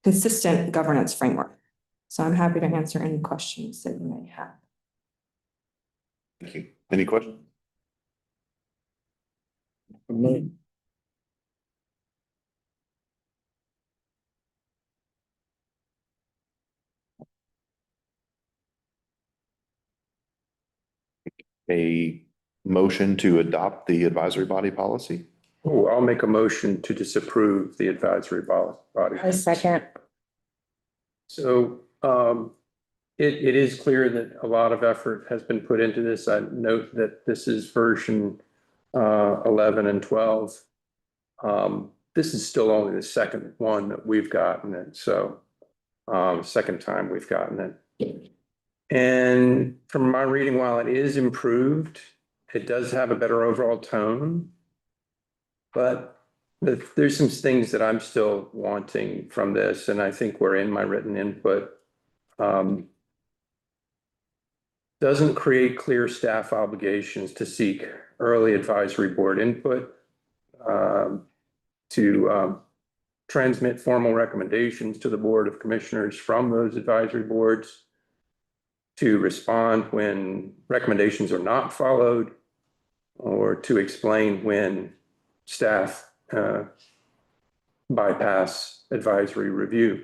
consistent governance framework. So I'm happy to answer any questions that you may have. Thank you. Any questions? A motion to adopt the advisory body policy? Oh, I'll make a motion to disapprove the advisory body. I second. So it is clear that a lot of effort has been put into this. I note that this is version 11 and 12. This is still only the second one that we've gotten it. So second time we've gotten it. And from my reading, while it is improved, it does have a better overall tone. But there's some things that I'm still wanting from this, and I think were in my written input. Doesn't create clear staff obligations to seek early advisory board input, to transmit formal recommendations to the Board of Commissioners from those advisory boards, to respond when recommendations are not followed, or to explain when staff bypass advisory review.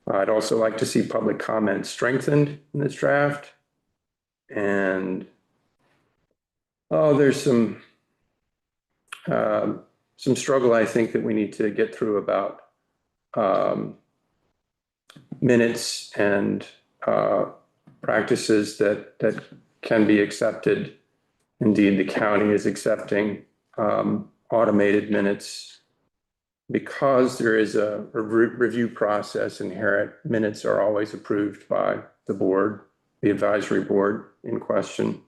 I'd also like to see public comment strengthened in this draft. And there's some struggle, I think, that we need to get through about minutes and practices that can be accepted. Indeed, the county is accepting automated minutes because there is a review process inherent. Minutes are always approved by the board, the advisory board in question.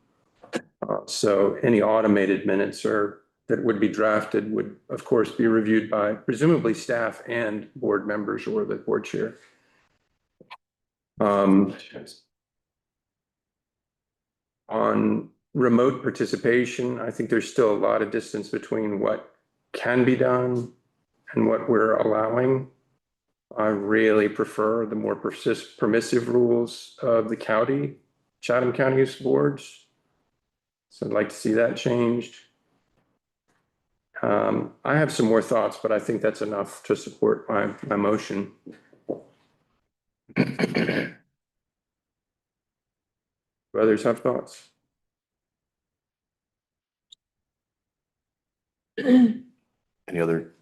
So any automated minutes that would be drafted would, of course, be reviewed by presumably staff and board members or the board chair. On remote participation, I think there's still a lot of distance between what can be done and what we're allowing. I really prefer the more permissive rules of the county, Chatham County's boards. So I'd like to see that changed. I have some more thoughts, but I think that's enough to support my motion. Do others have thoughts? Any other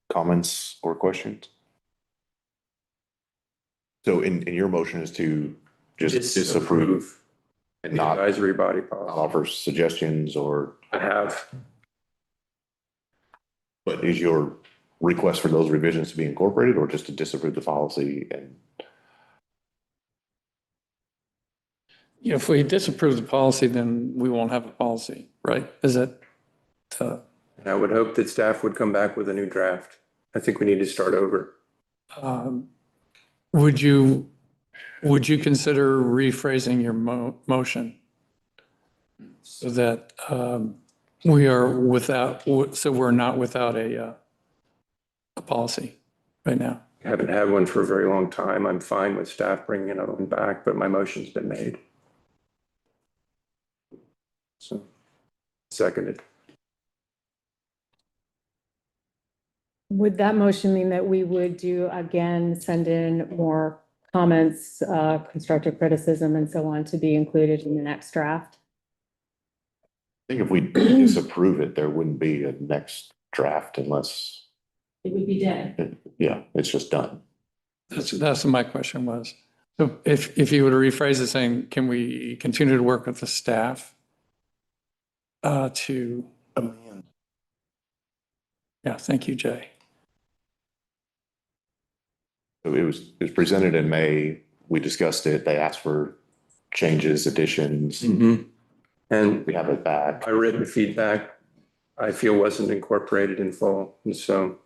comments or questions? So in your motion is to just disapprove and not advisory body policy. Offer suggestions or? I have. But is your request for those revisions to be incorporated or just to disapprove the policy? And If we disapprove the policy, then we won't have a policy, right? Is it? And I would hope that staff would come back with a new draft. I think we need to start over. Would you consider rephrasing your motion so that we are without, so we're not without a policy right now? I haven't had one for a very long time. I'm fine with staff bringing another one back, but my motion's been made. So, seconded. Would that motion mean that we would send in more comments, constructive criticism and so on to be included in the next draft? I think if we disapprove it, there wouldn't be a next draft unless, It would be dead. yeah, it's just done. That's what my question was. So if you were to rephrase it saying, can we continue to work with the staff? Yeah, thank you, Jay. So it was presented in May. We discussed it. They asked for changes, additions. And We have it back. my written feedback, I feel wasn't incorporated in full. And so,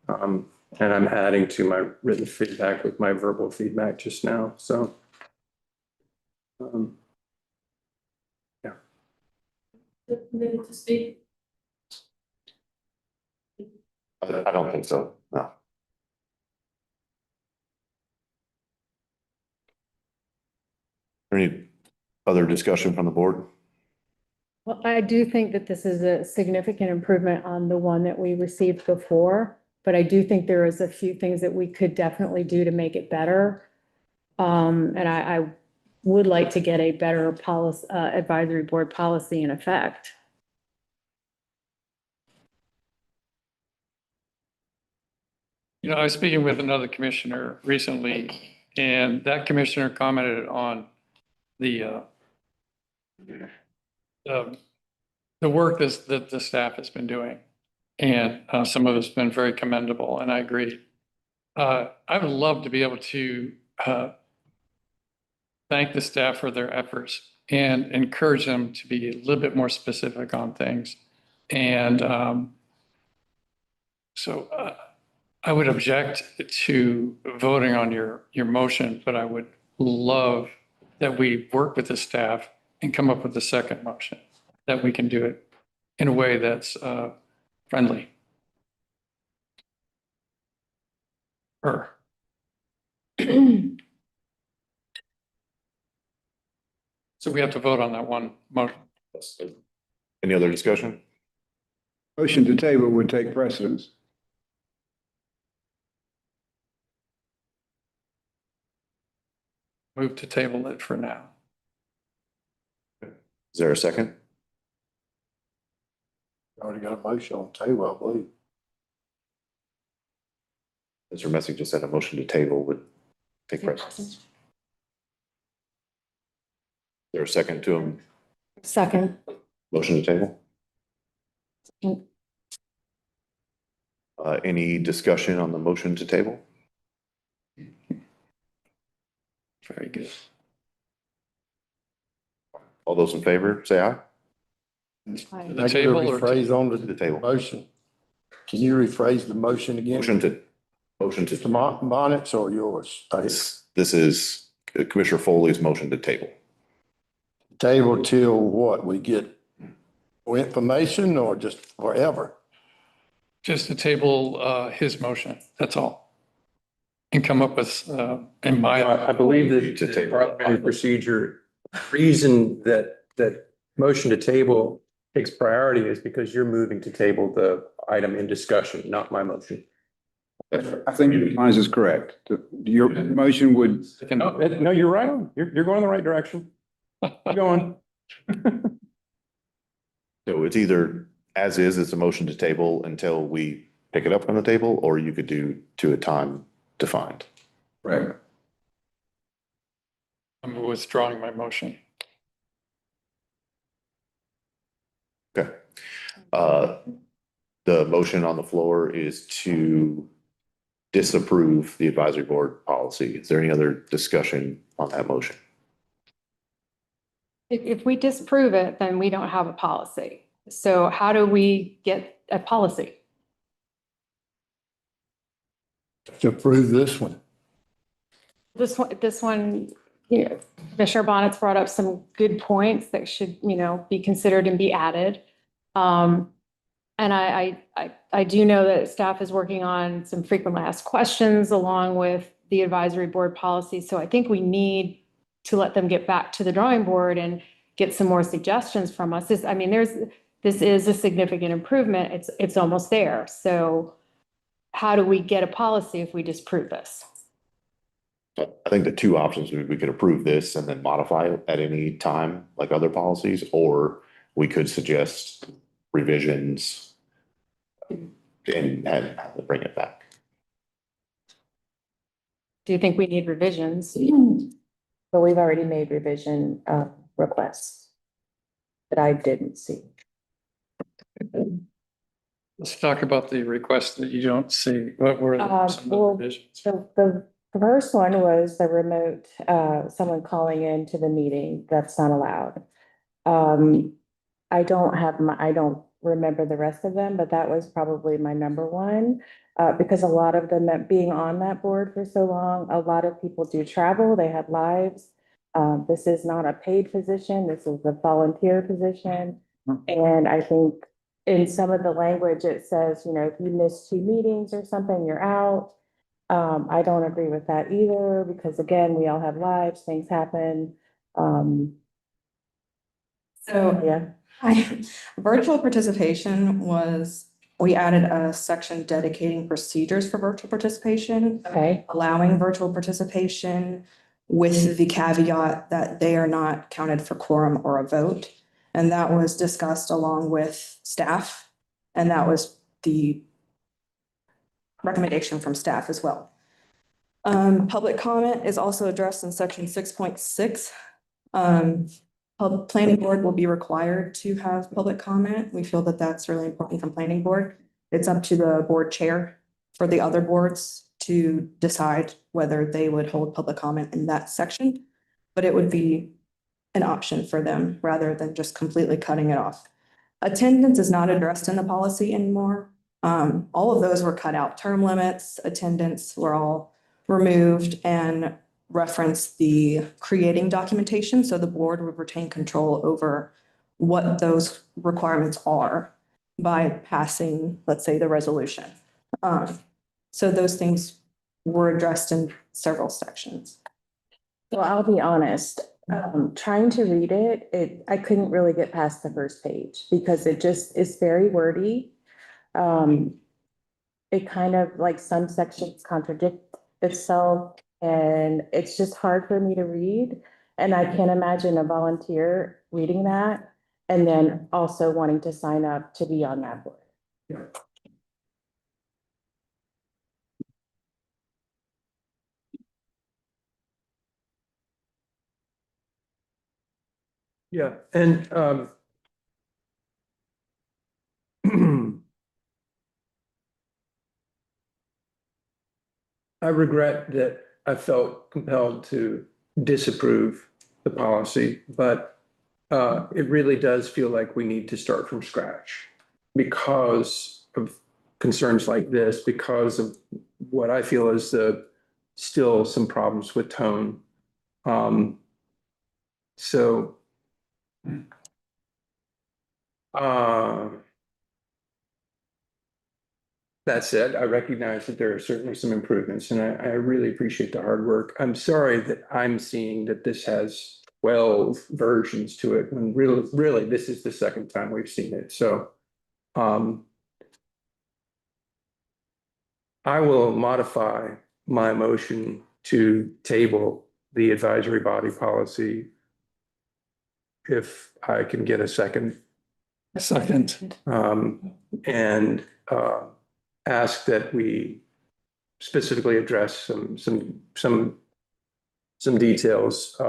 and I'm adding to my written feedback with my verbal feedback just now. So, yeah. To speak. I don't think so, no. Any other discussion from the board? Well, I do think that this is a significant improvement on the one that we received before, but I do think there is a few things that we could definitely do to make it better. And I would like to get a better policy, advisory board policy in effect. You know, I was speaking with another commissioner recently, and that commissioner commented on the work that the staff has been doing. And some of it's been very commendable, and I agree. I would love to be able to thank the staff for their efforts and encourage them to be a little bit more specific on things. And so I would object to voting on your motion, but I would love that we work with the staff and come up with a second motion, that we can do it in a way that's friendly. So we have to vote on that one motion. Any other discussion? Motion to table would take precedence. Move to table it for now. Is there a second? Already got a motion on the table, I believe. Mr. Misc just said a motion to table would take precedence. Is there a second to him? Second. Motion to table? Any discussion on the motion to table? Very good. All those in favor, say aye. The table or rephrase on The table. motion. Can you rephrase the motion again? Motion to Bonitz or yours? This is Commissioner Foley's motion to table. Table till what? We get more information or just forever? Just to table his motion, that's all. And come up with, in my. I believe that To the table. parliamentary procedure, reason that motion to table takes priority is because you're moving to table the item in discussion, not my motion. I think mine is correct. Your motion would. No, you're right on. You're going in the right direction. Keep going. So it's either as is, it's a motion to table until we pick it up from the table, or you could do to a time defined. Right. I'm withdrawing my motion. Okay. The motion on the floor is to disapprove the advisory board policy. Is there any other discussion on that motion? If we disprove it, then we don't have a policy. So how do we get a policy? To approve this one. This one, you know, Commissioner Bonitz brought up some good points that should, be considered and be added. And I do know that staff is working on some frequently asked questions along with the advisory board policy. So I think we need to let them get back to the drawing board and get some more suggestions from us. This is a significant improvement. It's almost there. So how do we get a policy if we disprove this? I think the two options, we could approve this and then modify it at any time, like other policies, or we could suggest revisions and have to bring it back. Do you think we need revisions? But we've already made revision requests that I didn't see. Let's talk about the requests that you don't see. What were some of the Well, revisions? the first one was the remote, someone calling in to the meeting. That's not allowed. I don't remember the rest of them, but that was probably my number one. Because a lot of them, being on that board for so long, a lot of people do travel, they have lives. This is not a paid position, this is a volunteer position. And I think in some of the language, it says, you know, if you miss 2 meetings or something, you're out. I don't agree with that either, because again, we all have lives, things happen. So Yeah. virtual participation was, we added a section dedicating procedures for virtual participation. Okay. Allowing virtual participation with the caveat that they are not counted for quorum or a vote. And that was discussed along with staff. And that was the recommendation from staff as well. Public comment is also addressed in section 6.6. Planning board will be required to have public comment. We feel that that's really important from planning board. It's up to the board chair for the other boards to decide whether they would hold public comment in that section. But it would be an option for them rather than just completely cutting it off. Attendance is not addressed in the policy anymore. All of those were cut out. Term limits, attendance were all removed, and reference the creating documentation. So the board would retain control over what those requirements are by passing, let's say, the resolution. So those things were addressed in several sections. Well, I'll be honest, trying to read it, I couldn't really get past the first page because it just is very wordy. It kind of like some sections contradict itself, and it's just hard for me to read. And I can't imagine a volunteer reading that and then also wanting to sign up to be on that board. Yeah, and I regret that I felt compelled to disapprove the policy, but it really does feel like we need to start from scratch because of concerns like this, because of what I feel is still some problems with tone. So that said, I recognize that there are certainly some improvements, and I really appreciate the hard work. I'm sorry that I'm seeing that this has 12 versions to it, when really this is the second time we've seen it. So I will modify my motion to table the advisory body policy if I can get a second. Second. And ask that we specifically address some details.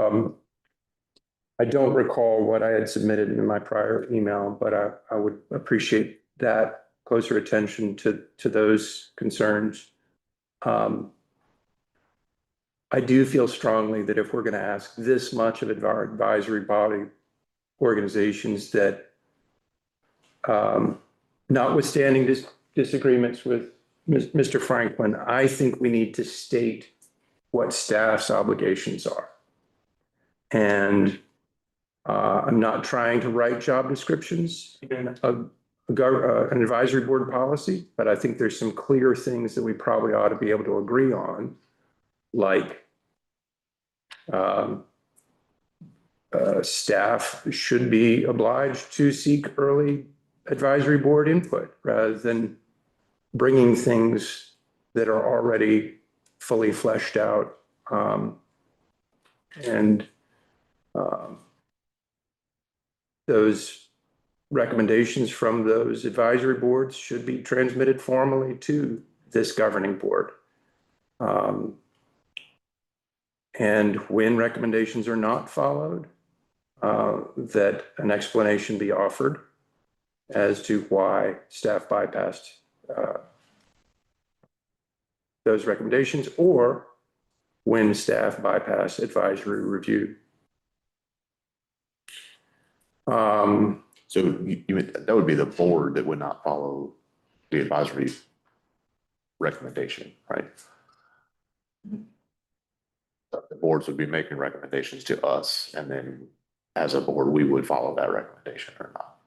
I don't recall what I had submitted in my prior email, but I would appreciate that closer attention to those concerns. I do feel strongly that if we're going to ask this much of our advisory body organizations, that notwithstanding disagreements with Mr. Franklin, I think we need to state what staff's obligations are. And I'm not trying to write job descriptions in an advisory board policy, but I think there's some clear things that we probably ought to be able to agree on, like staff should be obliged to seek early advisory board input rather than bringing things that are already fully fleshed out. And those recommendations from those advisory boards should be transmitted formally to this governing board. And when recommendations are not followed, that an explanation be offered as to why staff bypassed those recommendations, or when staff bypass advisory review. So that would be the board that would not follow the advisory recommendation, right? The boards would be making recommendations to us, and then as a board, we would follow that recommendation or not.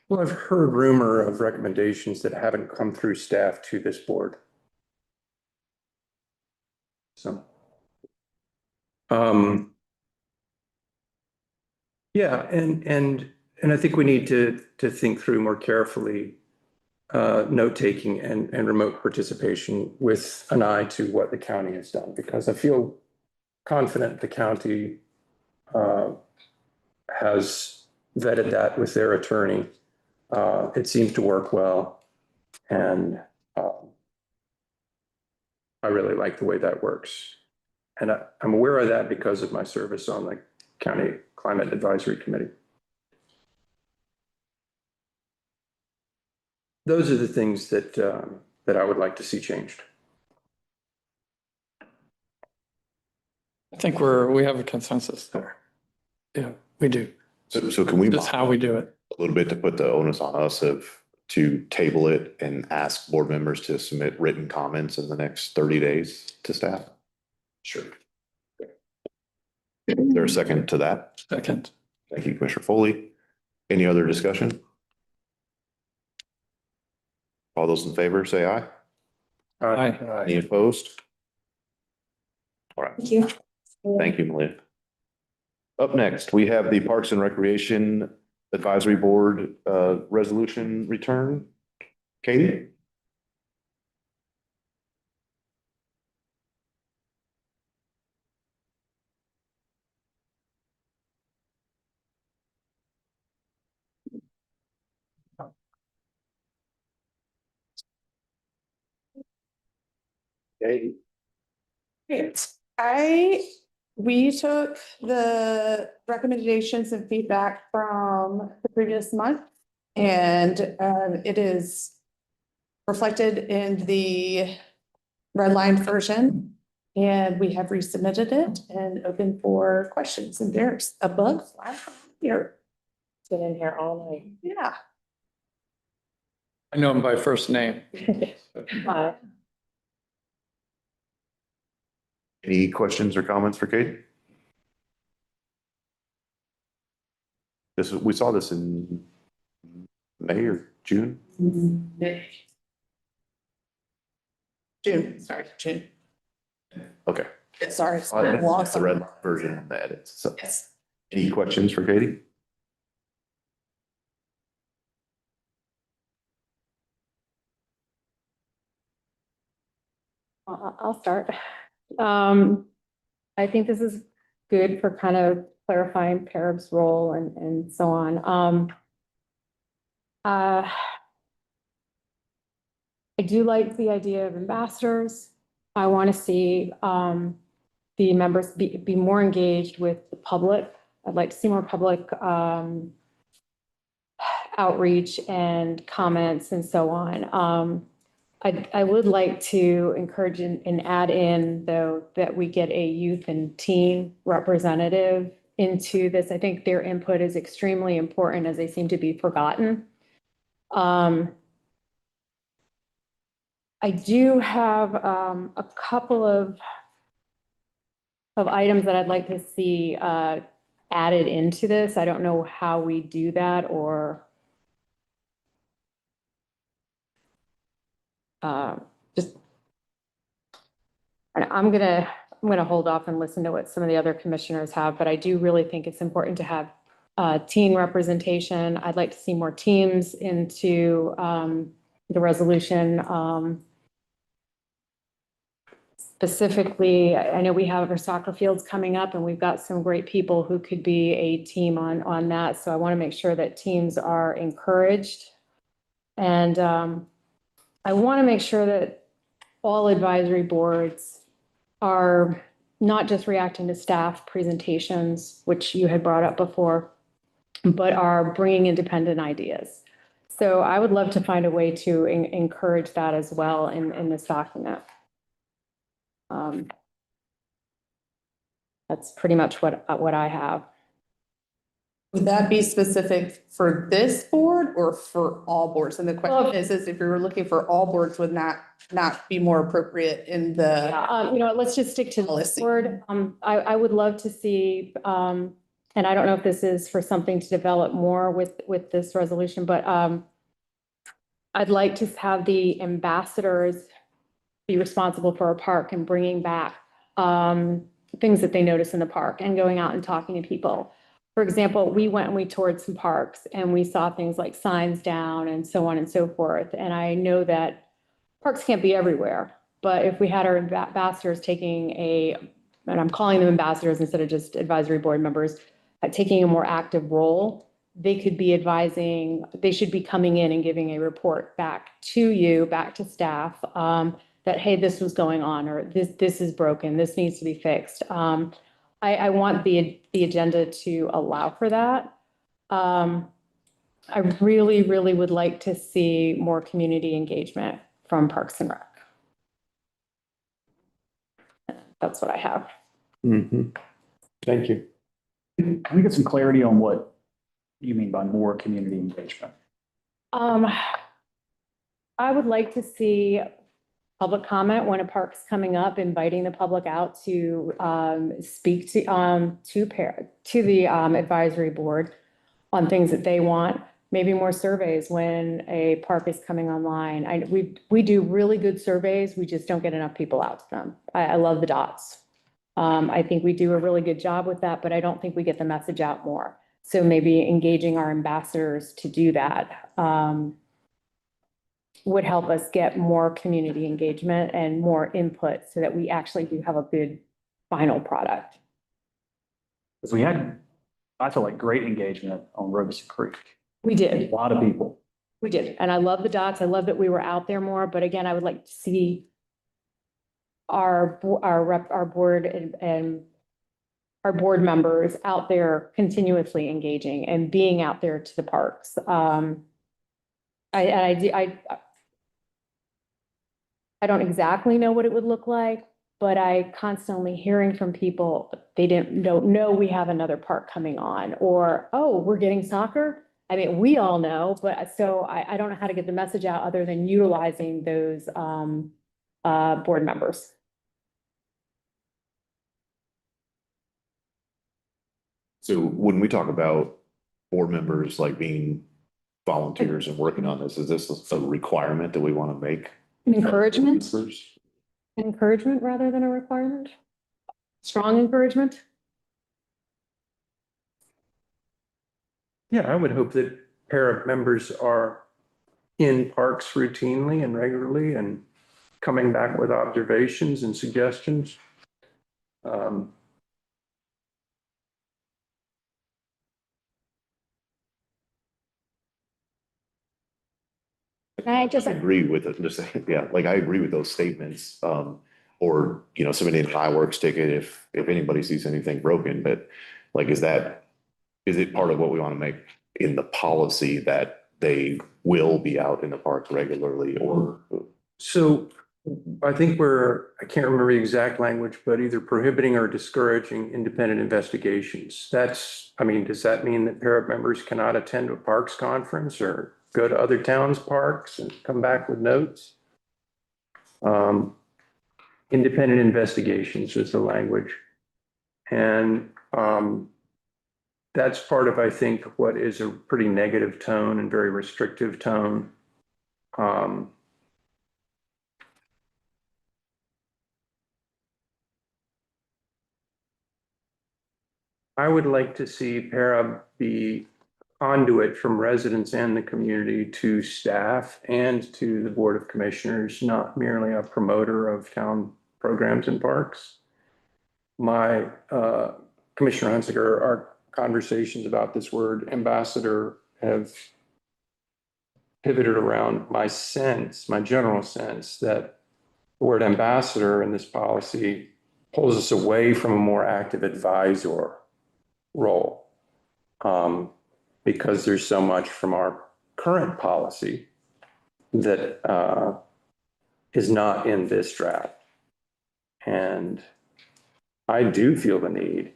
Well, I've heard rumor of recommendations that haven't come through staff to this board. So, yeah, and I think we need to think through more carefully note-taking and remote participation with an eye to what the county has done, because I feel confident the county has vetted that with their attorney. It seems to work well, and I really like the way that works. And I'm aware of that because of my service on the County Climate Advisory Committee. Those are the things that I would like to see changed. I think we have a consensus there. Yeah, we do. So can we? That's how we do it. A little bit to put the onus on us to table it and ask board members to submit written comments in the next 30 days to staff? Sure. Is there a second to that? Second. Thank you, Commissioner Foley. Any other discussion? All those in favor, say aye. Aye. Any opposed? All right. Thank you. Thank you, Malia. Up next, we have the Parks and Recreation Advisory Board resolution return. Katie? Hey. We took the recommendations and feedback from the previous month, and it is reflected in the redlined version. And we have resubmitted it and open for questions, and there's a bug flag here. It's been in here all night. Yeah. I know him by first name. Any questions or comments for Katie? We saw this in May or June? June, sorry, June. Okay. Sorry. It's Oh, been a long that's the summer. red version of the edits. So Yes. any questions for Katie? I'll start. I think this is good for kind of clarifying PARB's role and so on. I do like the idea of ambassadors. I want to see the members be more engaged with the public. I'd like to see more public outreach and comments and so on. I would like to encourage and add in, though, that we get a youth and teen representative into this. I think their input is extremely important, as they seem to be forgotten. I do have a couple of items that I'd like to see added into this. I don't know how we do that, or just, I'm gonna hold off and listen to what some of the other commissioners have, but I do really think it's important to have teen representation. I'd like to see more teams into the resolution. Specifically, I know we have our soccer fields coming up and we've got some great people who could be a team on that. So I want to make sure that teams are encouraged. And I want to make sure that all advisory boards are not just reacting to staff presentations, which you had brought up before, but are bringing independent ideas. So I would love to find a way to encourage that as well in this document. That's pretty much what I have. Would that be specific for this board or for all boards? And the question is if you were looking for all boards, would that not be more appropriate in the? You know, let's just stick to the board. I would love to see, and I don't know if this is for something to develop more with this resolution, but I'd like to have the ambassadors be responsible for a park and bringing back things that they notice in the park and going out and talking to people. For example, we went and we toured some parks and we saw things like signs down and so on and so forth. And I know that parks can't be everywhere, but if we had our ambassadors taking and I'm calling them ambassadors instead of just advisory board members, taking a more active role, they could be advising, they should be coming in and giving a report back to you, back to staff, that, hey, this was going on, or this is broken, this needs to be fixed. I want the agenda to allow for that. I really, really would like to see more community engagement from Parks and Rec. That's what I have. Thank you. Can we get some clarity on what you mean by more community engagement? I would like to see public comment when a park's coming up, inviting the public out to speak to the advisory board on things that they want. Maybe more surveys when a park is coming online. We do really good surveys. We just don't get enough people out to them. I love the dots. I think we do a really good job with that, but I don't think we get the message out more. So maybe engaging our ambassadors to do that would help us get more community engagement and more input so that we actually do have a good final product. Because we had, I feel like, great engagement on Robeson Creek. We did. A lot of people. We did. And I love the dots. I love that we were out there more, but again, I would like to see our board and our board members out there continuously engaging and being out there to the parks. I don't exactly know what it would look like, but I constantly hearing from people, they don't know we have another park coming on, or, oh, we're getting soccer. I mean, we all know, but so I don't know how to get the message out other than utilizing those board members. So when we talk about board members like being volunteers and working on this, is this a requirement that we want to make? Encouragement? Encouragement rather than a requirement? Strong encouragement? Yeah, I would hope that para members are in parks routinely and regularly and coming back with observations and suggestions. I just agree with it. Just, yeah, like I agree with those statements. Or, you know, submitting a fireworks ticket if anybody sees anything broken, but like, is it part of what we want to make in the policy that they will be out in the park regularly or? So I think I can't remember the exact language, but either prohibiting or discouraging independent investigations. I mean, does that mean that para members cannot attend a parks conference or go to other towns' parks and come back with notes? Independent investigations is the language. And that's part of, I think, what is a pretty negative tone and very restrictive tone. I would like to see para be conduit from residents and the community to staff and to the Board of Commissioners, not merely a promoter of town programs and parks. My Commissioner Hunziker, our conversations about this word ambassador have pivoted around my sense, my general sense that the word ambassador in this policy pulls us away from a more active advisor role. Because there's so much from our current policy that is not in this draft. And I do feel the need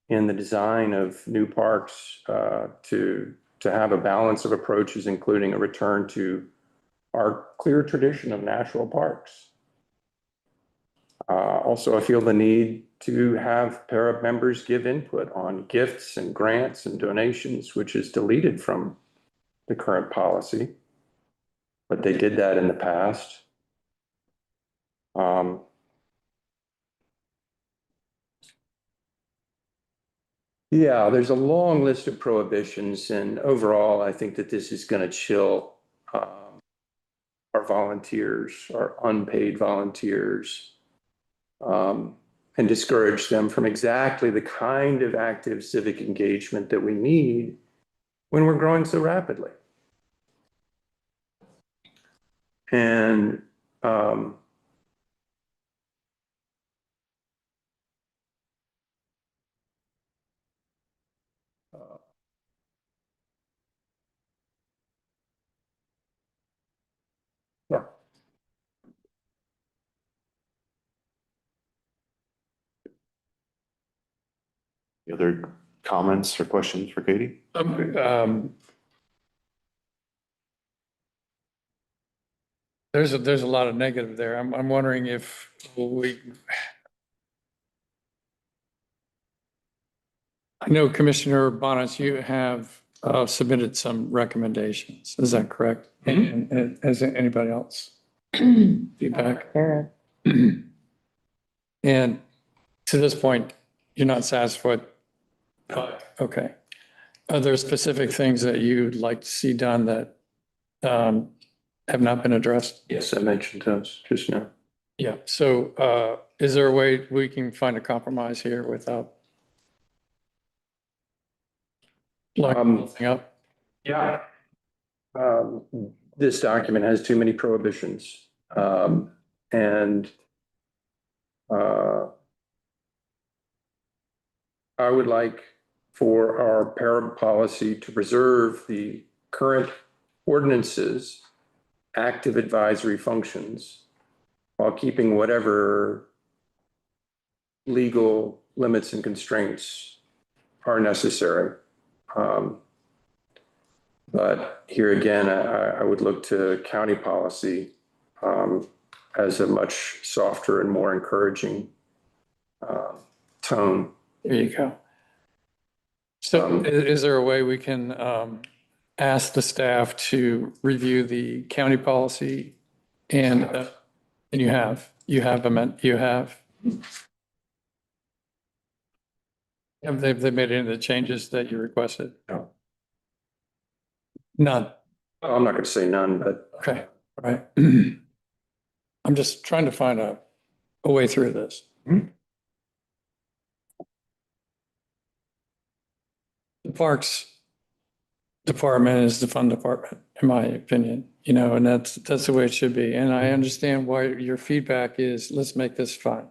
in the design of new parks to have a balance of approaches, including a return to our clear tradition of natural parks. Also, I feel the need to have para members give input on gifts and grants and donations, which is deleted from the current policy, but they did that in the past. Yeah, there's a long list of prohibitions, and overall, I think that this is going to chill our volunteers, our unpaid volunteers, and discourage them from exactly the kind of active civic engagement that we need when we're growing so rapidly. And yeah. Any other comments or questions for Katie? There's a lot of negative there. I'm wondering if I know Commissioner Bonitz, you have submitted some recommendations. Is that correct? And has anybody else feedback? And to this point, you're not satisfied? Okay. Are there specific things that you'd like to see done that have not been addressed? Yes, I mentioned those just now. Yeah. So is there a way we can find a compromise here without blowing anything up? Yeah. This document has too many prohibitions. And I would like for our parent policy to preserve the current ordinances, active advisory functions, while keeping whatever legal limits and constraints are necessary. But here again, I would look to county policy as a much softer and more encouraging tone. There you go. So is there a way we can ask the staff to review the county policy and you have they made any of the changes that you requested? No. None. I'm not going to say none, but okay. All right. I'm just trying to find a way through this. The Parks Department is the fun department, in my opinion, and that's the way it should be. And I understand why your feedback is, let's make this fun.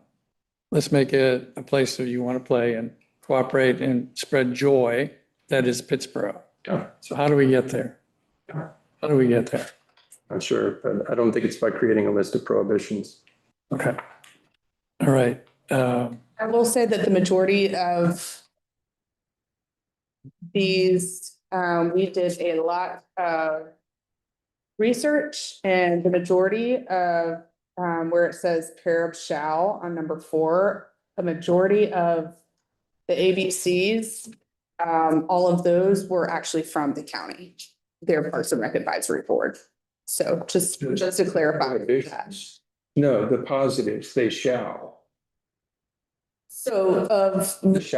Let's make it a place that you want to play and cooperate and spread joy. That is Pittsboro. Yeah. So how do we get there? How do we get there? I'm sure, but I don't think it's by creating a list of prohibitions. Okay. All right. I will say that the majority of these, we did a lot of research, and the majority of where it says pair of shall on number 4, a majority of the ABCs, all of those were actually from the county. They're Parks and Rec Advisory Board. So just to clarify that. No, the positives, they shall. So of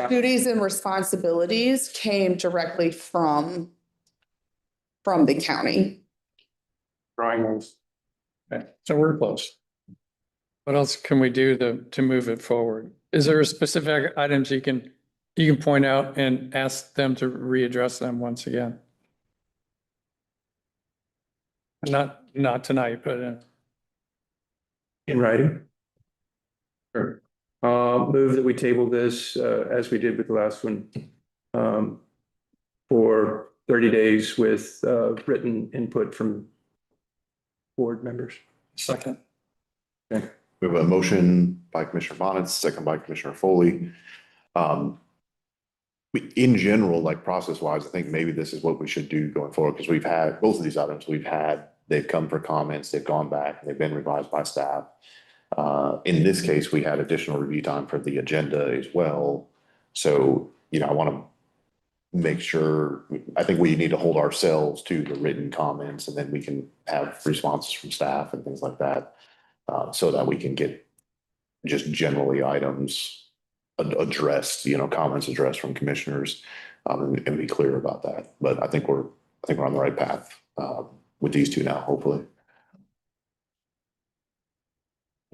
duties and responsibilities came directly from the county. Drawing those. Okay. So we're close. What else can we do to move it forward? Is there specific items you can point out and ask them to readdress them once again? Not tonight, but In writing? Sure. Move that we table this, as we did with the last one, for 30 days with, written input from board members. second. Okay. We have a motion by Commissioner Bonitz, second by Commissioner Foley. In general, like process wise, I think maybe this is what we should do going forward, because we've had both of these items they've come for comments, they've gone back, they've been revised by staff. In this case, we had additional review time for the agenda as well. So, I want to make sure, I think we need to hold ourselves to the written comments, and then we can have responses from staff and things like that. So that we can get just generally items addressed, comments addressed from commissioners, and be clear about that. But I think we're on the right path, with these two now, hopefully.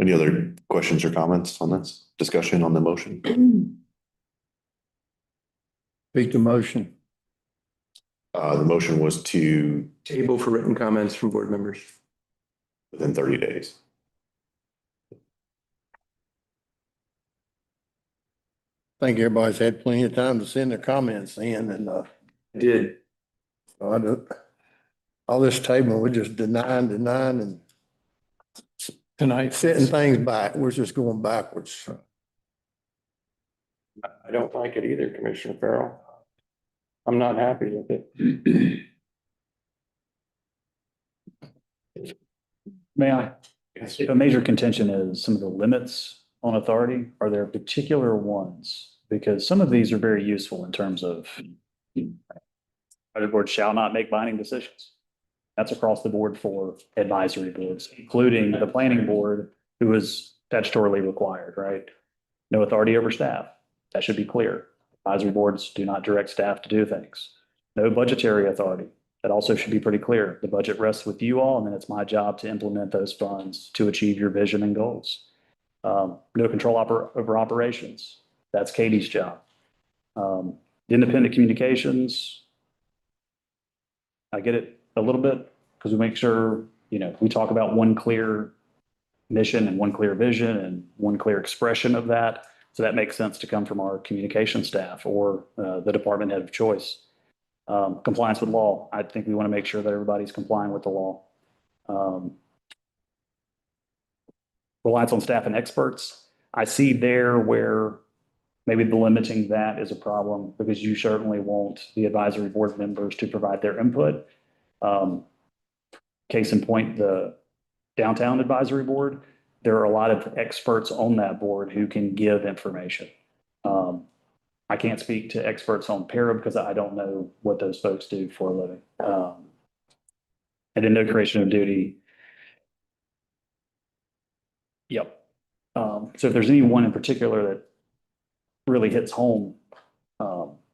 Any other questions or comments on this discussion on the motion? Speak the motion. The motion was to Table for written comments from board members. within 30 days. I think everybody's had plenty of time to send their comments in, and Did. all this table, we're just denying and Tonight. setting things back. We're just going backwards. I don't like it either, Commissioner Farrell. I'm not happy with it. May I? A major contention is some of the limits on authority. Are there particular ones? Because some of these are very useful in terms of the board shall not make binding decisions. That's across the board for advisory boards, including the planning board, who is statutorily required, right? No authority over staff. That should be clear. Advisory boards do not direct staff to do things. No budgetary authority. That also should be pretty clear. The budget rests with you all, and then it's my job to implement those funds to achieve your vision and goals. No control over operations. That's Katie's job. Independent communications. I get it a little bit, because we make sure, we talk about one clear mission and one clear vision and one clear expression of that. So that makes sense to come from our communication staff or the department head of choice. Compliance with law. I think we want to make sure that everybody's complying with the law. Reliance on staff and experts. I see there where maybe the limiting that is a problem, because you certainly want the advisory board members to provide their input. Case in point, the downtown advisory board, there are a lot of experts on that board who can give information. I can't speak to experts on para because I don't know what those folks do for a living. And then no creation of duty. Yep. So if there's any one in particular that really hits home,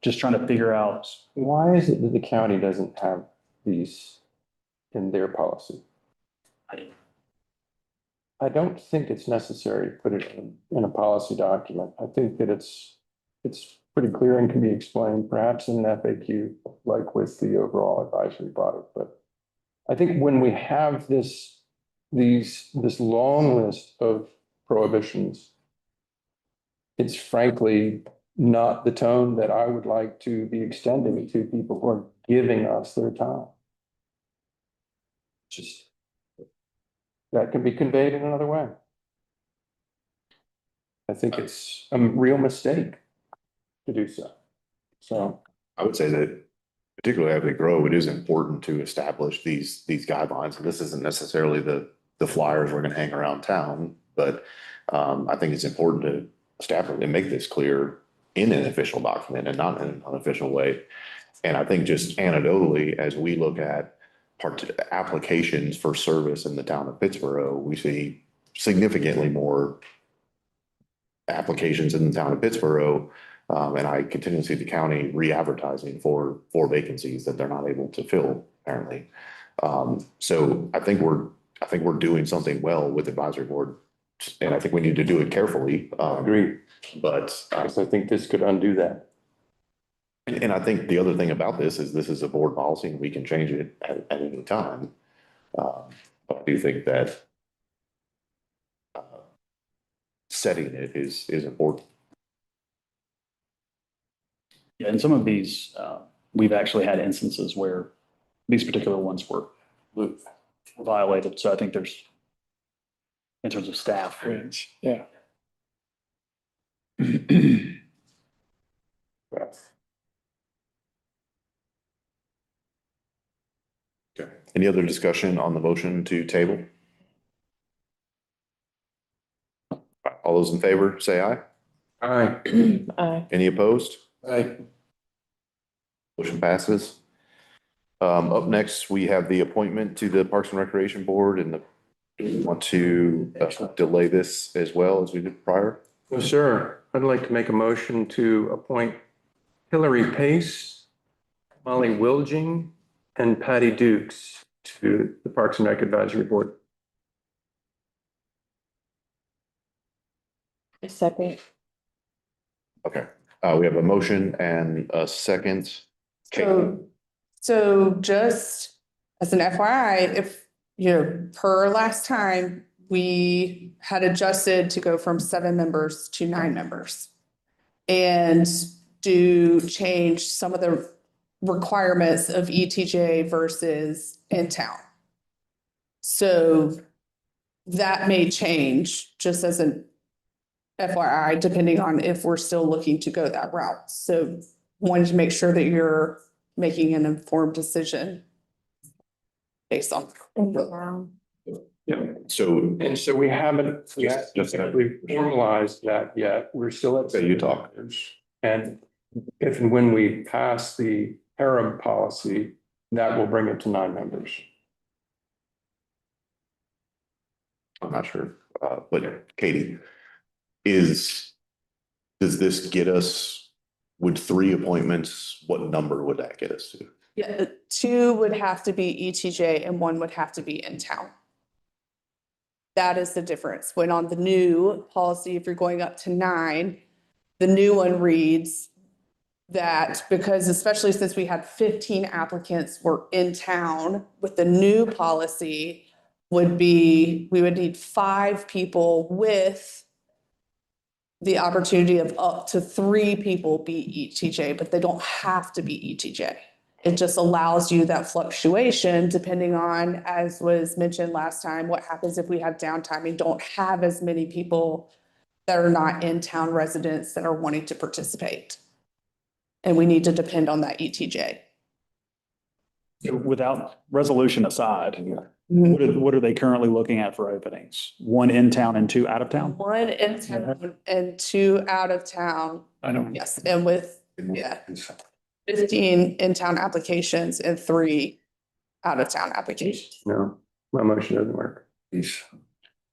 just trying to figure out. Why is it that the county doesn't have these in their policy? I don't think it's necessary to put it in a policy document. I think that it's pretty clear and can be explained perhaps in an FAQ, like with the overall advisory body. But I think when we have this long list of prohibitions, it's frankly not the tone that I would like to be extending to people who are giving us their time. Just that can be conveyed in another way. I think it's a real mistake to do so. So I would say that particularly as we grow, it is important to establish these guidelines. And this isn't necessarily the flyers we're going to hang around town, but I think it's important to establish and make this clear in an official document and not in an unofficial way. And I think just anecdotally, as we look at applications for service in the town of Pittsboro, we see significantly more applications in the town of Pittsboro. And I continue to see the county re-advertising for vacancies that they're not able to fill, apparently. So I think we're doing something well with advisory board And I think we need to do it carefully. Agreed. But, Because I think this could undo that. and I think the other thing about this is a board policy and we can change it at any time. But I do think that setting it is important. Yeah, and some of these, we've actually had instances where these particular ones were violated. So I think there's, in terms of staff. Yeah. Okay. Any other discussion on the motion to table? All those in favor, say aye. Aye. Any opposed? Aye. Motion passes. Up next, we have the appointment to the Parks and Recreation Board and we want to delay this as well as we did prior. Well, sure. I'd like to make a motion to appoint Hillary Pace, Molly Wilging, and Patty Dukes to the Parks and Rec Advisory Board. A second. Okay, we have a motion and a second. So just as an FYI, if, per last time, we had adjusted to go from 7 members to 9 members. And do change some of the requirements of ETJ versus in town. So that may change just as an FYI, depending on if we're still looking to go that route. So wanted to make sure that you're making an informed decision based on. Yeah. So, And so we haven't yet Just- we formalized that yet. We're still at. Okay, you talk. And if and when we pass the Arab policy, that will bring it to 9 members. I'm not sure, but Katie, does this get us, would 3 appointments, what number would that get us to? Yeah, 2 would have to be ETJ and 1 would have to be in town. That is the difference. When on the new policy, if you're going up to 9, the new one reads that because especially since we had 15 applicants were in town, with the new policy we would need 5 people with the opportunity of up to 3 people be ETJ, but they don't have to be ETJ. It just allows you that fluctuation depending on, as was mentioned last time, what happens if we have downtime and don't have as many people that are not in town residents that are wanting to participate. And we need to depend on that ETJ. Without resolution aside, what are they currently looking at for openings? 1 in town and 2 out of town? 1 in town and 2 out of town. I don't. Yes, and with, 15 in-town applications and 3 out-of-town applications. No, my motion doesn't work.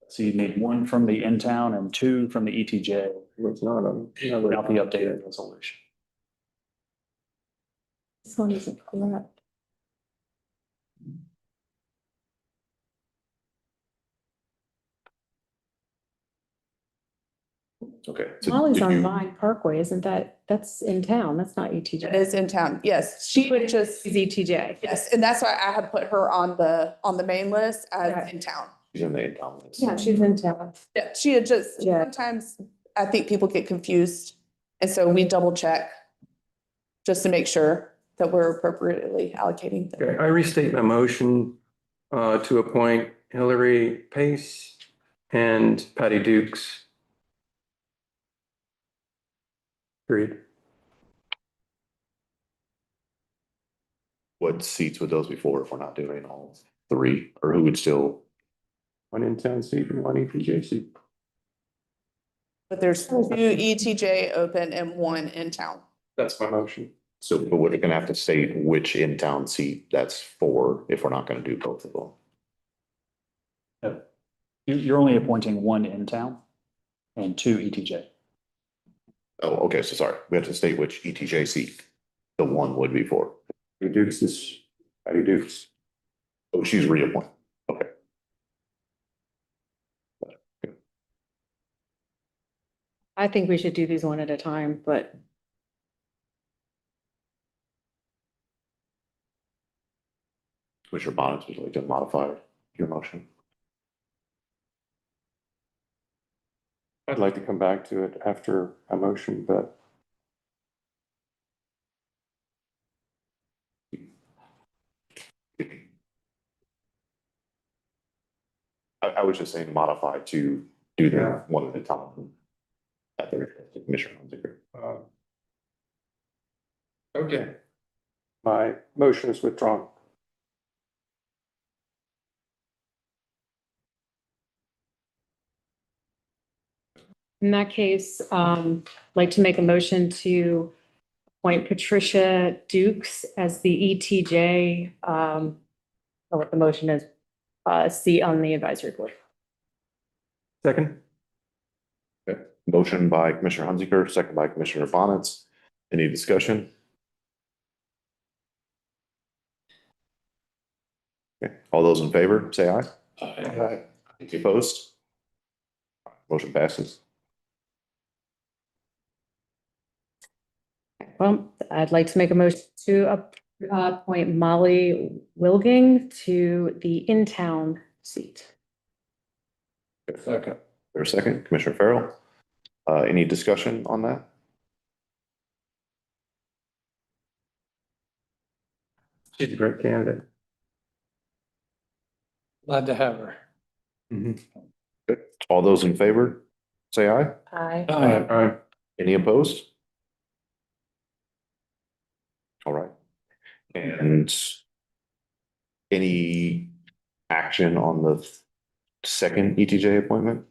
So you need 1 from the in town and 2 from the ETJ. It's not Without the updated resolution. This one isn't correct. Okay. Molly's on Vine Parkway, isn't that's in town, that's not It ETJ. is in town, yes. She would just, She's ETJ. yes, and that's why I had put her on the main list as Right. in town. She's in the in-town list. Yeah, she's in town. Yeah, she had just, Yeah. sometimes I think people get confused. And so we double check just to make sure that we're appropriately allocating them. Okay, I restate my motion to appoint Hillary Pace and Patty Dukes. Agreed. What seats would those be for if we're not doing all 3, or who would still? 1 in-town seat and 1 ETJ seat. But there's 2 ETJ open and 1 in town. That's my motion. So, but we're gonna have to state which in-town seat that's for if we're not gonna do both of them. You're only appointing 1 in town and 2 ETJ. Oh, okay, so sorry, we have to state which ETJ seat the 1 would be for. Patty Dukes is Patty Dukes. Oh, she's reappointed, okay. I think we should do these one at a time, but Commissioner Bonitz, would you like to modify your motion? I'd like to come back to it after a motion, but I was just saying modify to do them one at a time. At the request of Commissioner Hunziker. okay. My motion is withdrawn. in that case, like to make a motion to appoint Patricia Dukes as the ETJ, or what the motion is, seat on the advisory board. Second. Okay. Motion by Commissioner Hunziker, second by Commissioner Bonitz. Any discussion? Okay. All those in favor, say aye. Aye. Any opposed? Motion passes. Well, I'd like to make a motion to appoint Molly Wilging to the in-town seat. Second. There's a second, Commissioner Farrell. Any discussion on that? She's a great candidate. Glad to have her. Good. All those in favor, say aye. Aye. Aye. Any opposed? All right. And any action on the second ETJ appointment?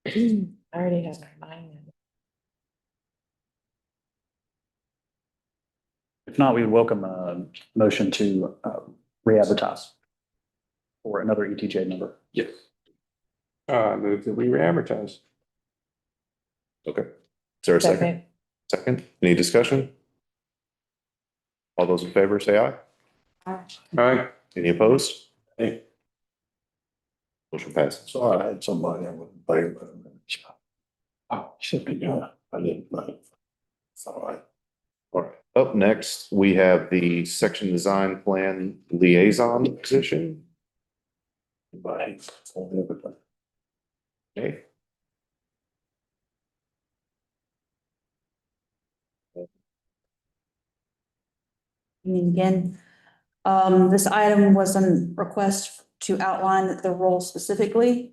I already have my mind. If not, we would welcome a motion to re-advertise for another ETJ member. Yes. Move that we re-advertise. Okay. Is there a second? Second, any discussion? All those in favor, say aye. Aye. Any opposed? Motion passes. Sorry, I had somebody that was in favor. Oh, should be good. I didn't know. It's all right. All right. Up next, we have the section design plan liaison position. Bye. On everything. Okay. And again, this item was a request to outline the role specifically.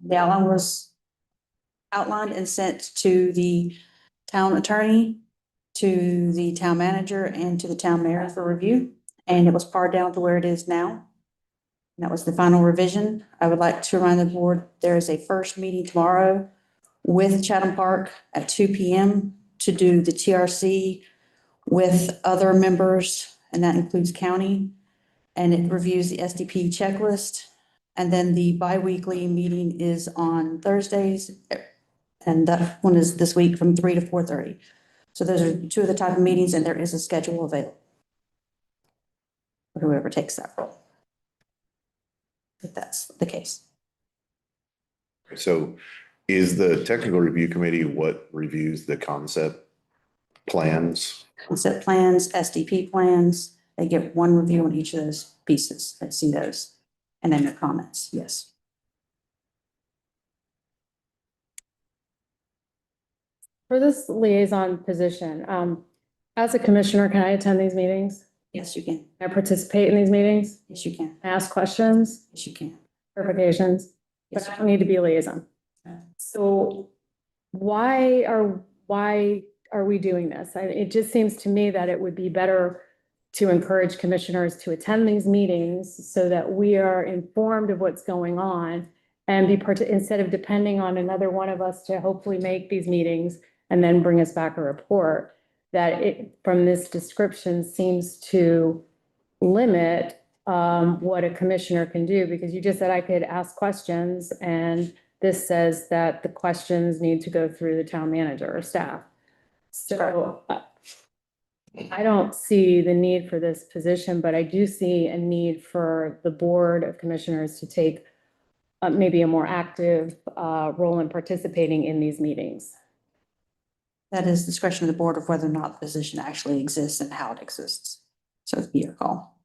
The outline was outlined and sent to the town attorney, to the town manager, and to the town mayor for review. And it was pared down to where it is now. And that was the final revision. I would like to remind the board, there is a first meeting tomorrow with Chatham Park at 2 p.m. to do the TRC with other members, and that includes county. And it reviews the SDP checklist. And then the bi-weekly meeting is on Thursdays. And that one is this week from 3 to 4:30. So those are two of the type of meetings, and there is a schedule available for whoever takes that role, if that's the case. So is the technical review committee what reviews the concept plans? Concept plans, SDP plans, they get one review on each of those pieces. Let's see those. And then their comments, yes. For this liaison position, as a commissioner, can I attend these meetings? Yes, you can. Can I participate in these meetings? Yes, you can. Ask questions, Yes, you can. clarifications, but I don't need to be a liaison. So why are we doing this? It just seems to me that it would be better to encourage commissioners to attend these meetings so that we are informed of what's going on and instead of depending on another one of us to hopefully make these meetings and then bring us back a report, that it, from this description, seems to limit what a commissioner can do, because you just said I could ask questions, and this says that the questions need to go through the town manager or staff. So I don't see the need for this position, but I do see a need for the Board of Commissioners to take maybe a more active role in participating in these meetings. That is discretion of the board of whether or not the position actually exists and how it exists. So it'd be your call.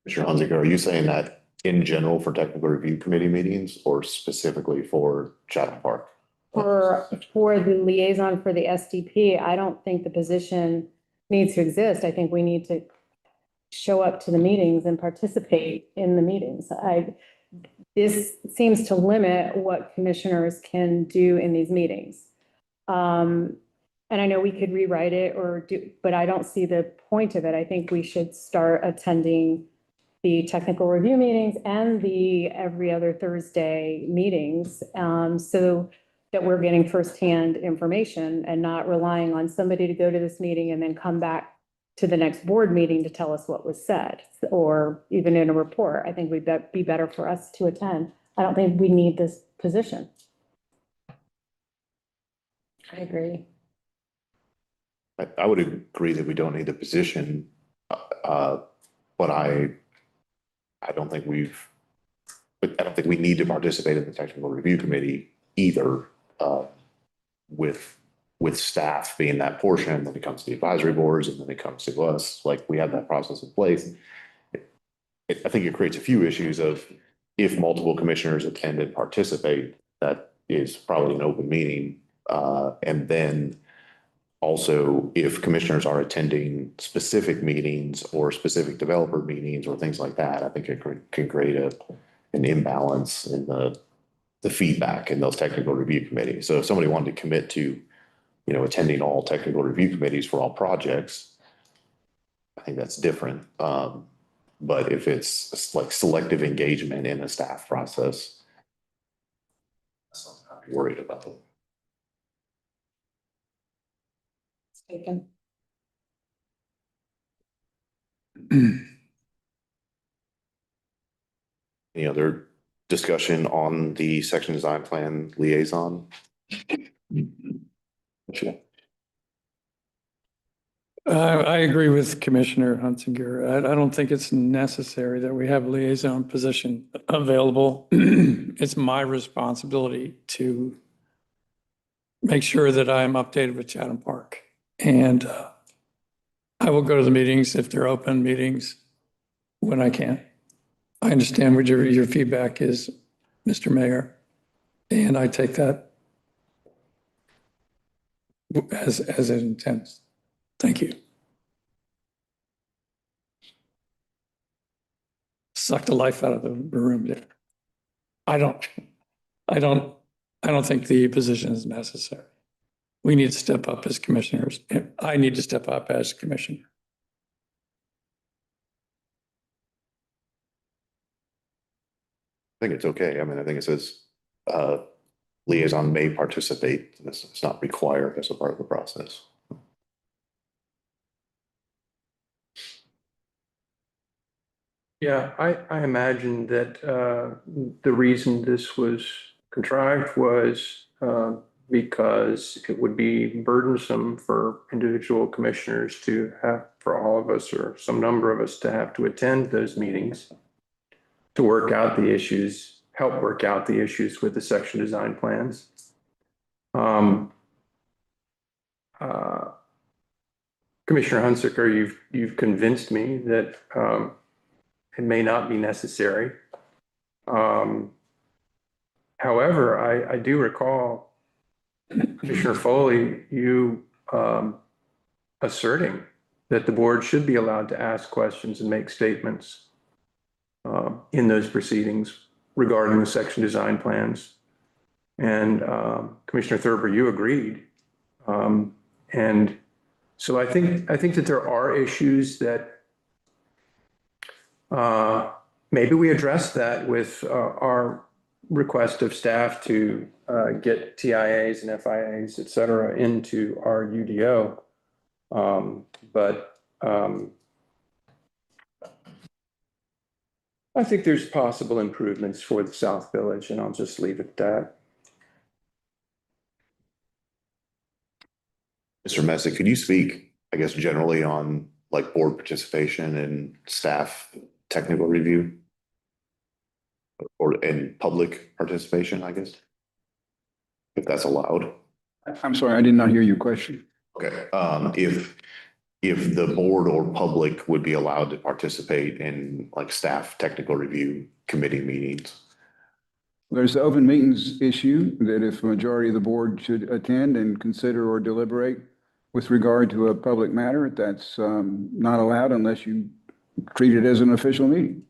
Mr. Hunziker, are you saying that in general for technical review committee meetings or specifically for Chatham Park? For the liaison for the SDP, I don't think the position needs to exist. I think we need to show up to the meetings and participate in the meetings. This seems to limit what commissioners can do in these meetings. And I know we could rewrite it but I don't see the point of it. I think we should start attending the technical review meetings and the every other Thursday meetings, so that we're getting firsthand information and not relying on somebody to go to this meeting and then come back to the next board meeting to tell us what was said, or even in a report. I think would be better for us to attend. I don't think we need this position. I agree. I would agree that we don't need the position, but I don't think I don't think we need to participate in the technical review committee either, with staff being that portion. Then it comes to the advisory boards, and then it comes to us. Like, we have that process in place. I think it creates a few issues of, if multiple commissioners attend and participate, that is probably an open meeting. And then also, if commissioners are attending specific meetings or specific developer meetings or things like that, I think it can create an imbalance in the feedback in those technical review committees. So if somebody wanted to commit to, attending all technical review committees for all projects, I think that's different. But if it's like selective engagement in a staff process, that's something I'm worried about. Taken. Any other discussion on the section design plan liaison? Sure. I agree with Commissioner Hunziker. I don't think it's necessary that we have a liaison position available. It's my responsibility to make sure that I'm updated with Chatham Park. And I will go to the meetings if they're open meetings when I can. I understand what your feedback is, Mr. Mayor, and I take that as it intends. Thank you. Suck the life out of the room there. I don't think the position is necessary. We need to step up as commissioners. I need to step up as commissioner. I think it's okay. I mean, I think it says liaison may participate. It's not required as a part of the process. Yeah, I imagine that the reason this was contrived was because it would be burdensome for individual commissioners to have, for all of us or some number of us to have to attend those meetings to work out the issues, help work out the issues with the section design plans. Commissioner Hunziker, you've convinced me that it may not be necessary. However, I do recall Commissioner Foley, you asserting that the board should be allowed to ask questions and make statements in those proceedings regarding the section design plans. And Commissioner Thurber, you agreed. And so I think that there are issues that maybe we address that with our request of staff to get TIAs and FIAs, et cetera, into our UDO. But I think there's possible improvements for the South Village, and I'll just leave it at that. Mr. Misc, could you speak, I guess, generally on like board participation and staff technical review? or in public participation, I guess. If that's allowed. I'm sorry, I did not hear your question. Okay, if the board or public would be allowed to participate in like staff technical review committee meetings. There's the open meetings issue that if a majority of the board should attend and consider or deliberate with regard to a public matter, that's not allowed unless you treat it as an official meeting.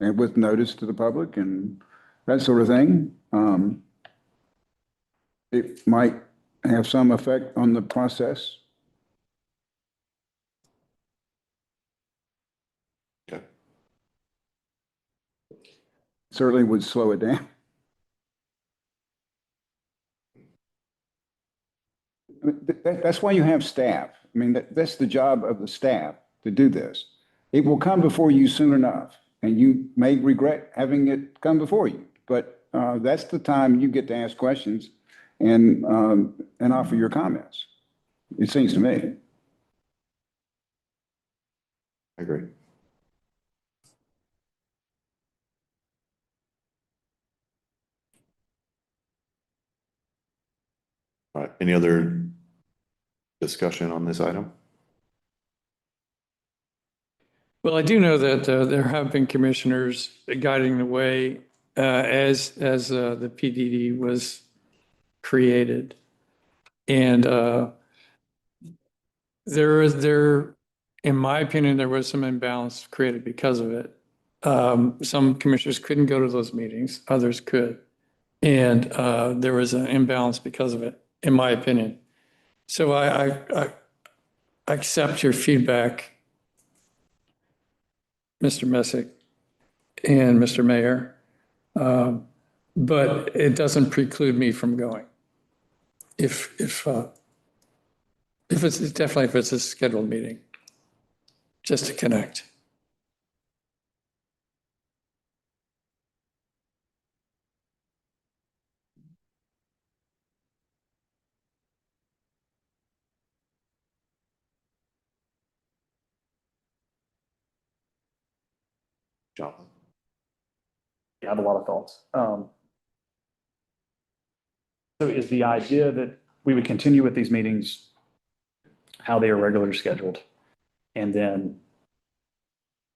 And with notice to the public and that sort of thing. It might have some effect on the process. Okay. Certainly would slow it down. That's why you have staff. I mean, that's the job of the staff to do this. It will come before you soon enough, and you may regret having it come before you. But that's the time you get to ask questions and offer your comments. It seems to me. I agree. All right, any other discussion on this item? Well, I do know that there have been commissioners guiding the way as the PDD was created. And in my opinion, there was some imbalance created because of it. Some commissioners couldn't go to those meetings, others could. And there was an imbalance because of it, in my opinion. So I accept your feedback, Mr. Misc and Mr. Mayor, but it doesn't preclude me from going. If it's definitely if it's a scheduled meeting, just to connect. Jonathan? I have a lot of thoughts. So is the idea that we would continue with these meetings, how they are regularly scheduled, and then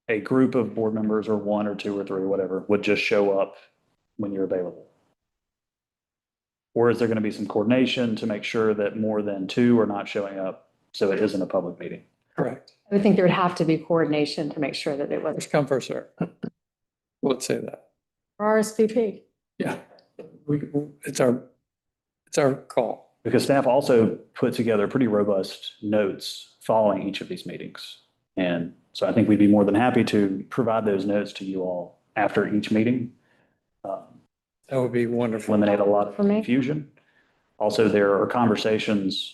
a group of board members or one or two or three, whatever, would just show up when you're available? Or is there going to be some coordination to make sure that more than two are not showing up so it isn't a public meeting? Correct. I would think there would have to be coordination to make sure that it was First come, first serve. Let's say that. RSVP. Yeah, it's our call. Because staff also put together pretty robust notes following each of these meetings. And so I think we'd be more than happy to provide those notes to you all after each meeting. That would be wonderful. Eliminate a lot of confusion. Also, there are conversations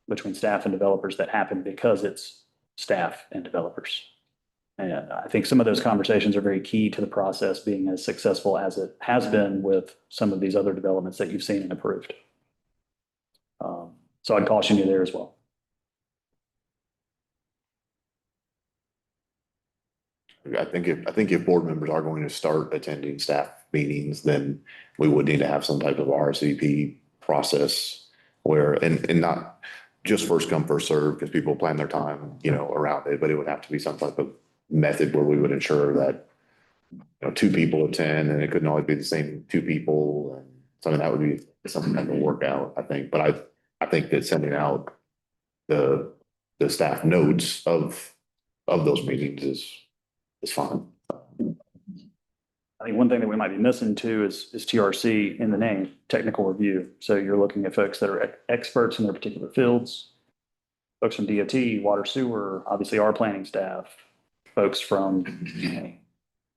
between staff and developers that happen because it's staff and developers. And I think some of those conversations are very key to the process being as successful as it has been with some of these other developments that you've seen and approved. So I'd caution you there as well. I think if board members are going to start attending staff meetings, then we would need to have some type of RSVP process where, and not just first come, first serve, because people plan their time, around it, but it would have to be some type of method where we would ensure that, two people attend and it couldn't always be the same two people. And something that would be something that would work out, I think. But I think that sending out the staff notes of those meetings is fine. I think one thing that we might be missing too is TRC in the name, technical review. So you're looking at folks that are experts in their particular fields, folks from DOT, water, sewer, obviously our planning staff, folks from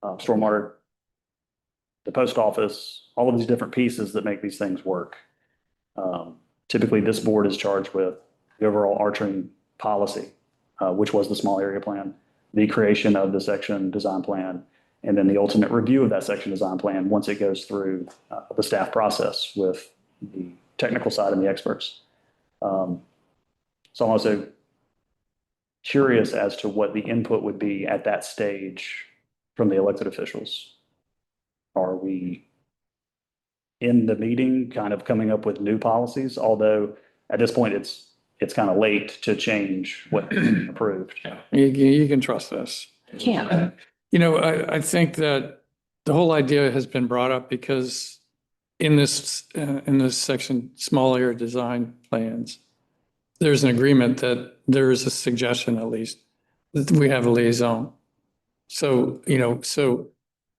stormwater, the post office, all of these different pieces that make these things work. Typically, this board is charged with the overall arching policy, which was the small area plan, the creation of the section design plan, and then the ultimate review of that section design plan once it goes through the staff process with the technical side and the experts. So I'm also curious as to what the input would be at that stage from the elected officials. we in the meeting kind of coming up with new policies, although at this point, it's kind of late to change what approved. You can trust us. Can't. You know, I think that the whole idea has been brought up because in this section, small area design plans, there's an agreement that there is a suggestion at least that we have a liaison. So, you know, so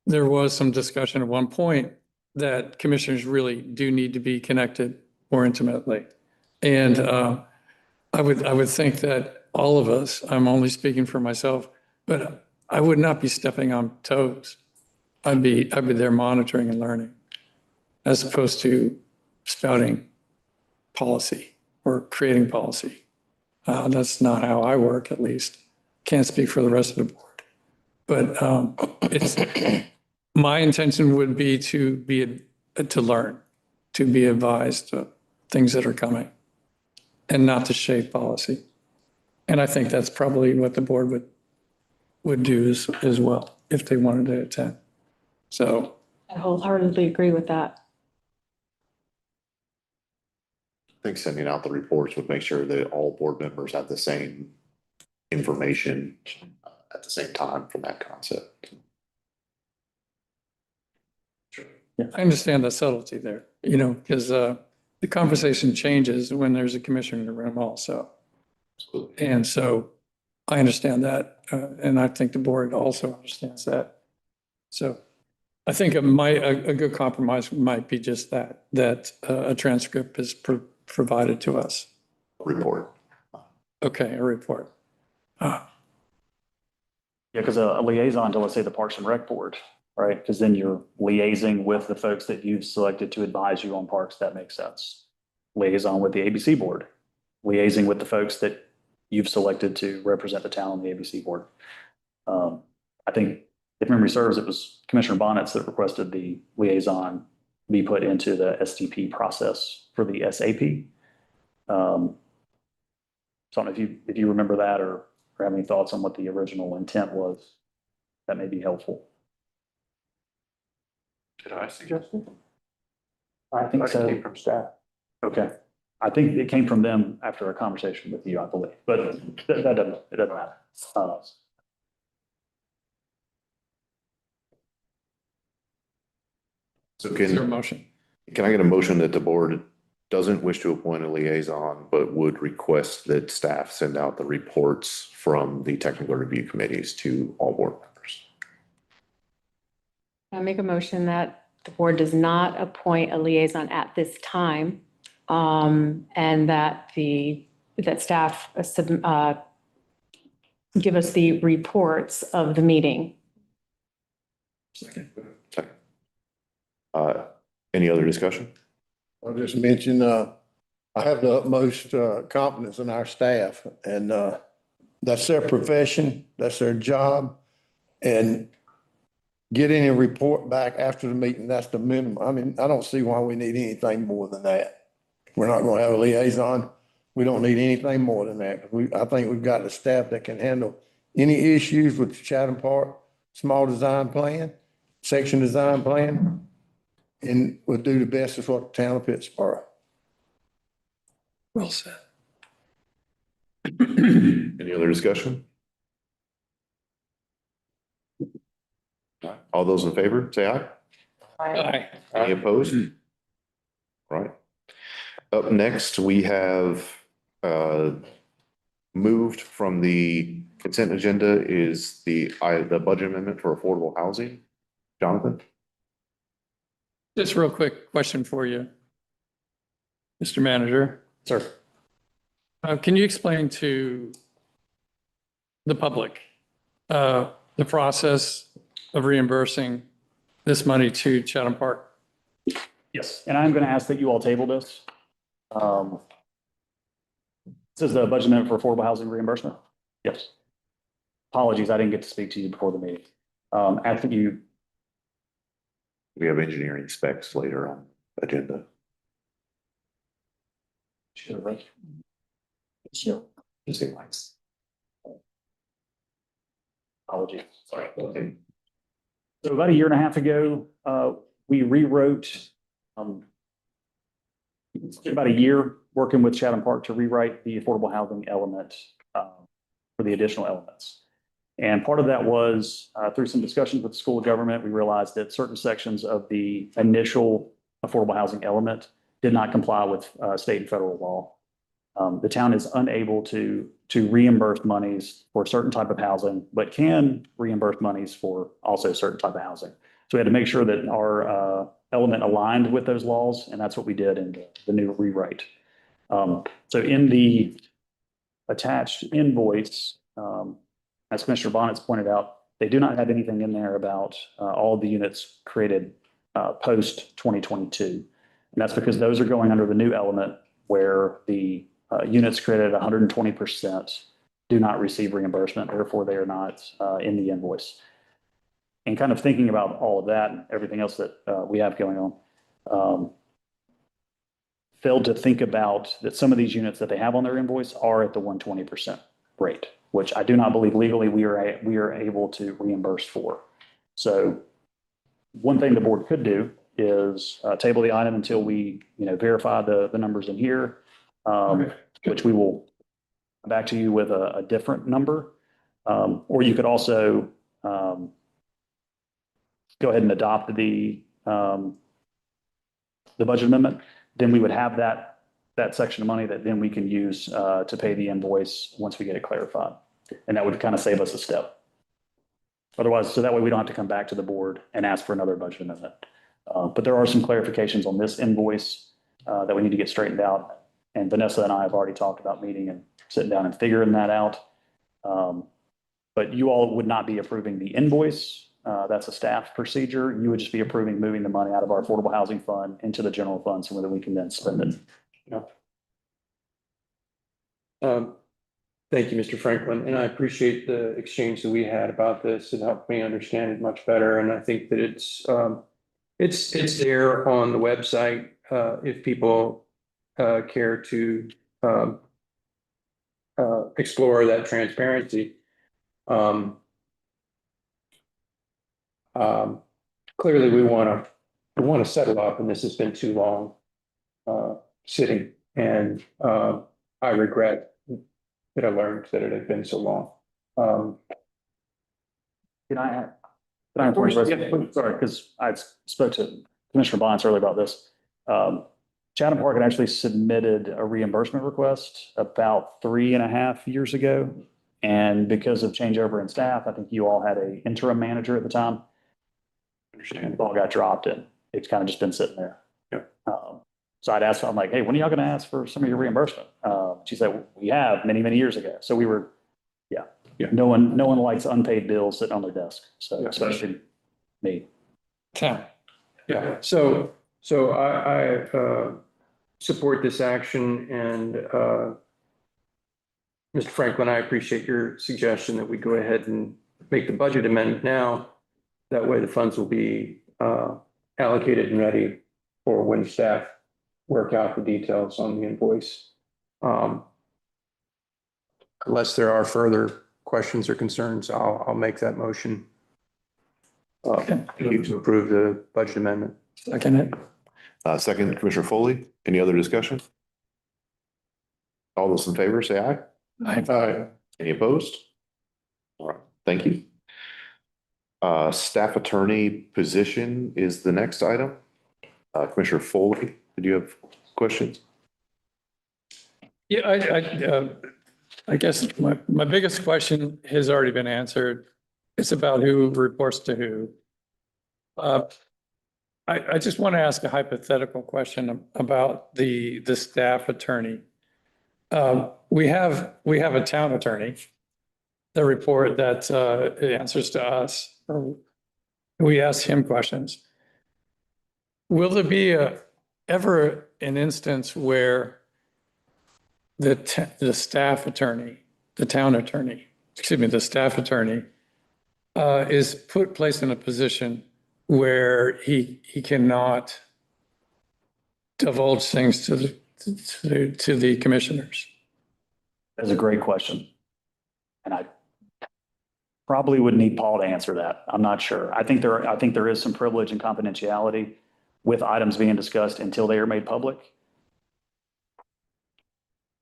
there was some discussion at one point that commissioners really do need to be connected more intimately. And I would think that all of us, I'm only speaking for myself, but I would not be stepping on toes. I'd be there monitoring and learning as opposed to spouting policy or creating policy. That's not how I work, at least. Can't speak for the rest of the board. But it's my intention would be to learn, to be advised of things that are coming and not to shape policy. And I think that's probably what the board would do as well if they wanted to attend. So I wholeheartedly agree with that. I think sending out the reports would make sure that all board members have the same information at the same time from that concept. I understand the subtlety there, you know, because the conversation changes when there's a commissioner in the room also. And so I understand that. And I think the board also understands that. So I think a good compromise might be just that a transcript is provided to us. Report. Okay, a report. Yeah, because a liaison to, let's say, the Parks and Rec Board, right? Because then you're liaising with the folks that you've selected to advise you on parks. That makes sense. Liaison with the ABC Board, liaising with the folks that you've selected to represent the town on the ABC Board. I think, if memory serves, it was Commissioner Bonitz that requested the liaison be put into the STP process for the SAP. So I don't know if you remember that or have any thoughts on what the original intent was. That may be helpful. Did I suggest it? I think so. Came from staff. Okay. I think it came from them after a conversation with you, I believe, but it doesn't matter. So Is there a motion? can I get a motion that the board doesn't wish to appoint a liaison, but would request that staff send out the reports from the technical review committees to all board members? I make a motion that the board does not appoint a liaison at this time. And that staff give us the reports of the meeting. Second. Any other discussion? I'll just mention, I have the utmost confidence in our staff, and that's their profession, that's their job. And getting a report back after the meeting, that's the minimum. I mean, I don't see why we need anything more than that. We're not gonna have a liaison. We don't need anything more than that. I think we've got the staff that can handle any issues with the Chatham Park small design plan, section design plan, and we'll do the best of what the town of Pittsboro. Well said. Any other discussion? All those in favor, say aye. Aye. Any opposed? All right. Up next, we have moved from the consent agenda is the budget amendment for affordable housing. Jonathan? Just real quick question for you, Mr. Manager. Sir. Can you explain to the public the process of reimbursing this money to Chatham Park? Yes, and I'm going to ask that you all table this. This is the budget amendment for affordable housing reimbursement. Yes. Apologies, I didn't get to speak to you before the meeting. After you. We have engineering specs later on the agenda. Sure, right. Sure. Just say lights. Apologies, sorry. Okay. So about a year and a half ago, we rewrote, it's been about a year working with Chatham Park to rewrite the affordable housing element for the additional elements. And part of that was through some discussions with the School of Government, we realized that certain sections of the initial affordable housing element did not comply with state and federal law. The town is unable to reimburse monies for a certain type of housing, but can reimburse monies for also a certain type of housing. So we had to make sure that our element aligned with those laws, and that's what we did in the new rewrite. So in the attached invoice, as Commissioner Bonitz pointed out, they do not have anything in there about all the units created post 2022. And that's because those are going under the new element where the units created at 120% do not receive reimbursement, therefore they are not in the invoice. And kind of thinking about all of that and everything else that we have going on, failed to think about that some of these units that they have on their invoice are at the 120% rate, which I do not believe legally we are able to reimburse for. So one thing the board could do is table the item until we verify the numbers in here, which we will come back to you with a different number. Or you could also go ahead and adopt the budget amendment. Then we would have that section of money that then we can use to pay the invoice once we get it clarified. And that would kind of save us a step. Otherwise, so that way we don't have to come back to the board and ask for another budget amendment. But there are some clarifications on this invoice that we need to get straightened out. And Vanessa and I have already talked about meeting and sitting down and figuring that out. But you all would not be approving the invoice. That's a staff procedure. You would just be approving moving the money out of our affordable housing fund into the general fund so that we can then spend it. Thank you, Mr. Franklin, and I appreciate the exchange that we had about this. It helped me understand it much better, and I think that it's there on the website if people care to explore that transparency. Clearly, we want to settle up, and this has been too long sitting, and I regret that I learned that it had been so long. Can I sorry, because I spoke to Commissioner Bonitz earlier about this. Chatham Park had actually submitted a reimbursement request about 3.5 years ago. And because of changeover in staff, I think you all had an interim manager at the time. Understand. It all got dropped and it's kind of just been sitting there. Yeah. So I'd asked, I'm like, hey, when are y'all going to ask for some of your reimbursement? She said, we have many, many years ago. So we were, yeah. No one likes unpaid bills sitting on their desk. So especially me. Yeah. So I support this action, and Mr. Franklin, I appreciate your suggestion that we go ahead and make the budget amendment now. That way the funds will be allocated and ready for when staff work out the details on the invoice. Unless there are further questions or concerns, I'll make that motion. To approve the budget amendment. Second. Second, Commissioner Foley. Any other discussion? All those in favor, say aye. Aye. Any opposed? All right, thank you. Staff attorney position is the next item. Commissioner Foley, did you have questions? Yeah, I guess my biggest question has already been answered. It's about who reports to who. I just want to ask a hypothetical question about the staff attorney. We have a town attorney, the report that answers to us, or we ask him questions. Will there be ever an instance where the staff attorney, the town attorney, excuse me, the staff attorney is placed in a position where he cannot divulge things to the commissioners? That's a great question. And Probably would need Paul to answer that. I'm not sure. I think there is some privilege and confidentiality with items being discussed until they are made public.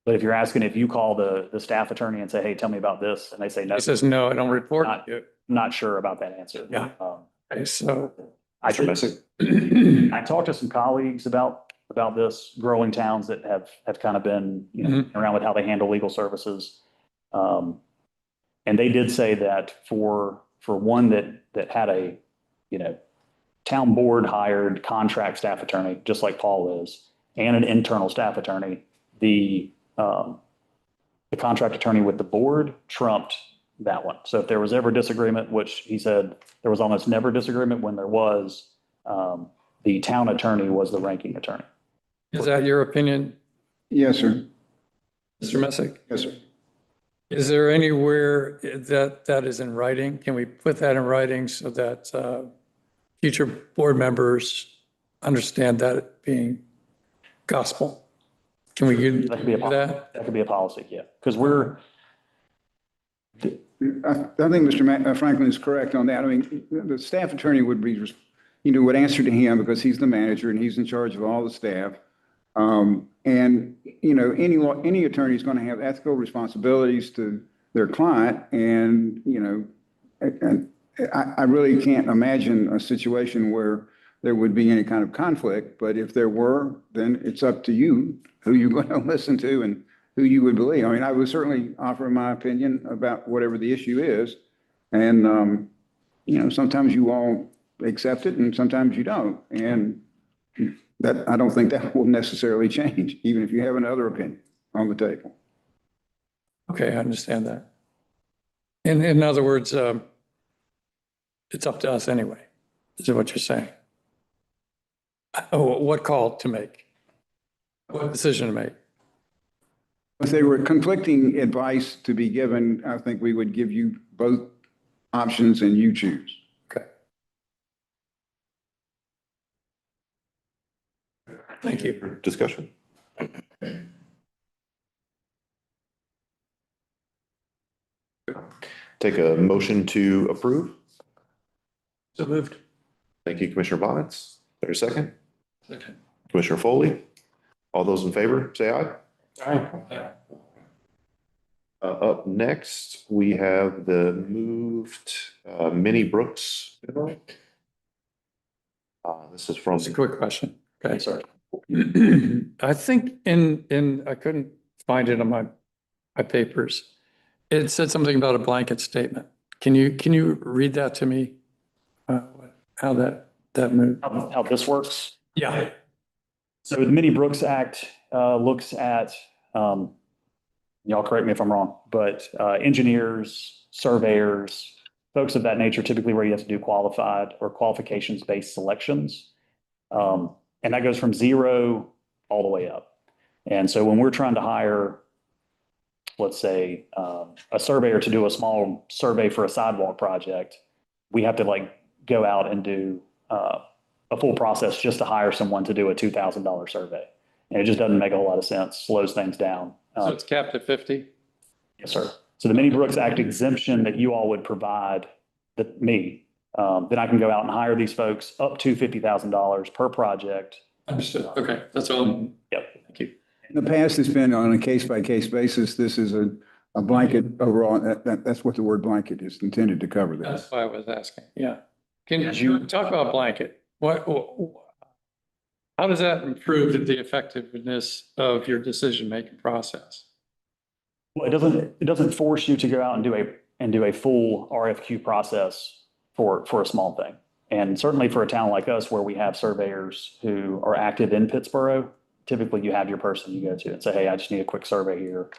But if you're asking, if you call the staff attorney and say, hey, tell me about this, and they say no. He says, no, I don't report Not- you. Not sure about that answer. Yeah. Okay, so I Mr. did- Misc? I talked to some colleagues about this, growing towns that have kind of been, around with how they handle legal services. And they did say that for one that had a, town board hired contract staff attorney, just like Paul is, and an internal staff attorney, the contract attorney with the board trumped that one. So if there was ever disagreement, which he said there was almost never disagreement, when there was, the town attorney was the ranking attorney. is that your opinion, Yes, sir. Mr. Messick? Yes, sir. Is there anywhere that is in writing? Can we put that in writing so that future board members understand that being gospel? Can we do That could be a policy. that? That could be a policy, yeah. Because I think Mr. Franklin is correct on that. I mean, the staff attorney would be, would answer to him because he's the manager and he's in charge of all the staff. And, any attorney is going to have ethical responsibilities to their client. And, and I really can't imagine a situation where there would be any kind of conflict. But if there were, then it's up to you who you're going to listen to and who you would believe. I mean, I would certainly offer my opinion about whatever the issue is. And, sometimes you all accept it and sometimes you don't. And that, I don't think that will necessarily change, even if you have another opinion on the table. Okay, I understand that. In other words, it's up to us anyway, is what you're saying? Oh, what call to make? What decision to make? If there were conflicting advice to be given, I think we would give you both options and you choose. Okay. Thank you. Discussion? Take a motion to approve. So moved. Thank you, Commissioner Bonitz. There's a second. Second. Commissioner Foley. All those in favor, say aye. Aye. Up next, we have the moved Minnie Brooks. This is from. Just a quick question. Okay. sorry. I think I couldn't find it on my papers. It said something about a blanket statement. Can you read that to me? How that moved? How this works? Yeah. So the Minnie Brooks Act looks at, y'all correct me if I'm wrong, but engineers, surveyors, folks of that nature, typically where you have to do qualified or qualifications-based selections. And that goes from 0 all the way up. And so when we're trying to hire, let's say, a surveyor to do a small survey for a sidewalk project, we have to go out and do a full process just to hire someone to do a $2,000 survey. And it just doesn't make a whole lot of sense, slows things down. So it's capped at 50? Yes, sir. So the Minnie Brooks Act exemption that you all would provide then I can go out and hire these folks up to $50,000 per project. Understood. Okay, that's all. Yep. Thank you. In the past, it's been on a case-by-case basis. This is a blanket overall. That's what the word blanket is intended to cover. This. That's why I was asking. Yeah. Can you talk about blanket? How does that improve the effectiveness of your decision-making process? Well, it doesn't force you to go out and do a full RFQ process for a small thing. And certainly for a town like us, where we have surveyors who are active in Pittsboro, typically you have your person you go to and say, hey, I just need a quick survey here.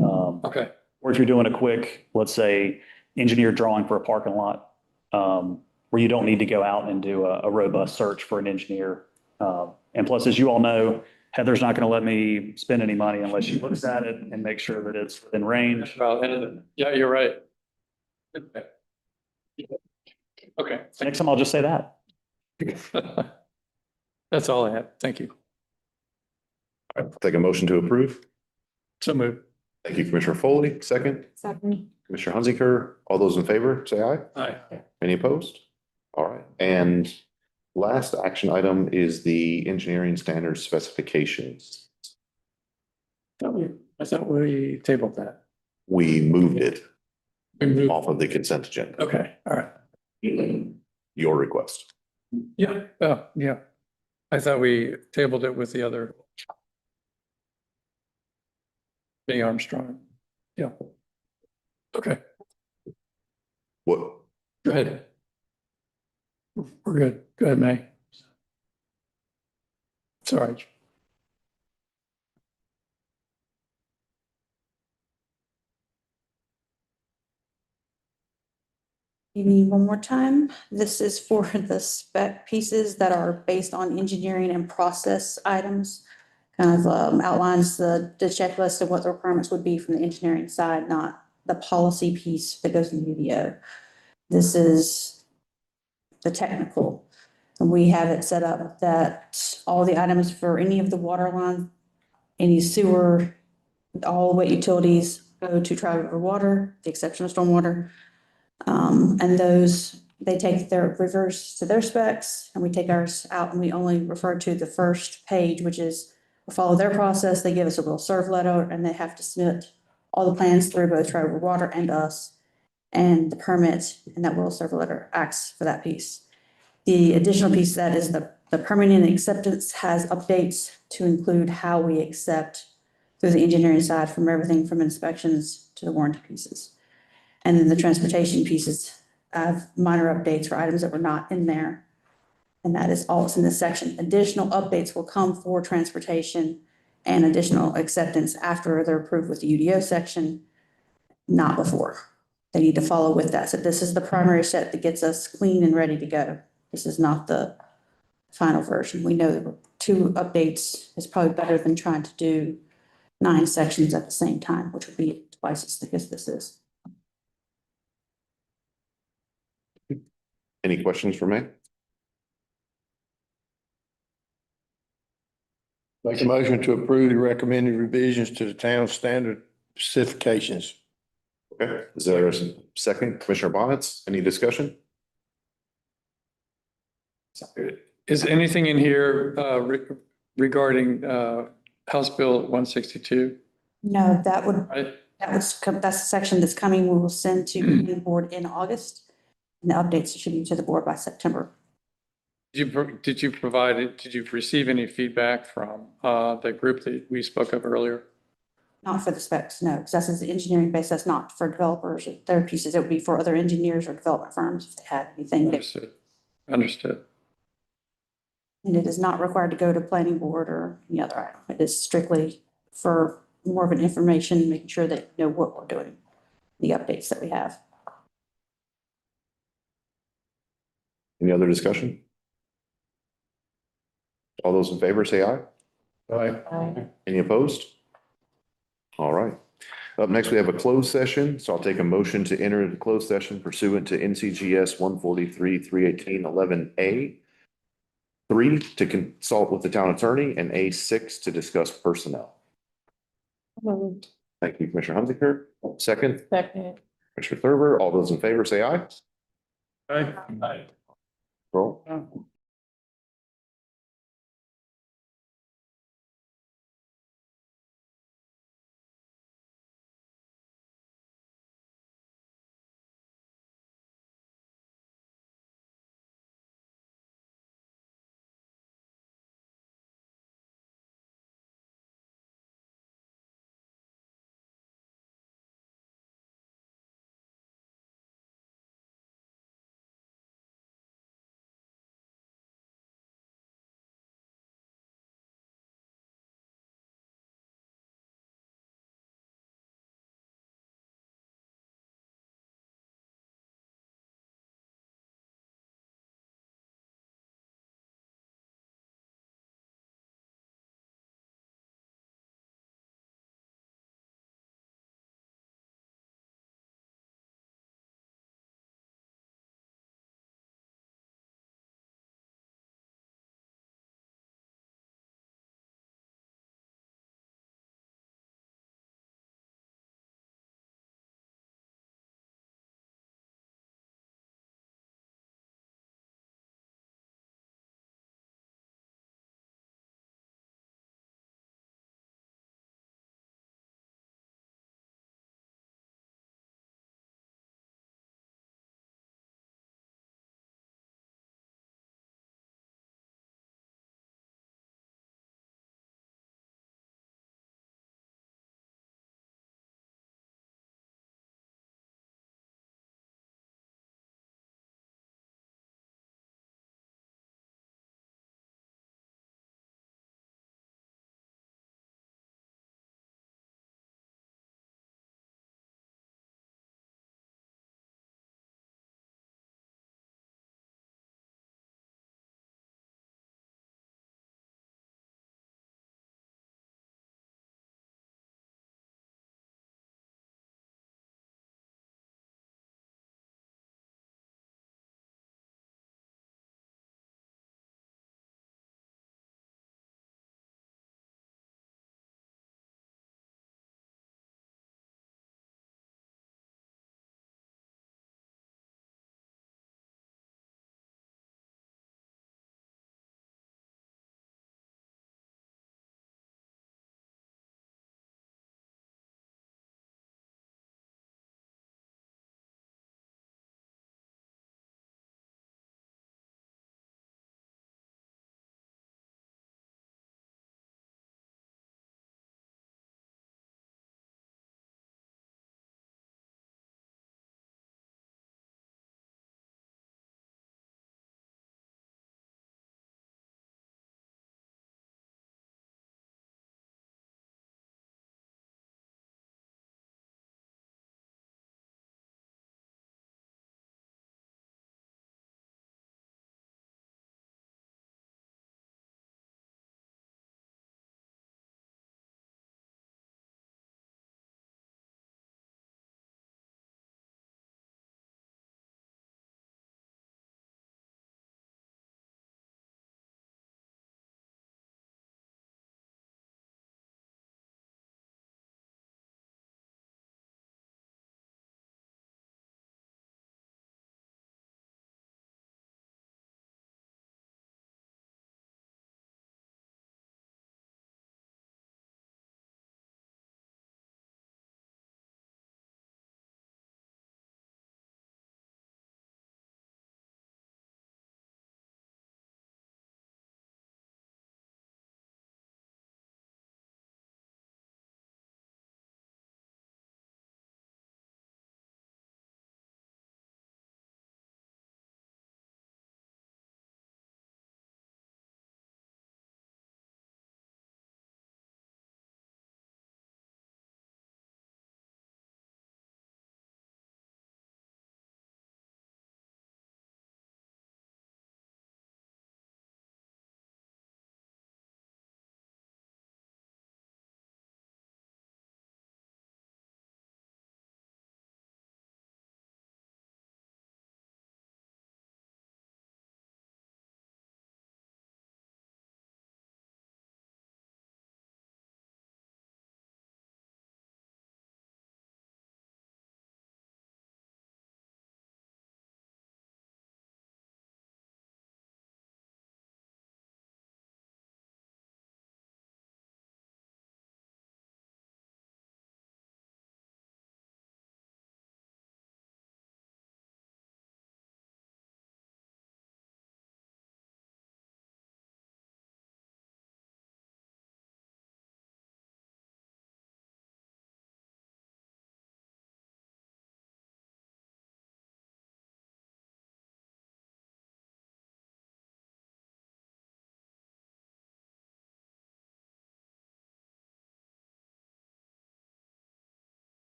Okay. Or if you're doing a quick, let's say, engineered drawing for a parking lot, where you don't need to go out and do a robust search for an engineer. And plus, as you all know, Heather's not going to let me spend any money unless she looks at it and makes sure that it's within range. Well, yeah, you're right. Okay. Next time I'll just say that. That's all I have. Thank you. All right, take a motion to approve. So moved. Thank you, Commissioner Foley. Second, Second. Commissioner Hunziker. All those in favor, say aye. Aye. Any opposed? All right. And last action item is the engineering standards specifications. I thought we tabled that. We moved it We moved- off of the consent agenda. Okay, all right. Your request. Yeah, oh, yeah. I thought we tabled it with the other. Being Armstrong. Yeah. Okay, What? go ahead. We're good. Go ahead, May. Sorry. You need one more time. This is for the spec pieces that are based on engineering and process items. Kind of outlines the checklist of what the requirements would be from the engineering side, not the policy piece that goes in the UDO. This is the technical. And we have it set up that all the items for any of the water lines, any sewer, all wet utilities go to Tri River Water, the exception of stormwater. And those, they take their rivers to their specs and we take ours out and we only refer to the first page, which is we follow their process. They give us a will serve letter and they have to submit all the plans through both Tri River Water and us and the permit, and that will serve letter acts for that piece. The additional piece that is the permitting and acceptance has updates to include how we accept through the engineering side from everything from inspections to the warranty pieces. And then the transportation pieces have minor updates for items that were not in there. And that is also in this section. Additional updates will come for transportation and additional acceptance after they're approved with the UDO section, not before. They need to follow with that. So this is the primary set that gets us clean and ready to go. This is not the final version. We know that 2 updates is probably better than trying to do 9 sections at the same time, which would be twice as thick as this is. Any questions for me? Make a motion to approve the recommended revisions to the town standard specifications. Okay, is there a second? Commissioner Bonitz, any discussion? Is anything in here regarding House Bill 162? No, that would, Right? that's the section that's coming. We will send to the board in August. And the updates should be to the board by September. Did you receive any feedback from the group that we spoke of earlier? Not for the specs, no, because that's the engineering base. That's not for developers. Their pieces, it would be for other engineers or development firms if they had anything. Understood. And it is not required to go to planning board or any other item. It is strictly for more of an information, making sure that you know what we're doing, the updates that we have. Any other discussion? All those in favor, say aye. Aye. Any opposed? All right. Up next, we have a closed session. So I'll take a motion to enter into closed session pursuant to N.C.G.S. 143-318-11A. 3, to consult with the town attorney, and A6 to discuss personnel. Moved. Thank you, Commissioner Hunziker. Second, Second. Commissioner Thurber. All those in favor, say aye. Aye. Roll.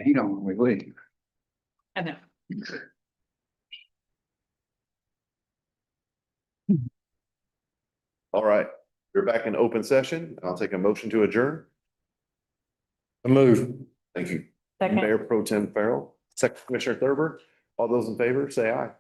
Heat on when we leave. I know. All right, we're back in open session. I'll take a motion to adjourn. Move. Thank you. Second. Mayor Pro Tem Farrell, Second Commissioner Thurber. All those in favor, say aye.